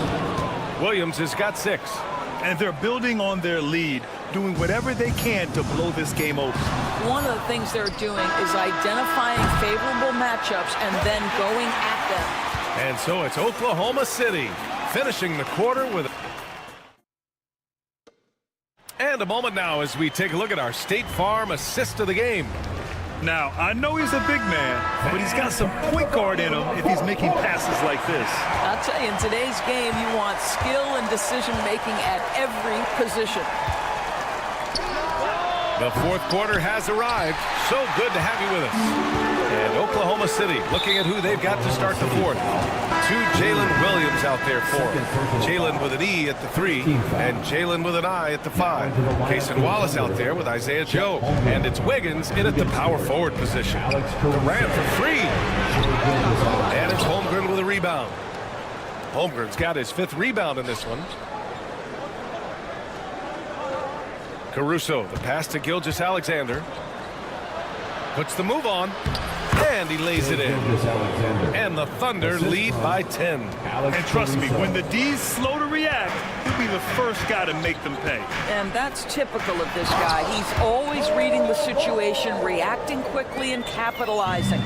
Williams has got 6.
And they're building on their lead, doing whatever they can to blow this game open.
One of the things they're doing is identifying favorable matchups and then going at them.
And so it's Oklahoma City finishing the quarter with... And a moment now as we take a look at our State Farm assist of the game.
Now, I know he's a big man, but he's got some point guard in him if he's making passes like this.
I'll tell you, in today's game, you want skill and decision-making at every position.
The fourth quarter has arrived. So good to have you with us. And Oklahoma City looking at who they've got to start the fourth. Two Jalen Williams out there for him. Jalen with an E at the 3 and Jalen with an I at the 5. Cason Wallace out there with Isaiah Joe. And it's Wiggins in at the power forward position. Durant for 3. And it's Holmgren with a rebound. Holmgren's got his 5th rebound in this one. Caruso, the pass to Gilgeous-Alexander. Puts the move on. And he lays it in. And the Thunder lead by 10.
And trust me, when the D's slow to react, he'll be the first guy to make them pay.
And that's typical of this guy. He's always reading the situation, reacting quickly, and capitalizing.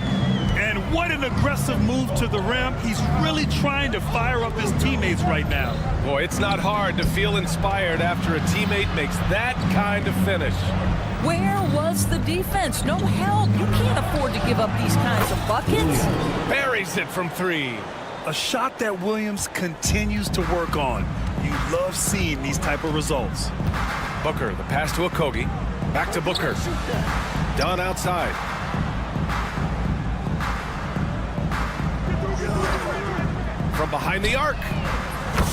And what an aggressive move to the rim. He's really trying to fire up his teammates right now.
Boy, it's not hard to feel inspired after a teammate makes that kind of finish.
Where was the defense? No help. You can't afford to give up these kinds of buckets.
Buries it from 3.
A shot that Williams continues to work on. You love seeing these type of results.
Booker, the pass to Okogie. Back to Booker. Dunn outside. From behind the arc.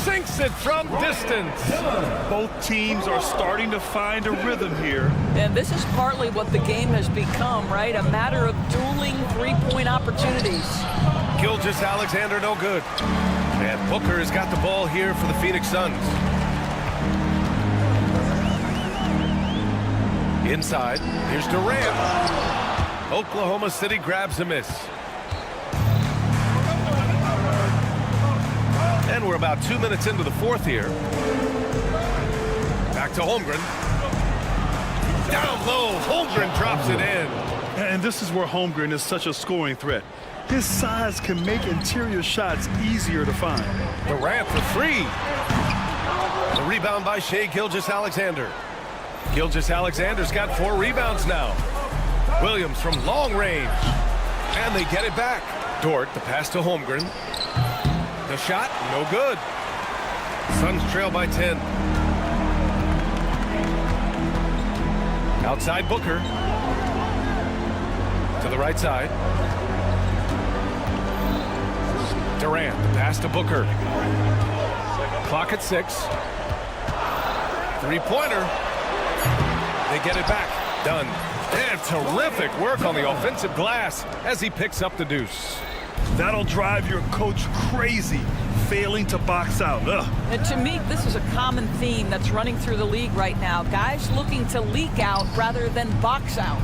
Sinks it from distance.
Both teams are starting to find a rhythm here.
And this is partly what the game has become, right? A matter of dueling three-point opportunities.
Gilgeous-Alexander no good. And Booker has got the ball here for the Phoenix Suns. Inside, here's Durant. Oklahoma City grabs a miss. And we're about 2 minutes into the fourth here. Back to Holmgren. Down low, Holmgren drops it in.
And this is where Holmgren is such a scoring threat. His size can make interior shots easier to find.
Durant for 3. The rebound by Shai Gilgeous-Alexander. Gilgeous-Alexander's got 4 rebounds now. Williams from long range. And they get it back. Dort, the pass to Holmgren. The shot, no good. Suns trail by 10. Outside Booker. To the right side. Durant, the pass to Booker. Clock at 6. 3-pointer. They get it back. Done. And terrific work on the offensive glass as he picks up the deuce.
That'll drive your coach crazy, failing to box out. Ugh.
And to me, this is a common theme that's running through the league right now. Guys looking to leak out rather than box out.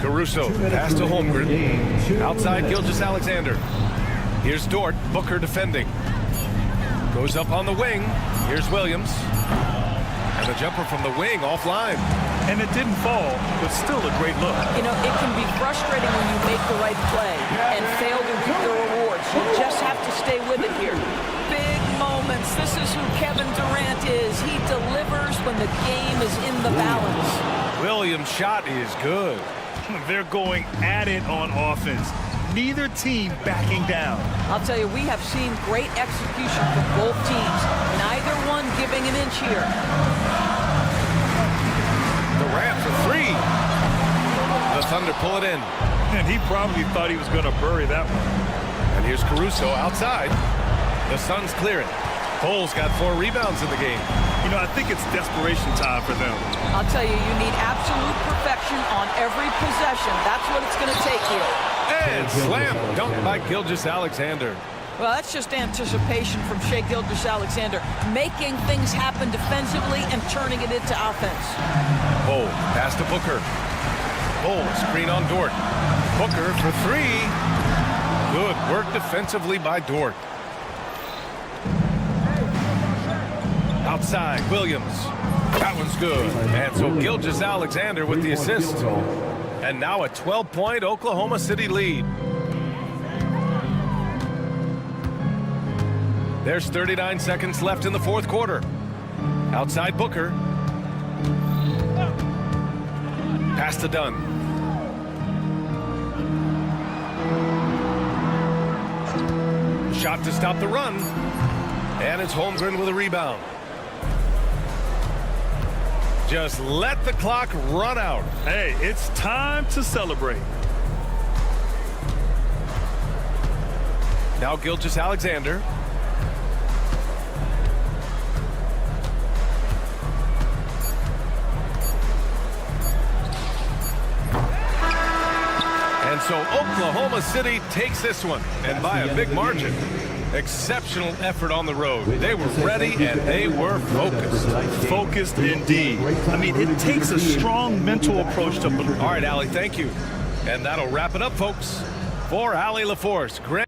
Caruso, pass to Holmgren. Outside Gilgeous-Alexander. Here's Dort, Booker defending. Goes up on the wing. Here's Williams. And the jumper from the wing offline.
And it didn't fall, but still a great look.
You know, it can be frustrating when you make the right play and fail to get the rewards. You just have to stay with it here. Big moments. This is who Kevin Durant is. He delivers when the game is in the balance.
Williams' shot is good.
They're going at it on offense. Neither team backing down.
I'll tell you, we have seen great execution from both teams. Neither one giving an inch here.
Durant for 3. The Thunder pull it in.
And he probably thought he was going to bury that one.
And here's Caruso outside. The Suns clear it. Cole's got 4 rebounds in the game.
You know, I think it's desperation time for them.
I'll tell you, you need absolute perfection on every possession. That's what it's going to take here.
And slam dunk by Gilgeous-Alexander.
Well, that's just anticipation from Shai Gilgeous-Alexander, making things happen defensively and turning it into offense.
Cole, pass to Booker. Cole, screen on Dort. Booker for 3. Good work defensively by Dort. Outside, Williams. That one's good. And so Gilgeous-Alexander with the assist. And now a 12-point Oklahoma City lead. There's 39 seconds left in the fourth quarter. Outside Booker. Pass to Dunn. Shot to stop the run. And it's Holmgren with a rebound. Just let the clock run out.
Hey, it's time to celebrate.
Now Gilgeous-Alexander. And so Oklahoma City takes this one, and by a big margin. Exceptional effort on the road. They were ready and they were focused.
Focused indeed. I mean, it takes a strong mental approach to...
All right, Allie, thank you. And that'll wrap it up, folks. For Allie LaForce, great.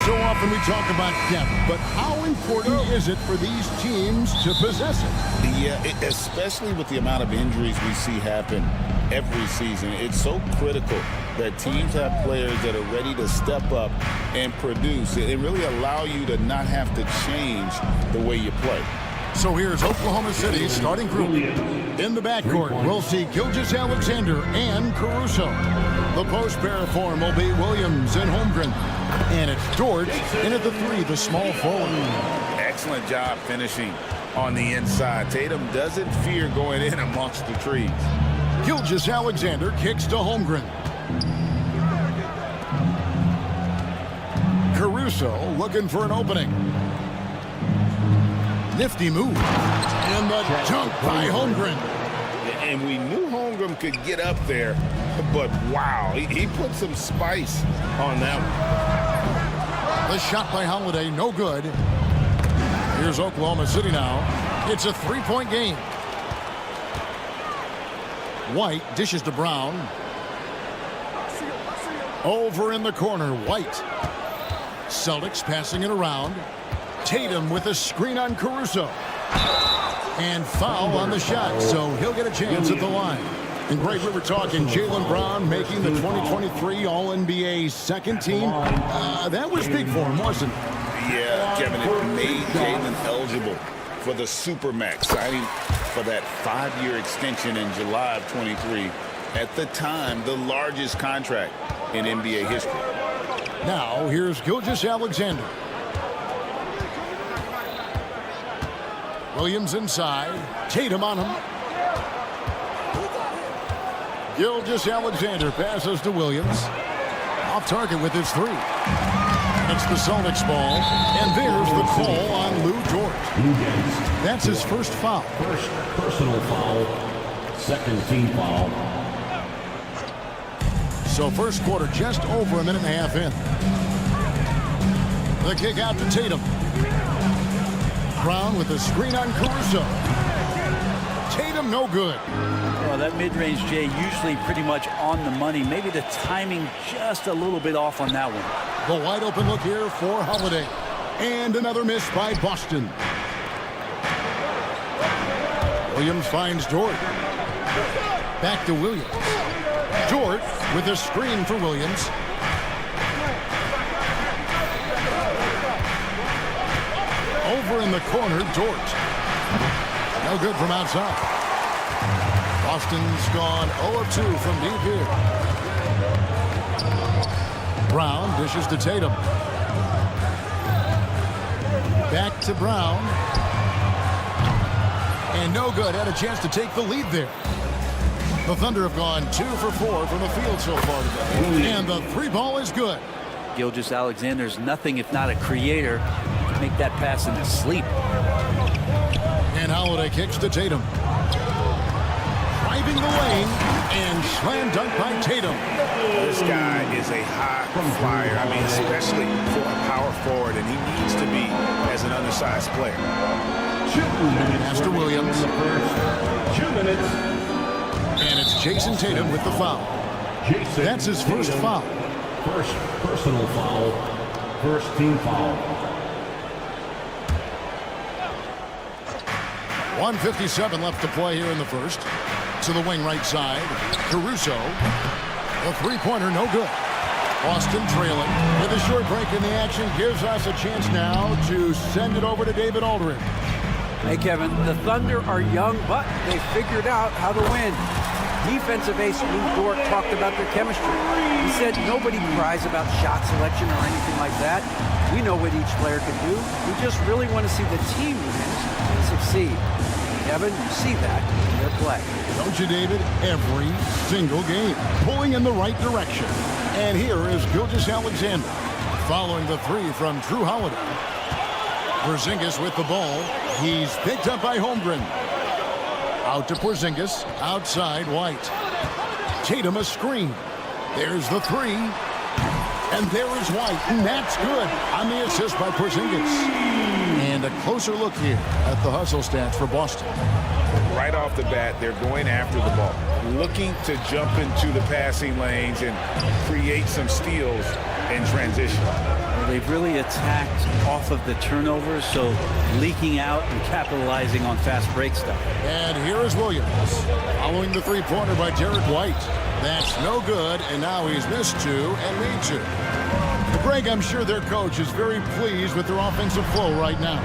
So often we talk about depth, but how important is it for these teams to possess it?
Yeah, especially with the amount of injuries we see happen every season. It's so critical that teams have players that are ready to step up and produce and really allow you to not have to change the way you play.
So here's Oklahoma City's starting group. In the backcourt, we'll see Gilgeous-Alexander and Caruso. The post pair form will be Williams and Holmgren. And it's George in at the 3, the small forward.
Excellent job finishing on the inside. Tatum doesn't fear going in amongst the trees.
Gilgeous-Alexander kicks to Holmgren. Caruso looking for an opening. Nifty move. And the dunk by Holmgren.
And we knew Holmgren could get up there, but wow, he put some spice on that one.
The shot by Holiday, no good. Here's Oklahoma City now. It's a 3-point game. White dishes to Brown. Over in the corner, White. Celtics passing it around. Tatum with a screen on Caruso. And foul on the shot, so he'll get a chance at the line. And great, we were talking Jaylen Brown making the 2023 All-NBA second team. That was big for him, wasn't it?
Yeah, Kevin, it made Jaylen eligible for the Supermax, signing for that 5-year extension in July of 23. At the time, the largest contract in NBA history.
Now, here's Gilgeous-Alexander. Williams inside. Tatum on him. Gilgeous-Alexander passes to Williams. Off target with his 3. It's the Celtics ball. And there's the call on Lou George. That's his first foul.
First personal foul. Second team foul.
So first quarter just over a minute and a half in. The kick out to Tatum. Brown with a screen on Caruso. Tatum no good.
Well, that mid-range, Jay, usually pretty much on the money. Maybe the timing just a little bit off on that one.
The wide open look here for Holiday. And another miss by Boston. Williams finds George. Back to Williams. George with a screen for Williams. Over in the corner, George. No good from outside. Boston's gone 0 of 2 from deep here. Brown dishes to Tatum. Back to Brown. And no good. Had a chance to take the lead there. The Thunder have gone 2 for 4 from the field so far today. And the 3 ball is good.
Gilgeous-Alexander's nothing if not a creator. Make that pass in his sleep.
And Holiday kicks to Tatum. Driving the lane and slam dunk by Tatum.
This guy is a high flyer. I mean, especially for a power forward, and he needs to be as an undersized player.
2 minutes.
Pass to Williams.
2 minutes.
And it's Jason Tatum with the foul. That's his first foul.
First personal foul. First team foul.
1:57 left to play here in the first. To the wing right side. Caruso. The three-pointer, no good. Boston trailing. With a short break in the action, gives us a chance now to send it over to David Aldridge.
Hey, Kevin, the Thunder are young, but they figured out how to win. Defensive ace Lou Dort talked about their chemistry. He said nobody cries about shot selection or anything like that. We know what each player can do. We just really want to see the team win, succeed. Kevin, you see that in their play.
Don't you, David? Every single game. Pulling in the right direction. And here is Gilgeous-Alexander following the 3 from Drew Holiday. Porzingis with the ball. He's picked up by Holmgren. Out to Porzingis. Outside, White. Tatum a screen. There's the 3. And there is White. And that's good on the assist by Porzingis. And And a closer look here at the hustle stats for Boston.
Right off the bat, they're going after the ball, looking to jump into the passing lanes and create some steals in transition.
Well, they've really attacked off of the turnovers, so leaking out and capitalizing on fast break stuff.
And here is Williams following the three-pointer by Derek White. That's no good, and now he's missed 2 and made 2. Greg, I'm sure their coach is very pleased with their offensive flow right now.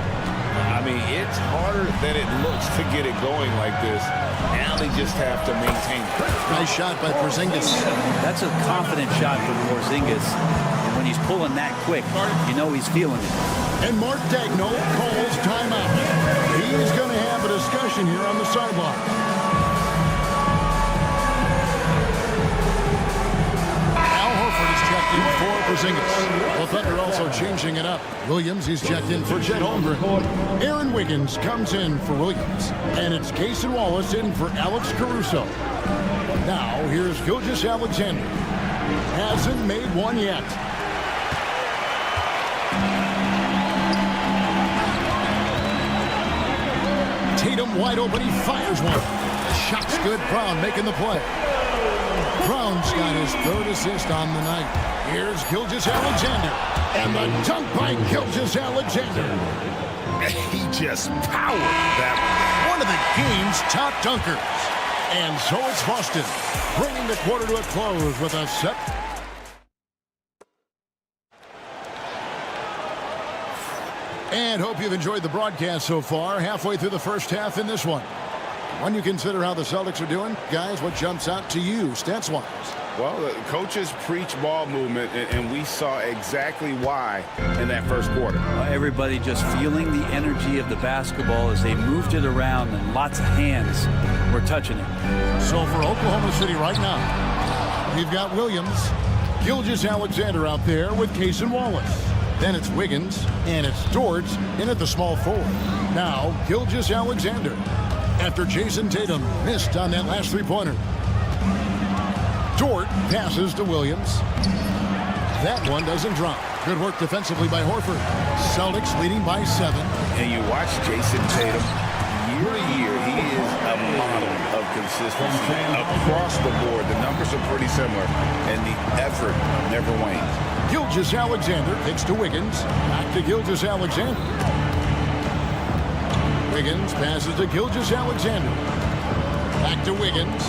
I mean, it's harder than it looks to get it going like this. Now they just have to maintain it.
Nice shot by Porzingis.
That's a confident shot from Porzingis. And when he's pulling that quick, you know he's feeling it.
And Mark Daigneault calls timeout. He's going to have a discussion here on the sideline. Al Horford is checked in for Porzingis. The Thunder also changing it up. Williams, he's checked in for Chet Holmgren. Aaron Wiggins comes in for Williams. And it's Cason Wallace in for Alex Caruso. Now, here's Gilgeous-Alexander. Hasn't made one yet. Tatum wide open, he fires one. The shot's good. Brown making the play. Brown's got his 3rd assist on the night. Here's Gilgeous-Alexander. And the dunk by Gilgeous-Alexander. He just powered that. One of the game's top dunkers. And so it's Boston, bringing the quarter to a close with a set. And hope you've enjoyed the broadcast so far. Halfway through the first half in this one. When you consider how the Celtics are doing, guys, what jumps out to you, stats-wise?
Well, the coaches preach ball movement, and we saw exactly why in that first quarter.
Everybody just feeling the energy of the basketball as they moved it around, and lots of hands were touching it.
So for Oklahoma City right now, we've got Williams, Gilgeous-Alexander out there with Cason Wallace. Then it's Wiggins, and it's Dort in at the small forward. Now, Gilgeous-Alexander, after Jason Tatum missed on that last three-pointer. Dort passes to Williams. That one doesn't drop. Good work defensively by Horford. Celtics leading by 7.
And you watch Jason Tatum, year to year, he is a model of consistency across the board. The numbers are pretty similar, and the effort never wanes.
Gilgeous-Alexander kicks to Wiggins. Back to Gilgeous-Alexander. Wiggins passes to Gilgeous-Alexander. Back to Wiggins.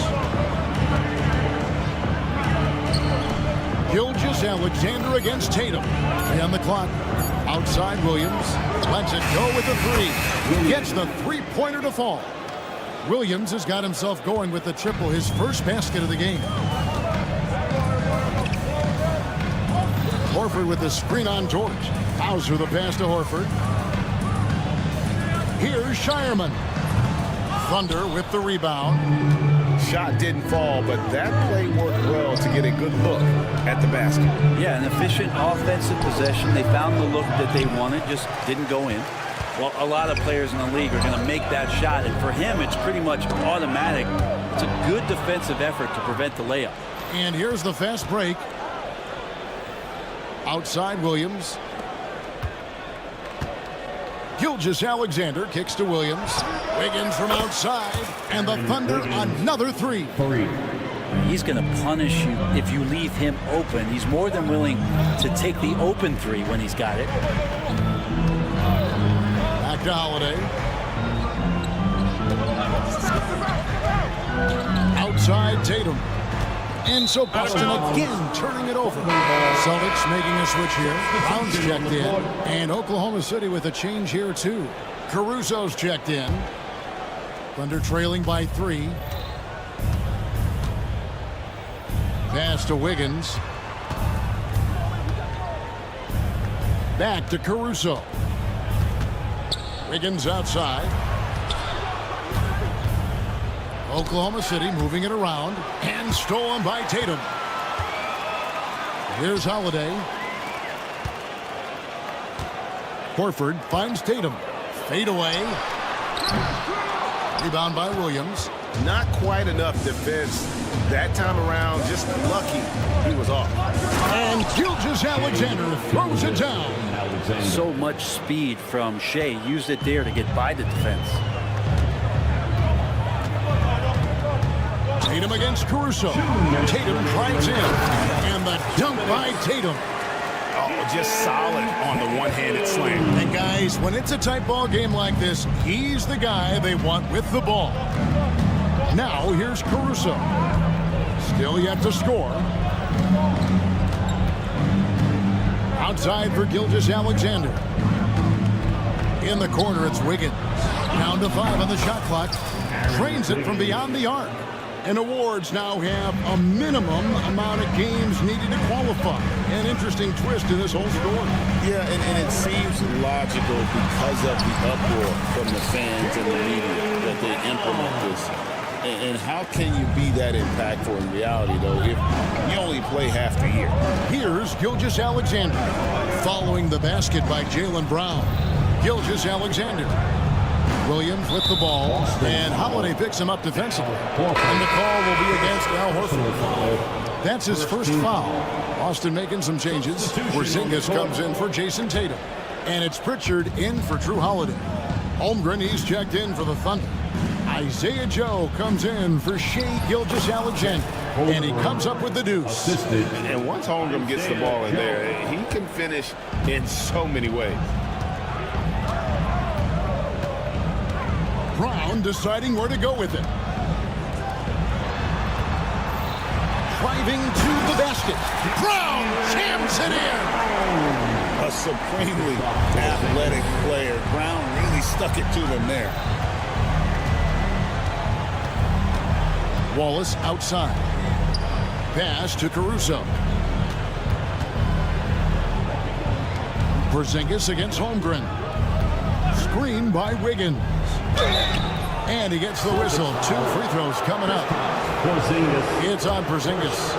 Gilgeous-Alexander against Tatum. 3 on the clock. Outside Williams. Lets it go with the 3. Gets the three-pointer to fall. Williams has got himself going with the triple, his first basket of the game. Horford with the screen on Dort. Hauser the pass to Horford. Here's Shireman. Thunder with the rebound.
Shot didn't fall, but that play worked well to get a good look at the basket.
Yeah, an efficient offensive possession. They found the look that they wanted, just didn't go in. Well, a lot of players in the league are going to make that shot, and for him, it's pretty much automatic. It's a good defensive effort to prevent the layup.
And here's the fast break. Outside Williams. Gilgeous-Alexander kicks to Williams. Wiggins from outside. And the Thunder another 3.
He's going to punish you if you leave him open. He's more than willing to take the open 3 when he's got it.
Back to Holiday. Outside Tatum. And so Boston again turning it over. Celtics making a switch here. Brown's checked in. And Oklahoma City with a change here too. Caruso's checked in. Thunder trailing by 3. Pass to Wiggins. Back to Caruso. Wiggins outside. Oklahoma City moving it around. And stolen by Tatum. Here's Holiday. Horford finds Tatum. Fade away. Rebound by Williams.
Not quite enough defense that time around. Just lucky he was off.
And And Gilgeous-Alexander throws it down.
So much speed from Shea. Used it there to get by the defense.
Tatum against Caruso. Tatum drives in. And the dunk by Tatum.
Oh, just solid on the one-handed slam.
And guys, when it's a tight ball game like this, he's the guy they want with the ball. Now here's Caruso. Still yet to score. Outside for Gilgeous-Alexander. In the corner, it's Wiggins. Down to 5 on the shot clock. Trains it from beyond the arc. And awards now have a minimum amount of games needed to qualify. An interesting twist in this whole story.
Yeah, and it seems logical because of the uproar from the fans and the media that they implement this. And how can you be that impactful in reality, though, if you only play half the year?
Here's Gilgeous-Alexander following the basket by Jaylen Brown. Gilgeous-Alexander. Williams with the ball, and Holiday picks him up defensively. And the call will be against Al Horford. That's his first foul. Austin making some changes. Porzingis comes in for Jason Tatum. And it's Pritchard in for Drew Holiday. Holmgren, he's checked in for the Thunder. Isaiah Joe comes in for Shea Gilgeous-Alexander. And he comes up with the deuce.
And once Holmgren gets the ball in there, he can finish in so many ways.
Brown deciding where to go with it. Driving to the basket. Brown jams it in.
A supremely athletic player. Brown really stuck it to them there.
Wallace outside. Pass to Caruso. Porzingis against Holmgren. Screen by Wiggins. And he gets the whistle. 2 free throws coming up. It's on Porzingis.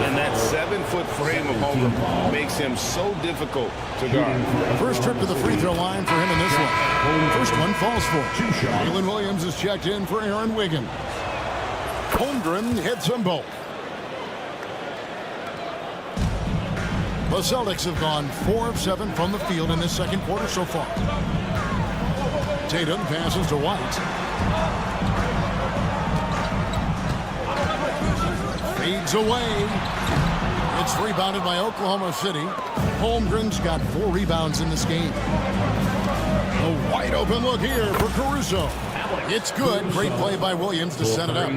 And that 7-foot frame of Holmgren makes him so difficult to guard.
First trip to the free throw line for him in this one. First one falls for. Jalen Williams is checked in for Aaron Wiggins. Holmgren hits them both. The Celtics have gone 4 of 7 from the field in this second quarter so far. Tatum passes to White. Fades away. It's rebounded by Oklahoma City. Holmgren's got 4 rebounds in this game. A wide open look here for Caruso. It's good. Great play by Williams to set it up.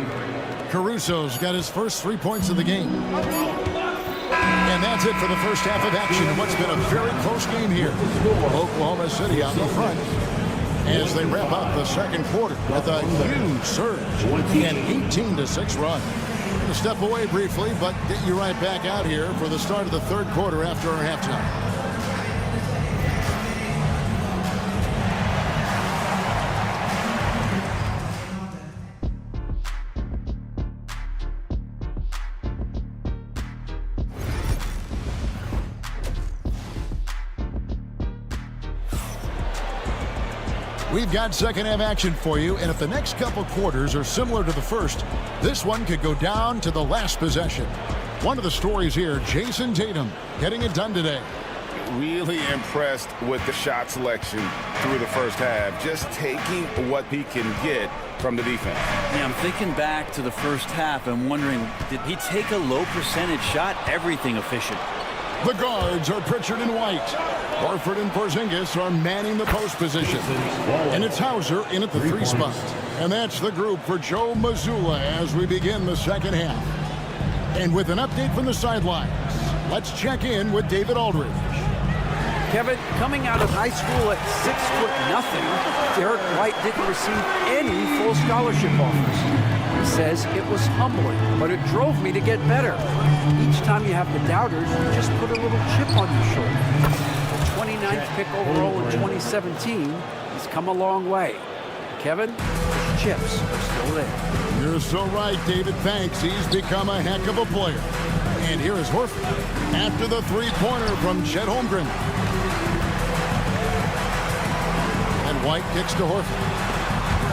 Caruso's got his first 3 points of the game. And that's it for the first half of action in what's been a very close game here. Oklahoma City out in front as they wrap up the second quarter with a huge surge. An 18-6 run. We're going to step away briefly, but get you right back out here for the start of the third quarter after our halftime. We've got second half action for you, and if the next couple quarters are similar to the first, this one could go down to the last possession. One of the stories here, Jason Tatum getting it done today.
Really impressed with the shot selection through the first half, just taking what he can get from the defense.
Yeah, I'm thinking back to the first half and wondering, did he take a low percentage shot? Everything efficient.
The guards are Pritchard and White. Horford and Porzingis are manning the post position. And it's Hauser in at the 3 spot. And that's the group for Joe Mazzulla as we begin the second half. And with an update from the sidelines, let's check in with David Aldridge.
Kevin, coming out of high school at 6'0", Derek White didn't receive any full scholarship offers. He says it was humbling, but it drove me to get better. Each time you have the doubters, you just put a little chip on your shoulder. The 29th pick overall in 2017, he's come a long way. Kevin, the chips are still there.
You're so right, David. Thanks. He's become a heck of a player. And here is Horford after the three-pointer from Chet Holmgren. And White kicks to Horford.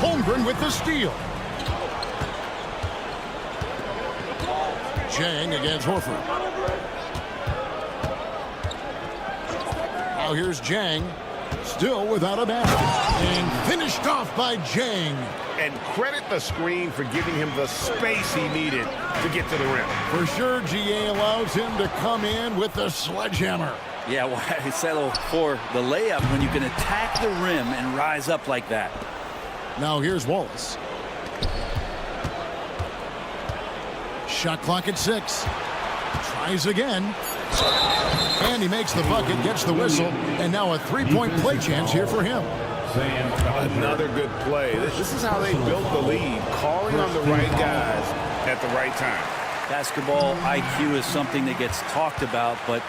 Holmgren with the steal. Chang against Horford. Now here's Jang, still without a basket. And finished off by Jang.
And credit the screen for giving him the space he needed to get to the rim.
For sure, GA allows him to come in with the sledgehammer.
Yeah, why settle for the layup when you can attack the rim and rise up like that?
Now here's Wallace. Shot clock at 6. Tries again. And he makes the bucket, gets the whistle, and now a three-point play chance here for him.
Another good play. This is how they built the lead, calling on the right guys at the right time.
Basketball IQ is something that gets talked about, but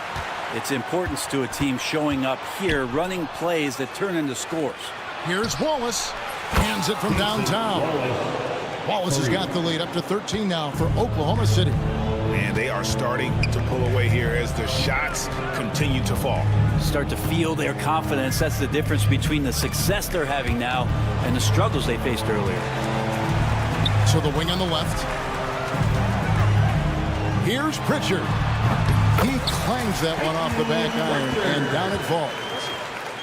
its importance to a team showing up here, running plays that turn into scores.
Here's Wallace. Hands it from downtown. Wallace has got the lead up to 13 now for Oklahoma City.
And they are starting to pull away here as the shots continue to fall.
Start to feel their confidence. That's the difference between the success they're having now and the struggles they faced earlier.
So the wing on the left. Here's Pritchard. He clangs that one off the back iron, and down it falls.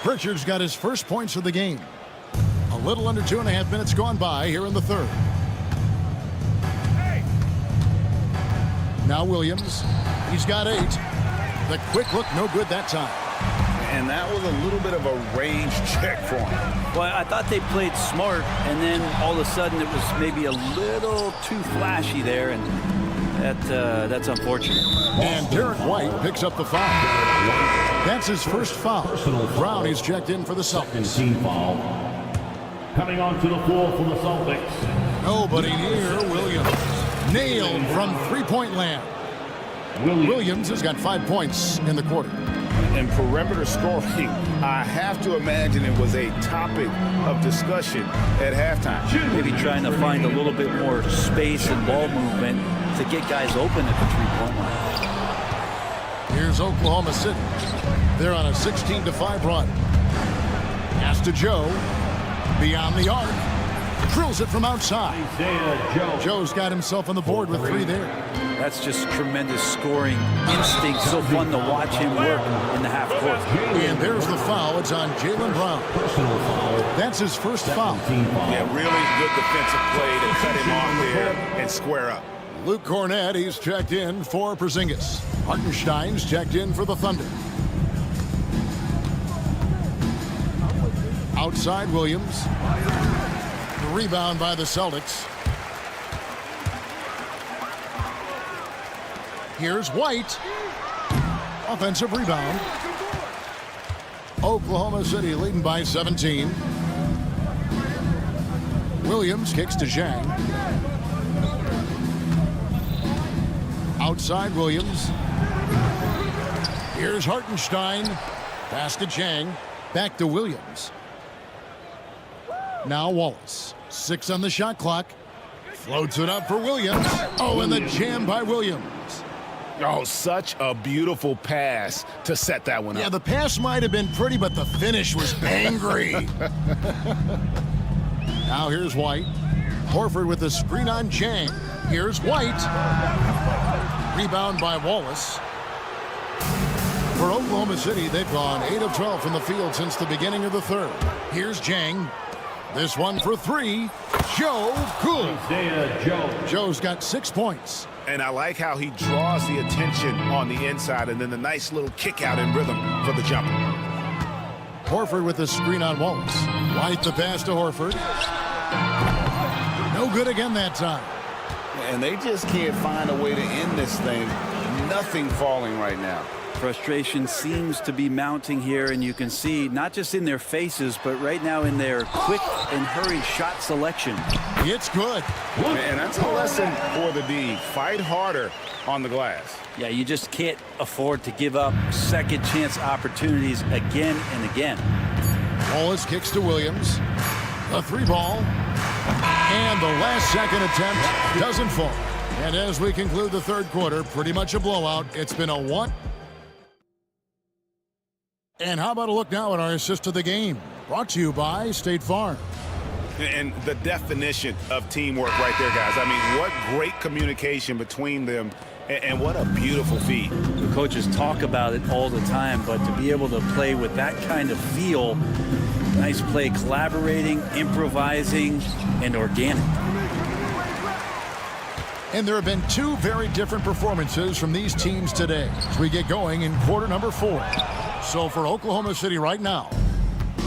Pritchard's got his first points of the game. A little under 2.5 minutes gone by here in the third. Now Williams. He's got 8. The quick look, no good that time.
And that was a little bit of a range check for him.
Well, I thought they played smart, and then all of a sudden it was maybe a little too flashy there, and that's unfortunate.
And Derek White picks up the foul. That's his first foul. Brown is checked in for the Celtics.
Team foul. Coming onto the floor for the Celtics.
Nobody near Williams. Nailed from three-point land. Williams has got 5 points in the quarter.
And perimeter scoring, I have to imagine it was a topic of discussion at halftime.
Maybe trying to find a little bit more space and ball movement to get guys open at the three-point line.
Here's Oklahoma City. They're on a 16-5 run. Pass to Joe. Beyond the arc. Drills it from outside. Joe's got himself on the board with 3 there.
That's just tremendous scoring instinct. So fun to watch him work in the half court.
And there's the foul. It's on Jaylen Brown. That's his first foul.
Yeah, really good defensive play to cut him off there and square up.
Luke Cornett, he's checked in for Porzingis. Hartenstein's checked in for the Thunder. Outside Williams. The rebound by the Celtics. Here's White. Offensive rebound. Oklahoma City leading by 17. Williams kicks to Zhang. Outside Williams. Here's Hartenstein. Pass to Zhang. Back to Williams. Now Wallace. 6 on the shot clock. Floats it up for Williams. Oh, and the jam by Williams.
Oh, such a beautiful pass to set that one up.
Yeah, the pass might have been pretty, but the finish was angry. Now here's White. Horford with the screen on Chang. Here's White. Rebound by Wallace. For Oklahoma City, they've gone 8 of 12 from the field since the beginning of the third. Here's Jang. This one for 3. Joe, good. Joe's got 6 points.
And I like how he draws the attention on the inside, and then the nice little kick out in rhythm for the jumper.
Horford with the screen on Wallace. White the pass to Horford. No good again that time.
And they just can't find a way to end this thing. Nothing falling right now.
Frustration seems to be mounting here, and you can see not just in their faces, but right now in their quick and hurried shot selection.
It's good.
And that's a lesson for the D. Fight harder on the glass.
Yeah, you just can't afford to give up second chance opportunities again and again.
Wallace kicks to Williams. The 3 ball. And the last second attempt doesn't fall. And as we conclude the third quarter, pretty much a blowout. It's been a 1. And how about a look now at our assist of the game? Brought to you by State Farm.
And the definition of teamwork right there, guys. I mean, what great communication between them And what a beautiful feat.
The coaches talk about it all the time, but to be able to play with that kind of feel, nice play, collaborating, improvising, and organic.
And there have been two very different performances from these teams today as we get going in quarter number 4. So for Oklahoma City right now,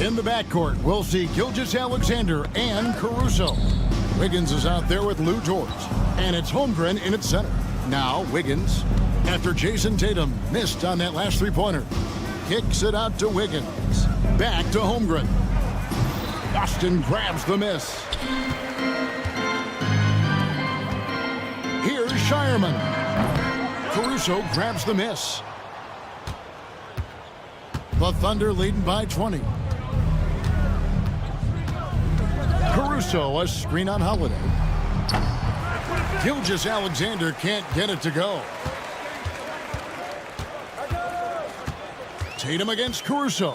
in the backcourt, we'll see Gilgeous-Alexander and Caruso. Wiggins is out there with Lou George, and it's Holmgren in its center. Now Wiggins, after Jason Tatum missed on that last three-pointer, kicks it out to Wiggins. Back to Holmgren. Boston grabs the miss. Here's Shireman. Caruso grabs the miss. The Thunder leading by 20. Caruso, a screen on Holiday. Gilgeous-Alexander can't get it to go. Tatum against Caruso.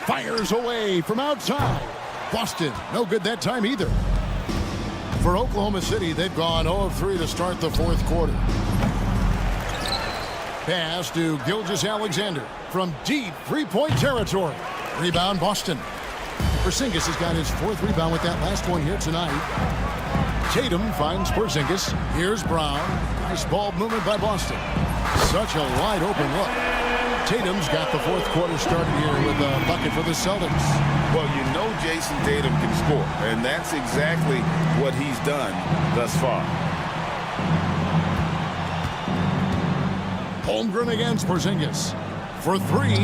Fires away from outside. Boston, no good that time either. For Oklahoma City, they've gone 0 of 3 to start the fourth quarter. Pass to Gilgeous-Alexander from deep three-point territory. Rebound, Boston. Porzingis has got his 4th rebound with that last one here tonight. Tatum finds Porzingis. Here's Brown. Nice ball movement by Boston. Such a wide open look. Tatum's got the fourth quarter started here with a bucket for the Celtics.
Well, you know Jason Tatum can score, and that's exactly what he's done thus far.
Holmgren against Porzingis. For 3.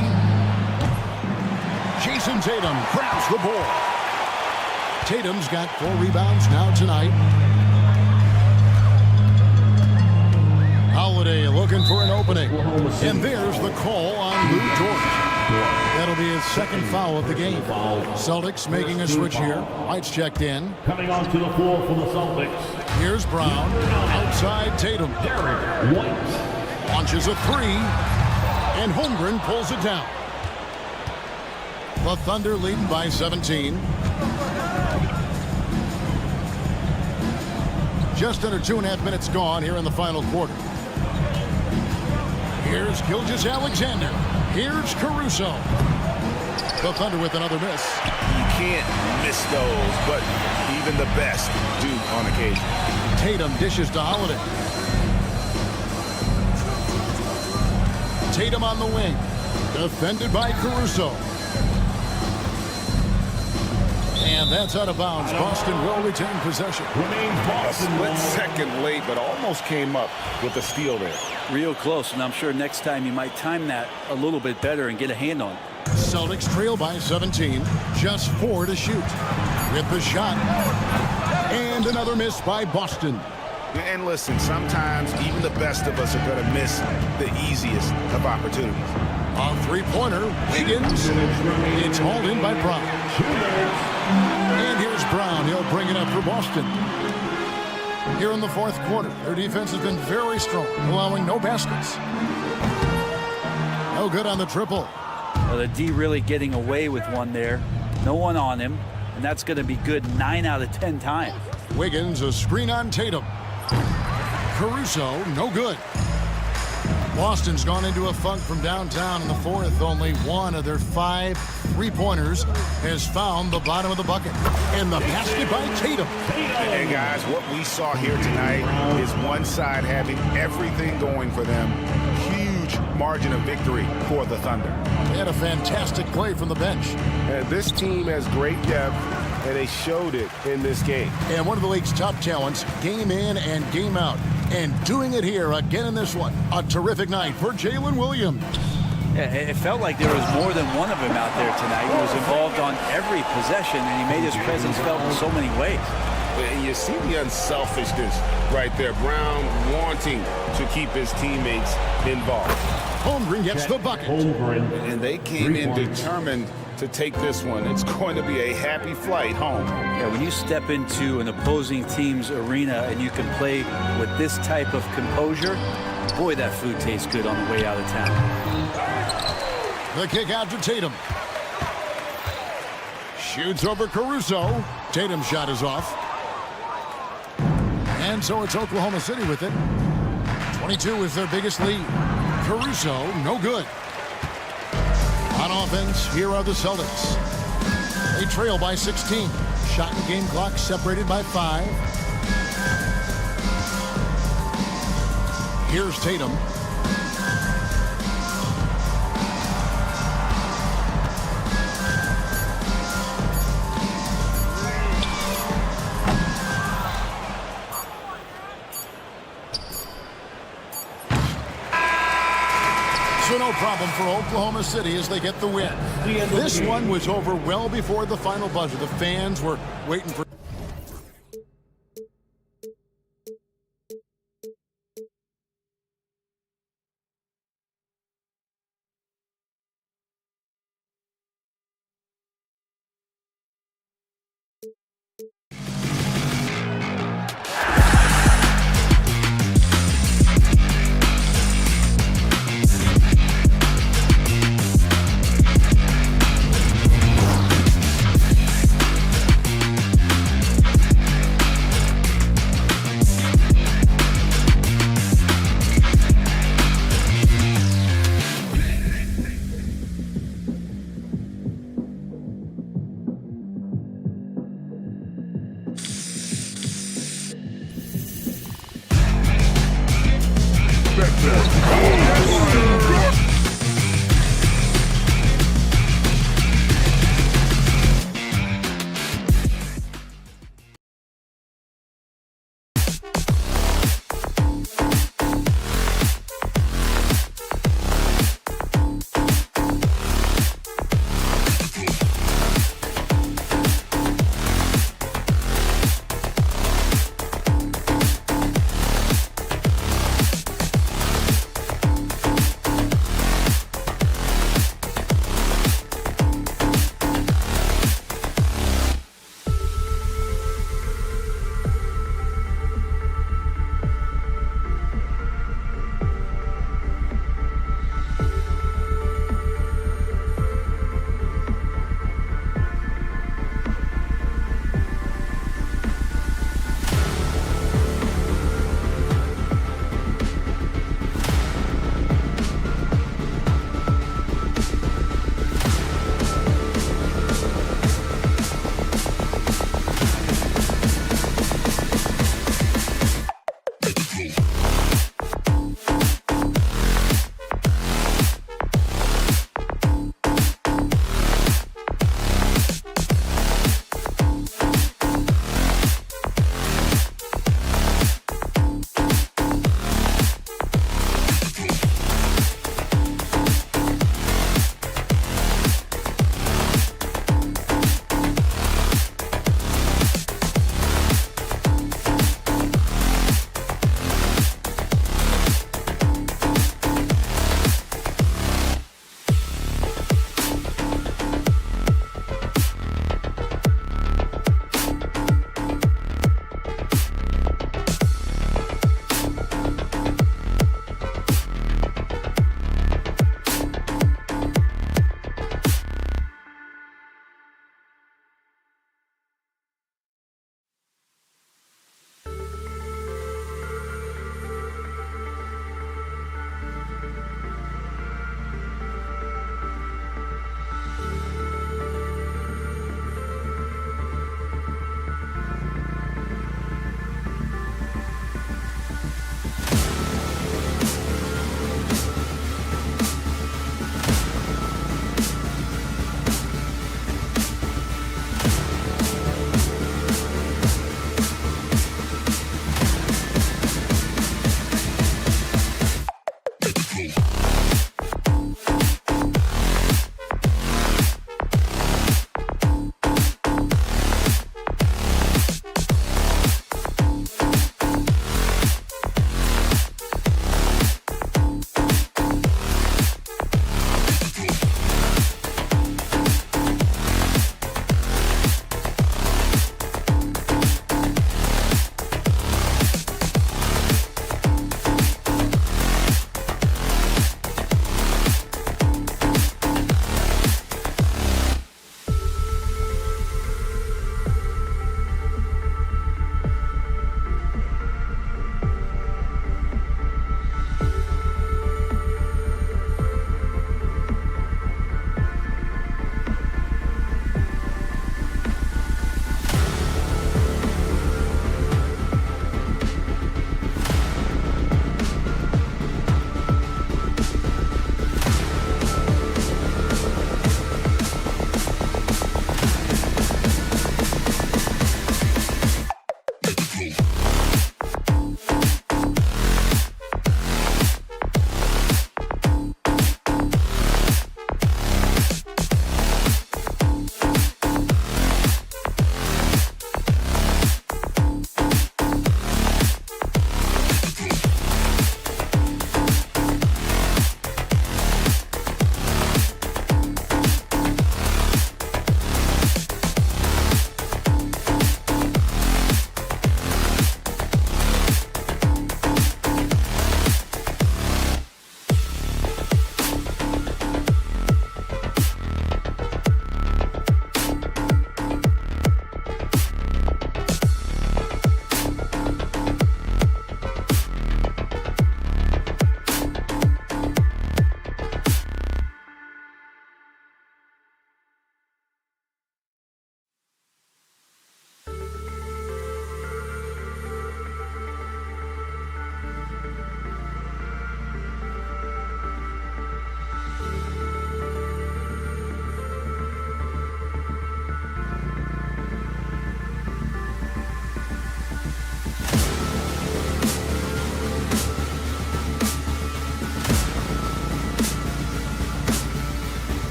Jason Tatum grabs the ball. Tatum's got 4 rebounds now tonight. Holiday looking for an opening. And there's the call on Lou George. That'll be his 2nd foul of the game. Celtics making a switch here. White's checked in.
Coming onto the floor for the Celtics.
Here's Brown. Outside Tatum. Launches a 3. And Holmgren pulls it down. The Thunder leading by 17. Just under 2.5 minutes gone here in the final quarter. Here's Gilgeous-Alexander. Here's Caruso. The Thunder with another miss.
You can't miss those, but even the best do on occasion.
Tatum dishes to Holiday. Tatum on the wing. Defended by Caruso. And that's out of bounds. Boston will retain possession.
A split second late, but almost came up with the steal there.
Real close, and I'm sure next time you might time that a little bit better and get a hand on it.
Celtics trail by 17. Just 4 to shoot. With the shot. And another miss by Boston.
And listen, sometimes even the best of us are going to miss the easiest of opportunities.
A three-pointer. Wiggins. It's hauled in by Brown. And here's Brown. He'll bring it up for Boston. Here in the fourth quarter, their defense has been very strong, allowing no baskets. No good on the triple.
Well, the D really getting away with one there. No one on him, and that's going to be good 9 out of 10 times.
Wiggins, a screen on Tatum. Caruso, no good. Boston's gone into a funk from downtown in the fourth. Only one of their 5 three-pointers has found the bottom of the bucket. And the basket by Tatum.
And guys, what we saw here tonight is one side having everything going for them. Huge margin of victory for the Thunder.
They had a fantastic play from the bench.
And this team has great depth, and they showed it in this game.
And one of the league's top talents, game in and game out. And doing it here again in this one. A terrific night for Jalen Williams.
Yeah, it felt like there was more than one of him out there tonight. He was involved on every possession, and he made his presence felt in so many ways.
And you see the unselfishness right there. Brown wanting to keep his teammates involved.
Holmgren gets the bucket.
And they came in determined to take this one. It's going to be a happy flight home.
Yeah, when you step into an opposing team's arena and you can play with this type of composure, boy, that food tastes good on the way out of town.
The kick out to Tatum. Shoots over Caruso. Tatum's shot is off. And And so it's Oklahoma City with it. 22 is their biggest lead. Caruso, no good. On offense, here are the Celtics. They trail by 16. Shot and game clock separated by 5. Here's Tatum. So no problem for Oklahoma City as they get the win. This one was over well before the final buzzer. The fans were waiting for...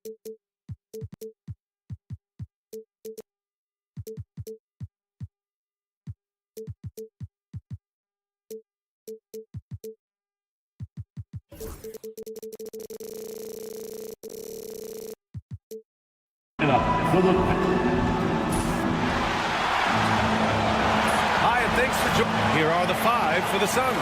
Hi, and thanks for joining. Here are the 5 for the Suns.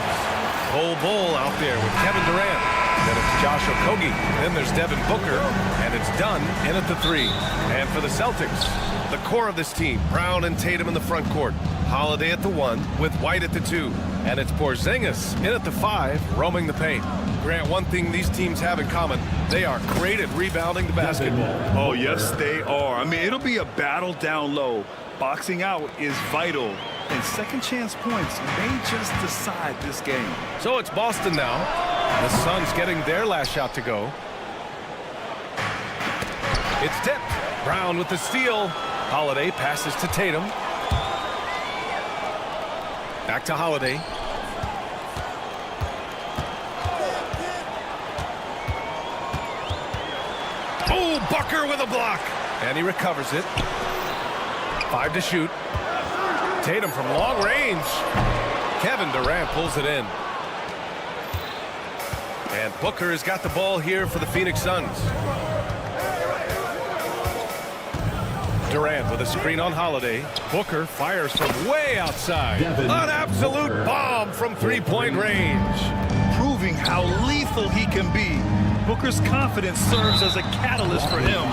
Bull out there with Kevin Durant. Then it's Josh Okogie. Then there's Devin Booker. And it's Dunn in at the 3. And for the Celtics, the core of this team, Brown and Tatum in the front court. Holiday at the 1 with White at the 2. And it's Porzingis in at the 5, roaming the paint. Grant, one thing these teams have in common, they are great at rebounding the basketball.
Oh, yes, they are. I mean, it'll be a battle down low. Boxing out is vital, and second chance points may just decide this game.
So it's Boston now. The Suns getting their last shot to go. It's tipped. Brown with the steal. Holiday passes to Tatum. Back to Holiday. Oh, Booker with a block. And he recovers it. 5 to shoot. Tatum from long range. Kevin Durant pulls it in. And Booker has got the ball here for the Phoenix Suns. Durant with a screen on Holiday. Booker fires from way outside. An absolute bomb from three-point range.
Proving how lethal he can be. Booker's confidence serves as a catalyst for him,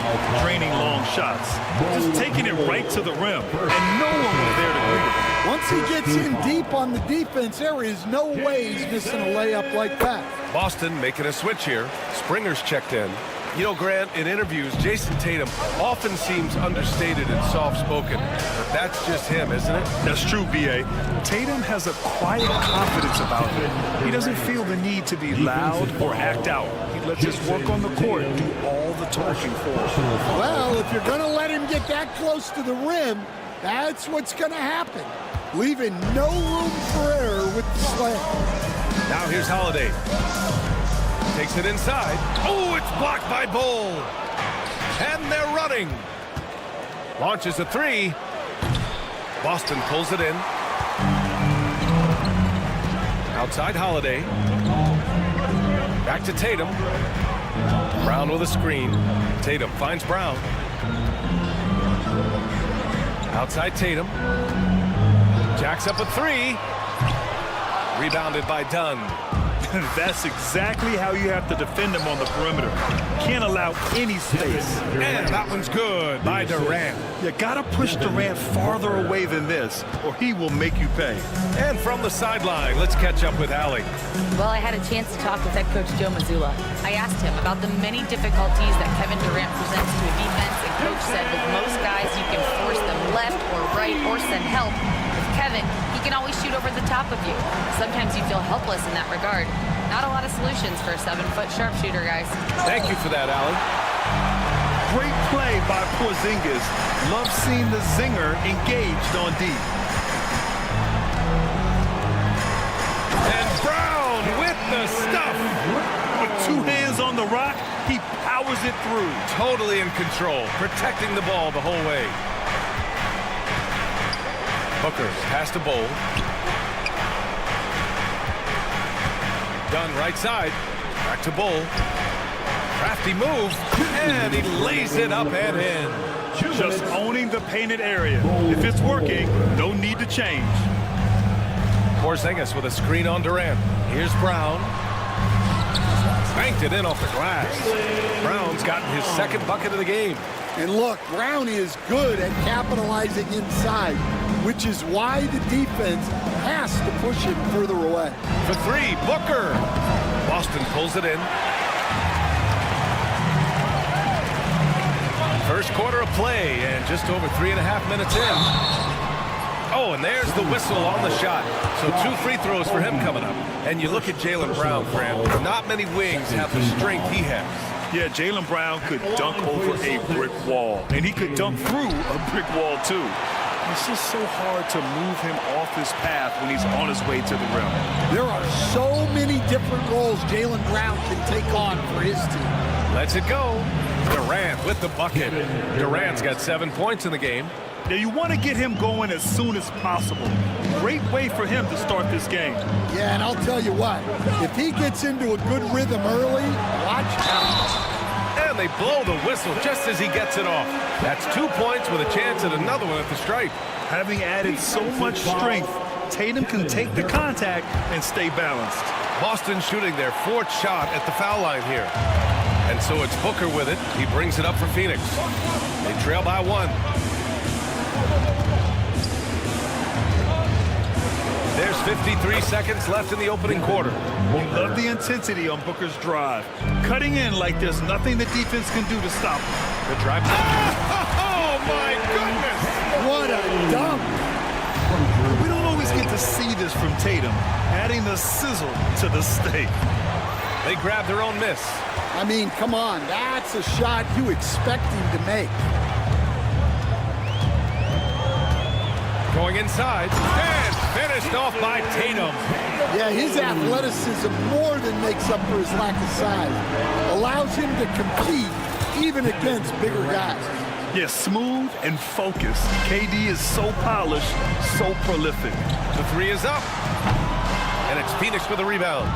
draining long shots. Just taking it right to the rim, and no one was there to greet him.
Once he gets in deep on the defense, there is no way he's missing a layup like that.
Boston making a switch here. Springer's checked in. You know, Grant, in interviews, Jason Tatum often seems understated and soft-spoken. But that's just him, isn't it?
That's true, B.A. Tatum has a quiet confidence about him. He doesn't feel the need to be loud or act out. He lets his work on the court do all the talking for him.
Well, if you're going to let him get that close to the rim, that's what's going to happen. Leaving no room for error with the slam.
Now here's Holiday. Takes it inside. Oh, it's blocked by Bull. And they're running. Launches a 3. Boston pulls it in. Outside Holiday. Back to Tatum. Brown with a screen. Tatum finds Brown. Outside Tatum. Jacks up a 3. Rebounded by Dunn.
That's exactly how you have to defend him on the perimeter. Can't allow any space.
And that one's good by Durant.
You gotta push Durant farther away than this, or he will make you pay.
And from the sideline, let's catch up with Allie.
Well, I had a chance to talk with head coach Joe Mazzulla. I asked him about the many difficulties that Kevin Durant presents to a defense, and coach said with most guys you can force them left or right or send help. With Kevin, he can always shoot over the top of you. Sometimes you feel helpless in that regard. Not a lot of solutions for a 7-foot sharpshooter, guys.
Thank you for that, Allie.
Great play by Porzingis. Love seeing the zinger engaged on D.
And Brown with the stuff.
With 2 hands on the rock, he powers it through.
Totally in control, protecting the ball the whole way. Booker pass to Bull. Dunn right side. Back to Bull. Crafty move. And he lays it up and in.
Just owning the painted area. If it's working, no need to change.
Porzingis with a screen on Durant. Here's Brown. Banked it in off the glass. Brown's gotten his second bucket of the game.
And look, Brown is good at capitalizing inside, which is why the defense has to push him further away.
For 3, Booker. Boston pulls it in. First quarter of play, and just over 3.5 minutes in. Oh, and there's the whistle on the shot. So 2 free throws for him coming up. And you look at Jaylen Brown, Grant. Not many wings have the strength he has.
Yeah, Jaylen Brown could dunk over a brick wall, and he could dunk through a brick wall, too. It's just so hard to move him off his path when he's on his way to the rim.
There are so many different roles Jaylen Brown can take on for his team.
Lets it go. Durant with the bucket. Durant's got 7 points in the game.
Now you want to get him going as soon as possible. Great way for him to start this game.
Yeah, and I'll tell you what, if he gets into a good rhythm early, watch out.
And they blow the whistle just as he gets it off. That's 2 points with a chance at another one at the stripe.
Having added so much strength, Tatum can take the contact and stay balanced.
Boston shooting their 4th shot at the foul line here. And so it's Booker with it. He brings it up for Phoenix. They trail by 1. There's 53 seconds left in the opening quarter.
Love the intensity on Booker's drive. Cutting in like there's nothing the defense can do to stop him.
The drive. Oh, my goodness!
What a dunk!
We don't always get to see this from Tatum, adding the sizzle to the steak.
They grab their own miss.
I mean, come on, that's a shot you expect him to make.
Going inside, and finished off by Tatum.
Yeah, his athleticism more than makes up for his lack of size. Allows him to compete even against bigger guys.
Yeah, smooth and focused. KD is so polished, so prolific.
The 3 is up. And it's Phoenix with a rebound.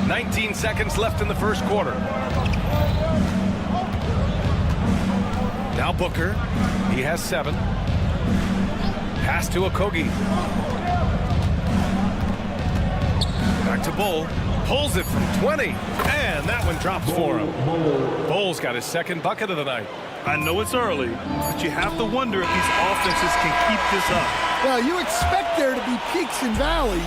19 seconds left in the first quarter. Now Booker. He has 7. Pass to Okogie. Back to Bull. Pulls it from 20. And that one drops for him. Bull's got his 2nd bucket of the night.
I know it's early, but you have to wonder if these offenses can keep this up.
Well, you expect there to be peaks and valleys,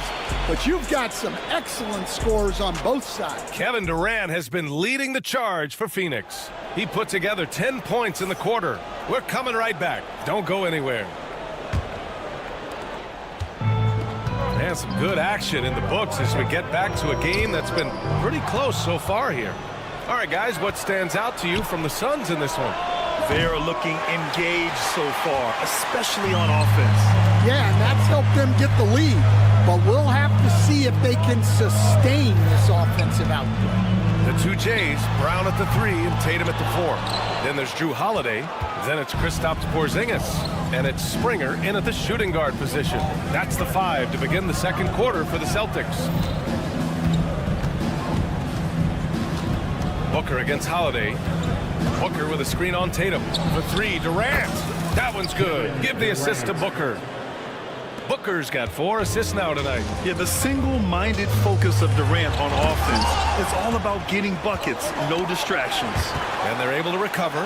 but you've got some excellent scores on both sides.
Kevin Durant has been leading the charge for Phoenix. He put together 10 points in the quarter. We're coming right back. Don't go anywhere. And some good action in the books as we get back to a game that's been pretty close so far here. All right, guys, what stands out to you from the Suns in this one?
They're looking engaged so far, especially on offense.
Yeah, and that's helped them get the lead. But we'll have to see if they can sustain this offensive output.
The 2 J's, Brown at the 3 and Tatum at the 4. Then there's Drew Holiday. Then it's Kristaps Porzingis. And it's Springer in at the shooting guard position. That's the 5 to begin the second quarter for the Celtics. Booker against Holiday. Booker with a screen on Tatum. The 3, Durant. That one's good. Give the assist to Booker. Booker's got 4 assists now tonight.
Yeah, the single-minded focus of Durant on offense is all about getting buckets, no distractions.
And they're able to recover.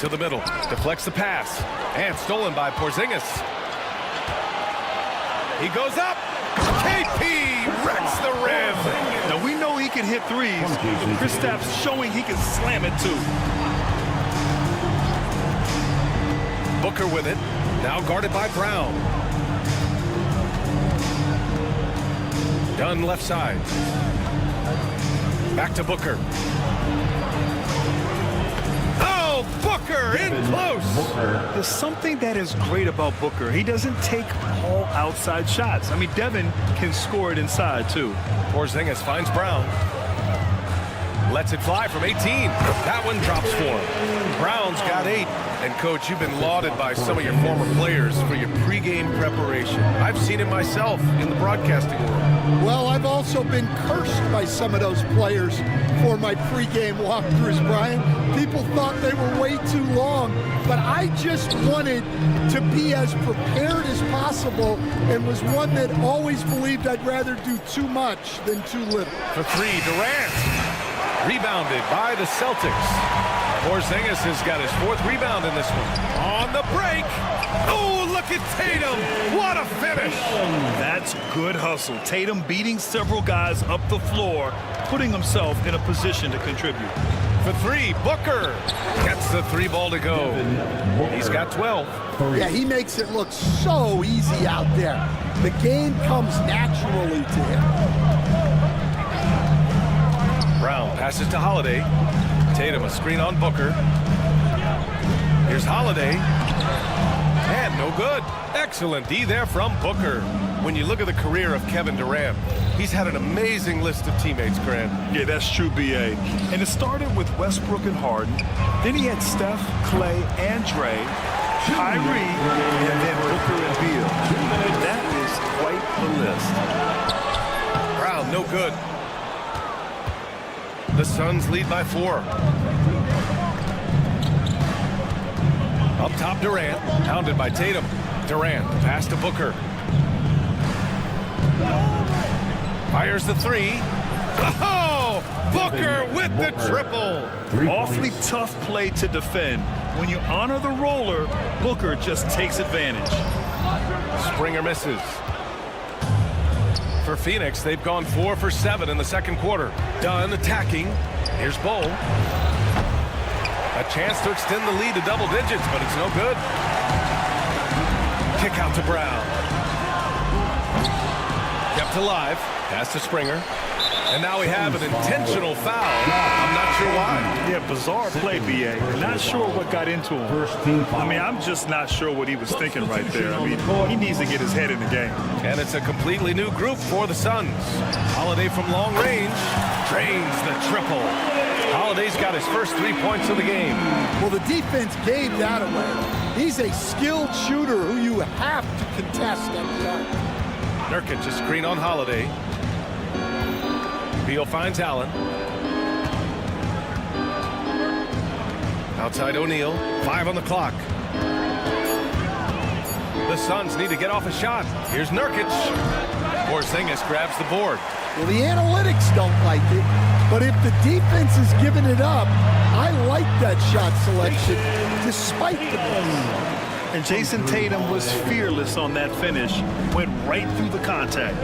To the middle. Deflects the pass. And stolen by Porzingis. He goes up. KP wrecks the rim.
Now we know he can hit threes, but Kristaps showing he can slam it too.
Booker with it. Now guarded by Brown. Dunn left side. Back to Booker. Oh, Booker in close.
There's something that is great about Booker. He doesn't take all outside shots. I mean, Devin can score it inside too.
Porzingis finds Brown. Lets it fly from 18. That one drops for him. Brown's got 8. And, Coach, you've been lauded by some of your former players for your pregame preparation. I've seen it myself in the broadcasting world.
Well, I've also been cursed by some of those players for my pregame walkthroughs, Brian. People thought they were way too long, but I just wanted to be as prepared as possible and was one that always believed I'd rather do too much than too little.
For 3, Durant. Rebounded by the Celtics. Porzingis has got his 4th rebound in this one. On the break. Oh, look at Tatum. What a finish.
That's good hustle. Tatum beating several guys up the floor, putting himself in a position to contribute.
For 3, Booker gets the 3 ball to go. He's got 12.
Yeah, he makes it look so easy out there. The game comes naturally to him.
Brown passes to Holiday. Tatum a screen on Booker. Here's Holiday. And no good. Excellent D there from Booker. When you look at the career of Kevin Durant, he's had an amazing list of teammates, Grant.
Yeah, that's true, B.A. And it started with Westbrook and Harden. Then he had Steph, Clay, and Dre, Kyrie, and then Booker and Beal. That is quite the list.
Brown, no good. The Suns lead by 4. Up top, Durant, hounded by Tatum. Durant, pass to Booker. Fires the 3. Oh! Booker with the triple.
Awfully tough play to defend. When you honor the roller, Booker just takes advantage.
Springer misses. For Phoenix, they've gone 4 for 7 in the second quarter. Dunn attacking. Here's Bull. A chance to extend the lead to double digits, but it's no good. Kick out to Brown. Kept alive. Pass to Springer. And now we have an intentional foul. I'm not sure why.
Yeah, bizarre play, B.A. Not sure what got into him. I mean, I'm just not sure what he was thinking right there. I mean, he needs to get his head in the game.
And it's a completely new group for the Suns. Holiday from long range drains the triple. Holiday's got his first 3 points of the game.
Well, the defense gave that away. He's a skilled shooter who you have to contest at the arc.
Nurkic a screen on Holiday. Beal finds Allen. Outside O'Neal. 5 on the clock. The Suns need to get off a shot. Here's Nurkic. Porzingis grabs the board.
Well, the analytics don't like it, but if the defense is giving it up, I like that shot selection despite the miss.
And Jason Tatum was fearless on that finish. Went right through the contact.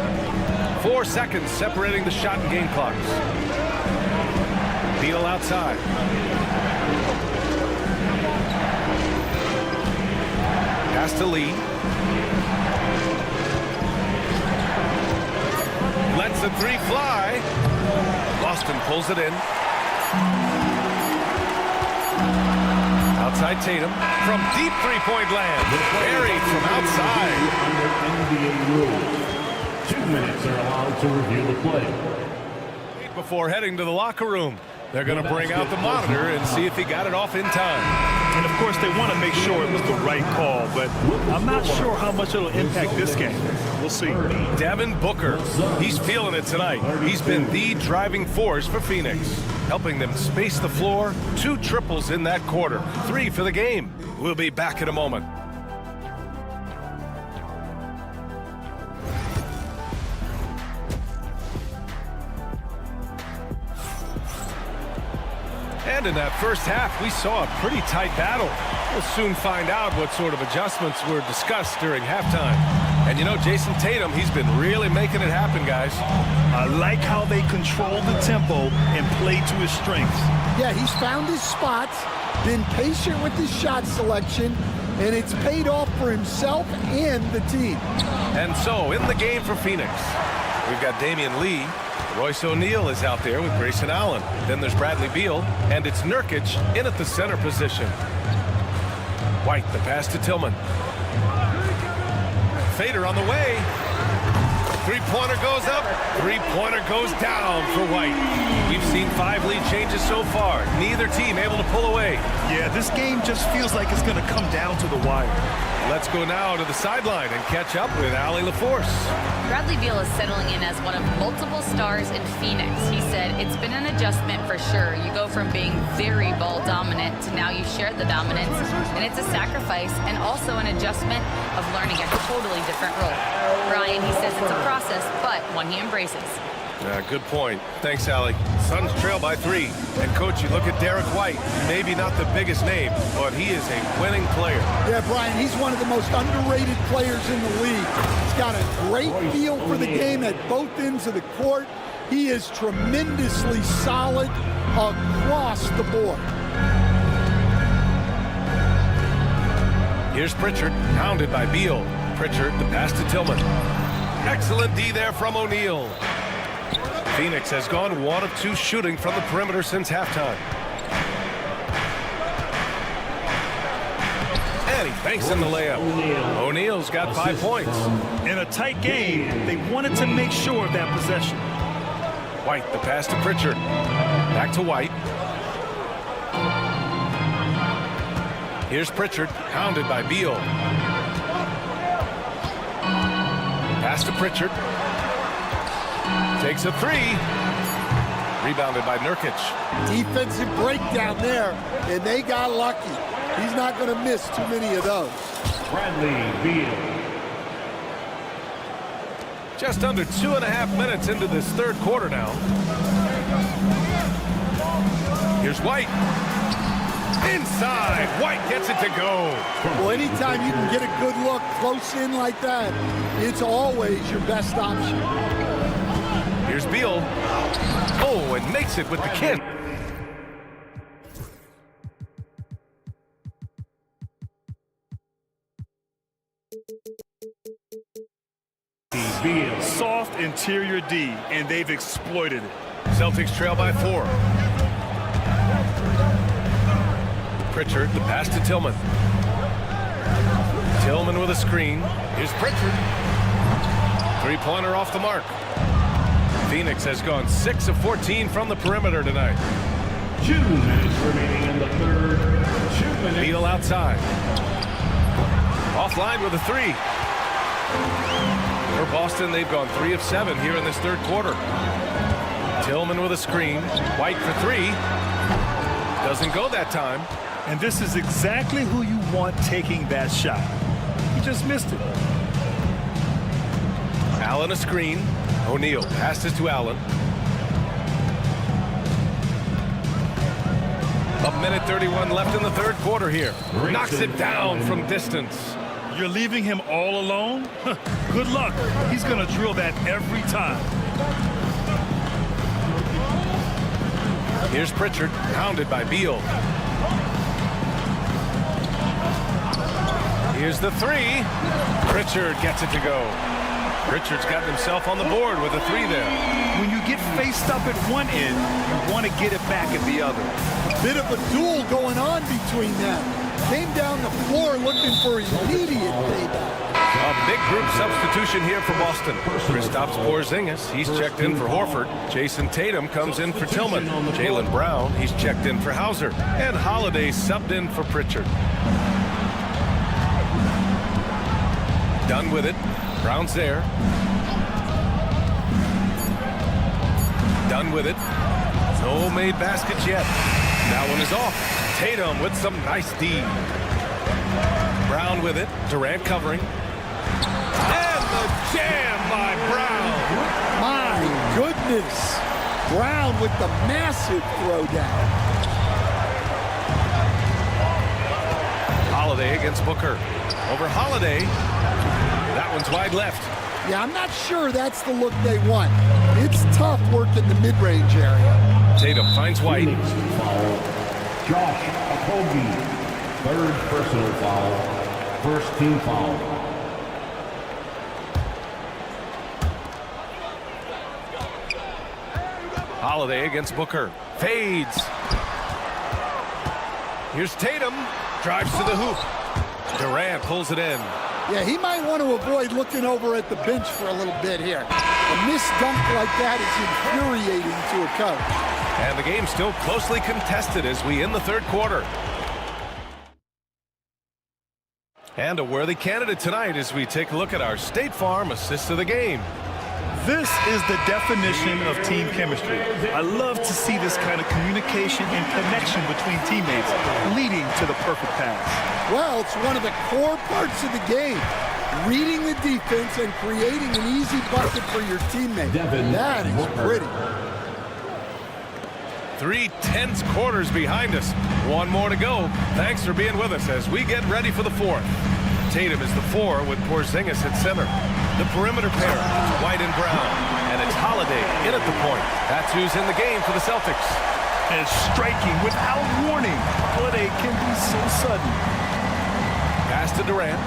4 seconds separating the shot and game clocks. Beal outside. Pass to Lee. Lets the 3 fly. Boston pulls it in. Outside Tatum from deep 3-point land. Buried from outside.
NBA rules. 2 minutes are allowed to review the play.
Before heading to the locker room, they're going to bring out the monitor and see if he got it off in time.
And of course, they want to make sure it was the right call, but I'm not sure how much it'll impact this game. We'll see.
Devin Booker, he's feeling it tonight. He's been the driving force for Phoenix, helping them space the floor. 2 triples in that quarter, 3 for the game. We'll be back in a moment. And in that first half, we saw a pretty tight battle. We'll soon find out what sort of adjustments were discussed during halftime. And you know, Jason Tatum, he's been really making it happen, guys.
I like how they control the tempo and play to his strengths.
Yeah, he's found his spots, been patient with his shot selection, and it's paid off for himself and the team.
And so, in the game for Phoenix, we've got Damian Lee. Royce O'Neal is out there with Grayson Allen. Then there's Bradley Beal, and it's Nurkic in at the center position. White, the pass to Tillman. Fader on the way. 3-pointer goes up. 3-pointer goes down for White. We've seen 5 lead changes so far. Neither team able to pull away.
Yeah, this game just feels like it's going to come down to the wire.
Let's go now to the sideline and catch up with Allie LaForce.
Bradley Beal is settling in as one of multiple stars in Phoenix. He said, it's been an adjustment for sure. You go from being very ball dominant to now you share the dominance. And it's a sacrifice and also an adjustment of learning a totally different role. Brian, he says it's a process, but one he embraces.
Good point. Thanks, Allie. Suns trail by 3. And, Coach, you look at Derek White. Maybe not the biggest name, but he is a winning player.
Yeah, Brian, he's one of the most underrated players in the league. He's got a great feel for the game at both ends of the court. He is tremendously solid across the board.
Here's Pritchard, hounded by Beal. Pritchard, the pass to Tillman. Excellent D there from O'Neal. Phoenix has gone 1 of 2 shooting from the perimeter since halftime. And he banks in the layup. O'Neal's got 5 points.
In a tight game, they wanted to make sure of that possession.
White, the pass to Pritchard. Back to White. Here's Pritchard, hounded by Beal. Pass to Pritchard. Takes a three. Rebounded by Nurkic.
Defensive breakdown there, and they got lucky. He's not going to miss too many of those.
Bradley Beal.
Just under 2.5 minutes into this third quarter now. Here's White. Inside. White gets it to go.
Well, anytime you can get a good look close in like that, it's always your best option.
Here's Beal. Oh, and makes it with the kin.
Beal. Soft interior D, and they've exploited it.
Celtics trail by 4. Pritchard, the pass to Tillman. Tillman with a screen. Here's Pritchard. Three-pointer off the mark. Phoenix has gone 6 of 14 from the perimeter tonight.
2 minutes remaining in the third. 2 minutes.
Beal outside. Offline with a three. For Boston, they've gone 3 of 7 here in this third quarter. Tillman with a screen. White for 3. Doesn't go that time.
And this is exactly who you want taking that shot. He just missed it.
Allen a screen. O'Neal passes to Allen. A minute 31 left in the third quarter here. Knocks it down from distance.
You're leaving him all alone? Good luck. He's going to drill that every time.
Here's Pritchard, hounded by Beal. Here's the three. Pritchard gets it to go. Pritchard's gotten himself on the board with a three there.
When you get faced up at one end, you want to get it back at the other.
A bit of a duel going on between them. Came down the floor looking for immediate payback.
A big group substitution here for Boston. Kristaps Porzingis, he's checked in for Horford. Jason Tatum comes in for Tillman. Jaylen Brown, he's checked in for Hauser. And Holiday subbed in for Pritchard. Done with it. Brown's there. Done with it. No made baskets yet. That one is off. Tatum with some nice D. Brown with it. Durant covering. And the jam by Brown.
My goodness. Brown with the massive throwdown.
Holiday against Booker. Over Holiday. That one's wide left.
Yeah, I'm not sure that's the look they want. It's tough working the mid-range area.
Tatum finds White.
Phoenix foul. Josh Okogie. Third personal foul. First team foul.
Holiday against Booker. Fades. Here's Tatum. Drives to the hoop. Durant pulls it in.
Yeah, he might want to avoid looking over at the bench for a little bit here. A missed dunk like that is infuriating to a coach.
And the game's still closely contested as we end the third quarter. And a worthy candidate tonight as we take a look at our State Farm assist of the game.
This is the definition of team chemistry. I love to see this kind of communication and connection between teammates leading to the perfect pass.
Well, it's one of the core parts of the game. Reading the defense and creating an easy bucket for your teammate. That is pretty.
3 tense quarters behind us. One more to go. Thanks for being with us as we get ready for the fourth. Tatum is the 4 with Porzingis at center. The perimeter pair, White and Brown. And it's Holiday in at the point. That's who's in the game for the Celtics.
And striking without warning. Holiday can be so sudden.
Pass to Durant.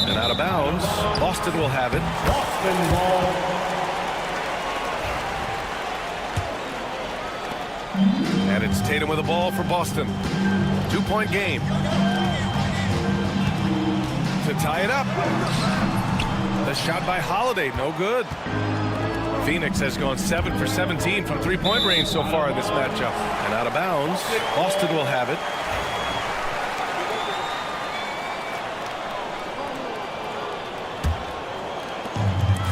And out of bounds. Boston will have it.
Boston ball.
And it's Tatum with the ball for Boston. 2-point game. To tie it up. The shot by Holiday, no good. Phoenix has gone 7 for 17 from three-point range so far in this matchup. And out of bounds, Boston will have it.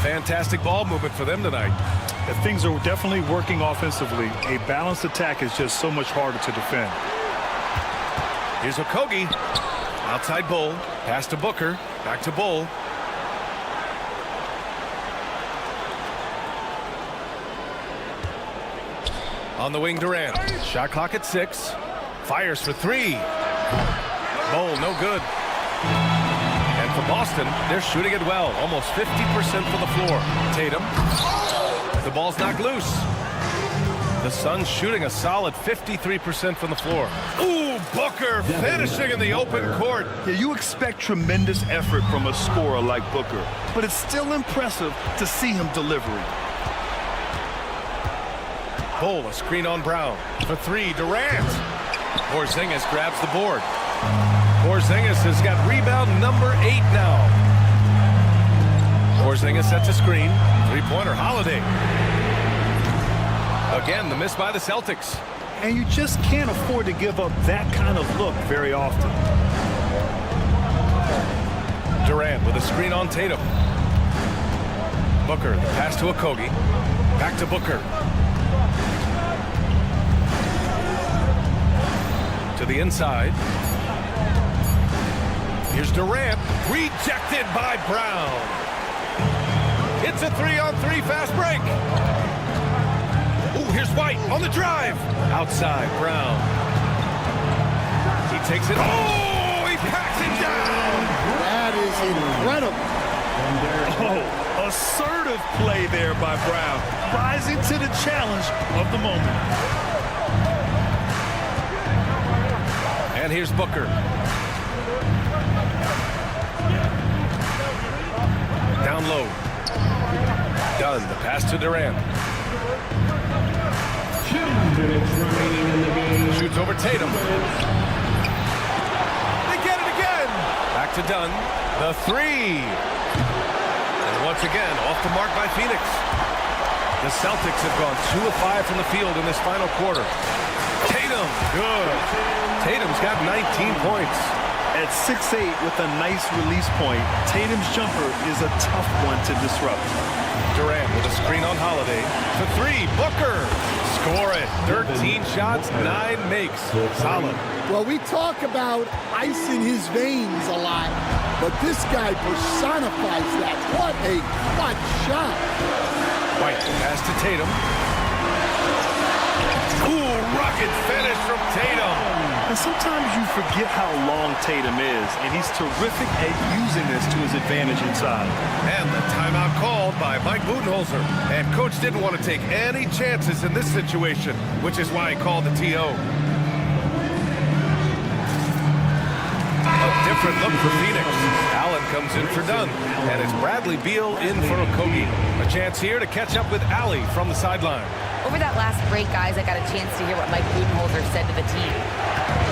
Fantastic ball movement for them tonight.
Things are definitely working offensively. A balanced attack is just so much harder to defend.
Here's Okogie. Outside Bull. Pass to Booker. Back to Bull. On the wing, Durant. Shot clock at 6. Fires for 3. Bull, no good. And for Boston, they're shooting it well. Almost 50% from the floor. Tatum. The ball's knocked loose. The Suns shooting a solid 53% from the floor. Ooh, Booker finishing in the open court.
Yeah, you expect tremendous effort from a scorer like Booker, but it's still impressive to see him delivering.
Bull, a screen on Brown. For 3, Durant. Porzingis grabs the board. Porzingis has got rebound number 8 now. Porzingis sets a screen. Three-pointer, Holiday. Again, the miss by the Celtics.
And you just can't afford to give up that kind of look very often.
Durant with a screen on Tatum. Booker, the pass to Okogie. Back to Booker. To the inside. Here's Durant. Rejected by Brown. It's a 3-on-3 fast break. Ooh, here's White on the drive. Outside, Brown. He takes it. Oh, he packs it down.
That is incredible.
Oh, assertive play there by Brown. Rising to the challenge of the moment.
And here's Booker. Down low. Dunn, the pass to Durant.
2 minutes remaining in the game.
Shoots over Tatum. They get it again. Back to Dunn. The 3. And once again, off the mark by Phoenix. The Celtics have gone 2 of 5 from the field in this final quarter. Tatum, good. Tatum's got 19 points.
At 6'8" with a nice release point, Tatum's jumper is a tough one to disrupt.
Durant with a screen on Holiday. For 3, Booker. Score it. 13 shots, 9 makes. Solid.
Well, we talk about ice in his veins a lot, but this guy personifies that. What a clutch shot.
White, pass to Tatum. Ooh, rocket finish from Tatum.
And sometimes you forget how long Tatum is, and he's terrific at using this to his advantage inside.
And the timeout called by Mike Budenholzer. And coach didn't want to take any chances in this situation, which is why he called the TO. A different look for Phoenix. Allen comes in for Dunn. And it's Bradley Beal in for Okogie. A chance here to catch up with Allie from the sideline.
Over that last break, guys, I got a chance to hear what Mike Budenholzer said to the team.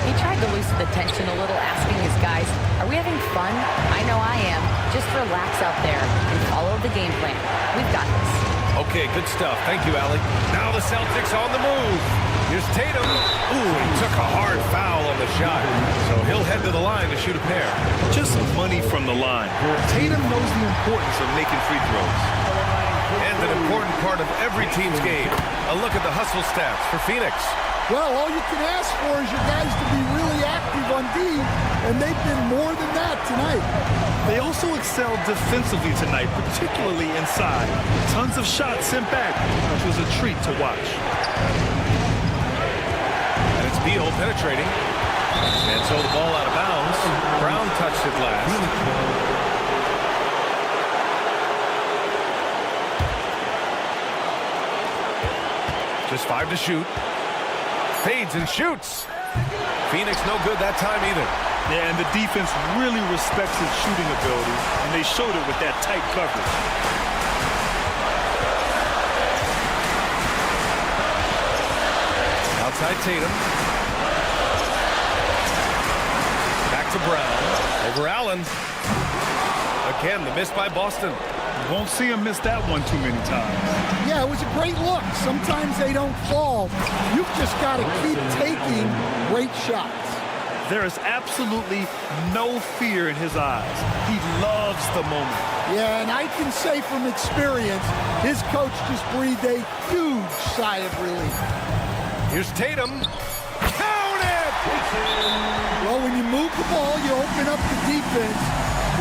He tried to loosen the tension a little, asking his guys, are we having fun? I know I am. Just relax out there and follow the game plan. We've got this.
Okay, good stuff. Thank you, Allie. Now the Celtics on the move. Here's Tatum. Ooh, he took a hard foul on the shot. So he'll head to the line to shoot a pair.
Just money from the line. Tatum knows the importance of making free throws.
And an important part of every team's game. A look at the hustle stats for Phoenix.
Well, all you can ask for is your guys to be really active on D, and they've been more than that tonight.
They also excelled defensively tonight, particularly inside. Tons of shots sent back, which was a treat to watch.
And it's Beal penetrating. And so the ball out of bounds. Brown touched it last. Just 5 to shoot. Fades and shoots. Phoenix no good that time either.
Yeah, and the defense really respects his shooting ability, and they showed it with that tight coverage.
Outside Tatum. Back to Brown. Over Allen. Again, the miss by Boston.
You won't see him miss that one too many times.
Yeah, it was a great look. Sometimes they don't fall. You've just got to keep taking great shots.
There is absolutely no fear in his eyes. He loves the moment.
Yeah, and I can say from experience, his coach just breathed a huge sigh of relief.
Here's Tatum. Count it!
Well, when you move the ball, you open up the defense.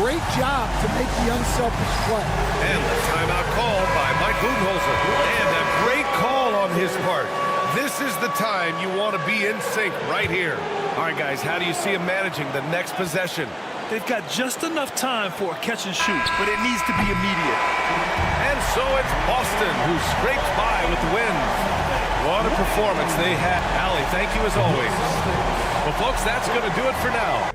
Great job to make the unselfish play.
And the timeout called by Mike Budenholzer. And a great call on his part. This is the time you want to be in sync right here. All right, guys, how do you see him managing the next possession?
They've got just enough time for a catch and shoot, but it needs to be immediate.
And so it's Boston who scrapes by with the win. What a performance they had. Allie, thank you as always. Well, folks, that's going to do it for now.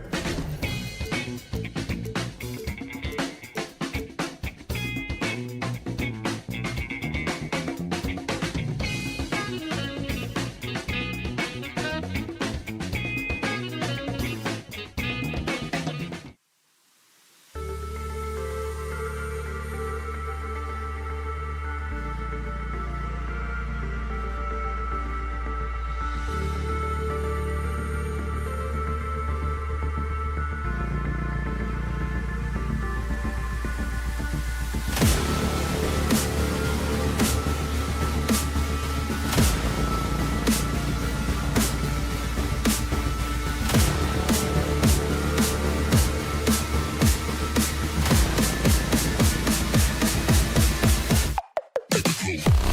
Cool.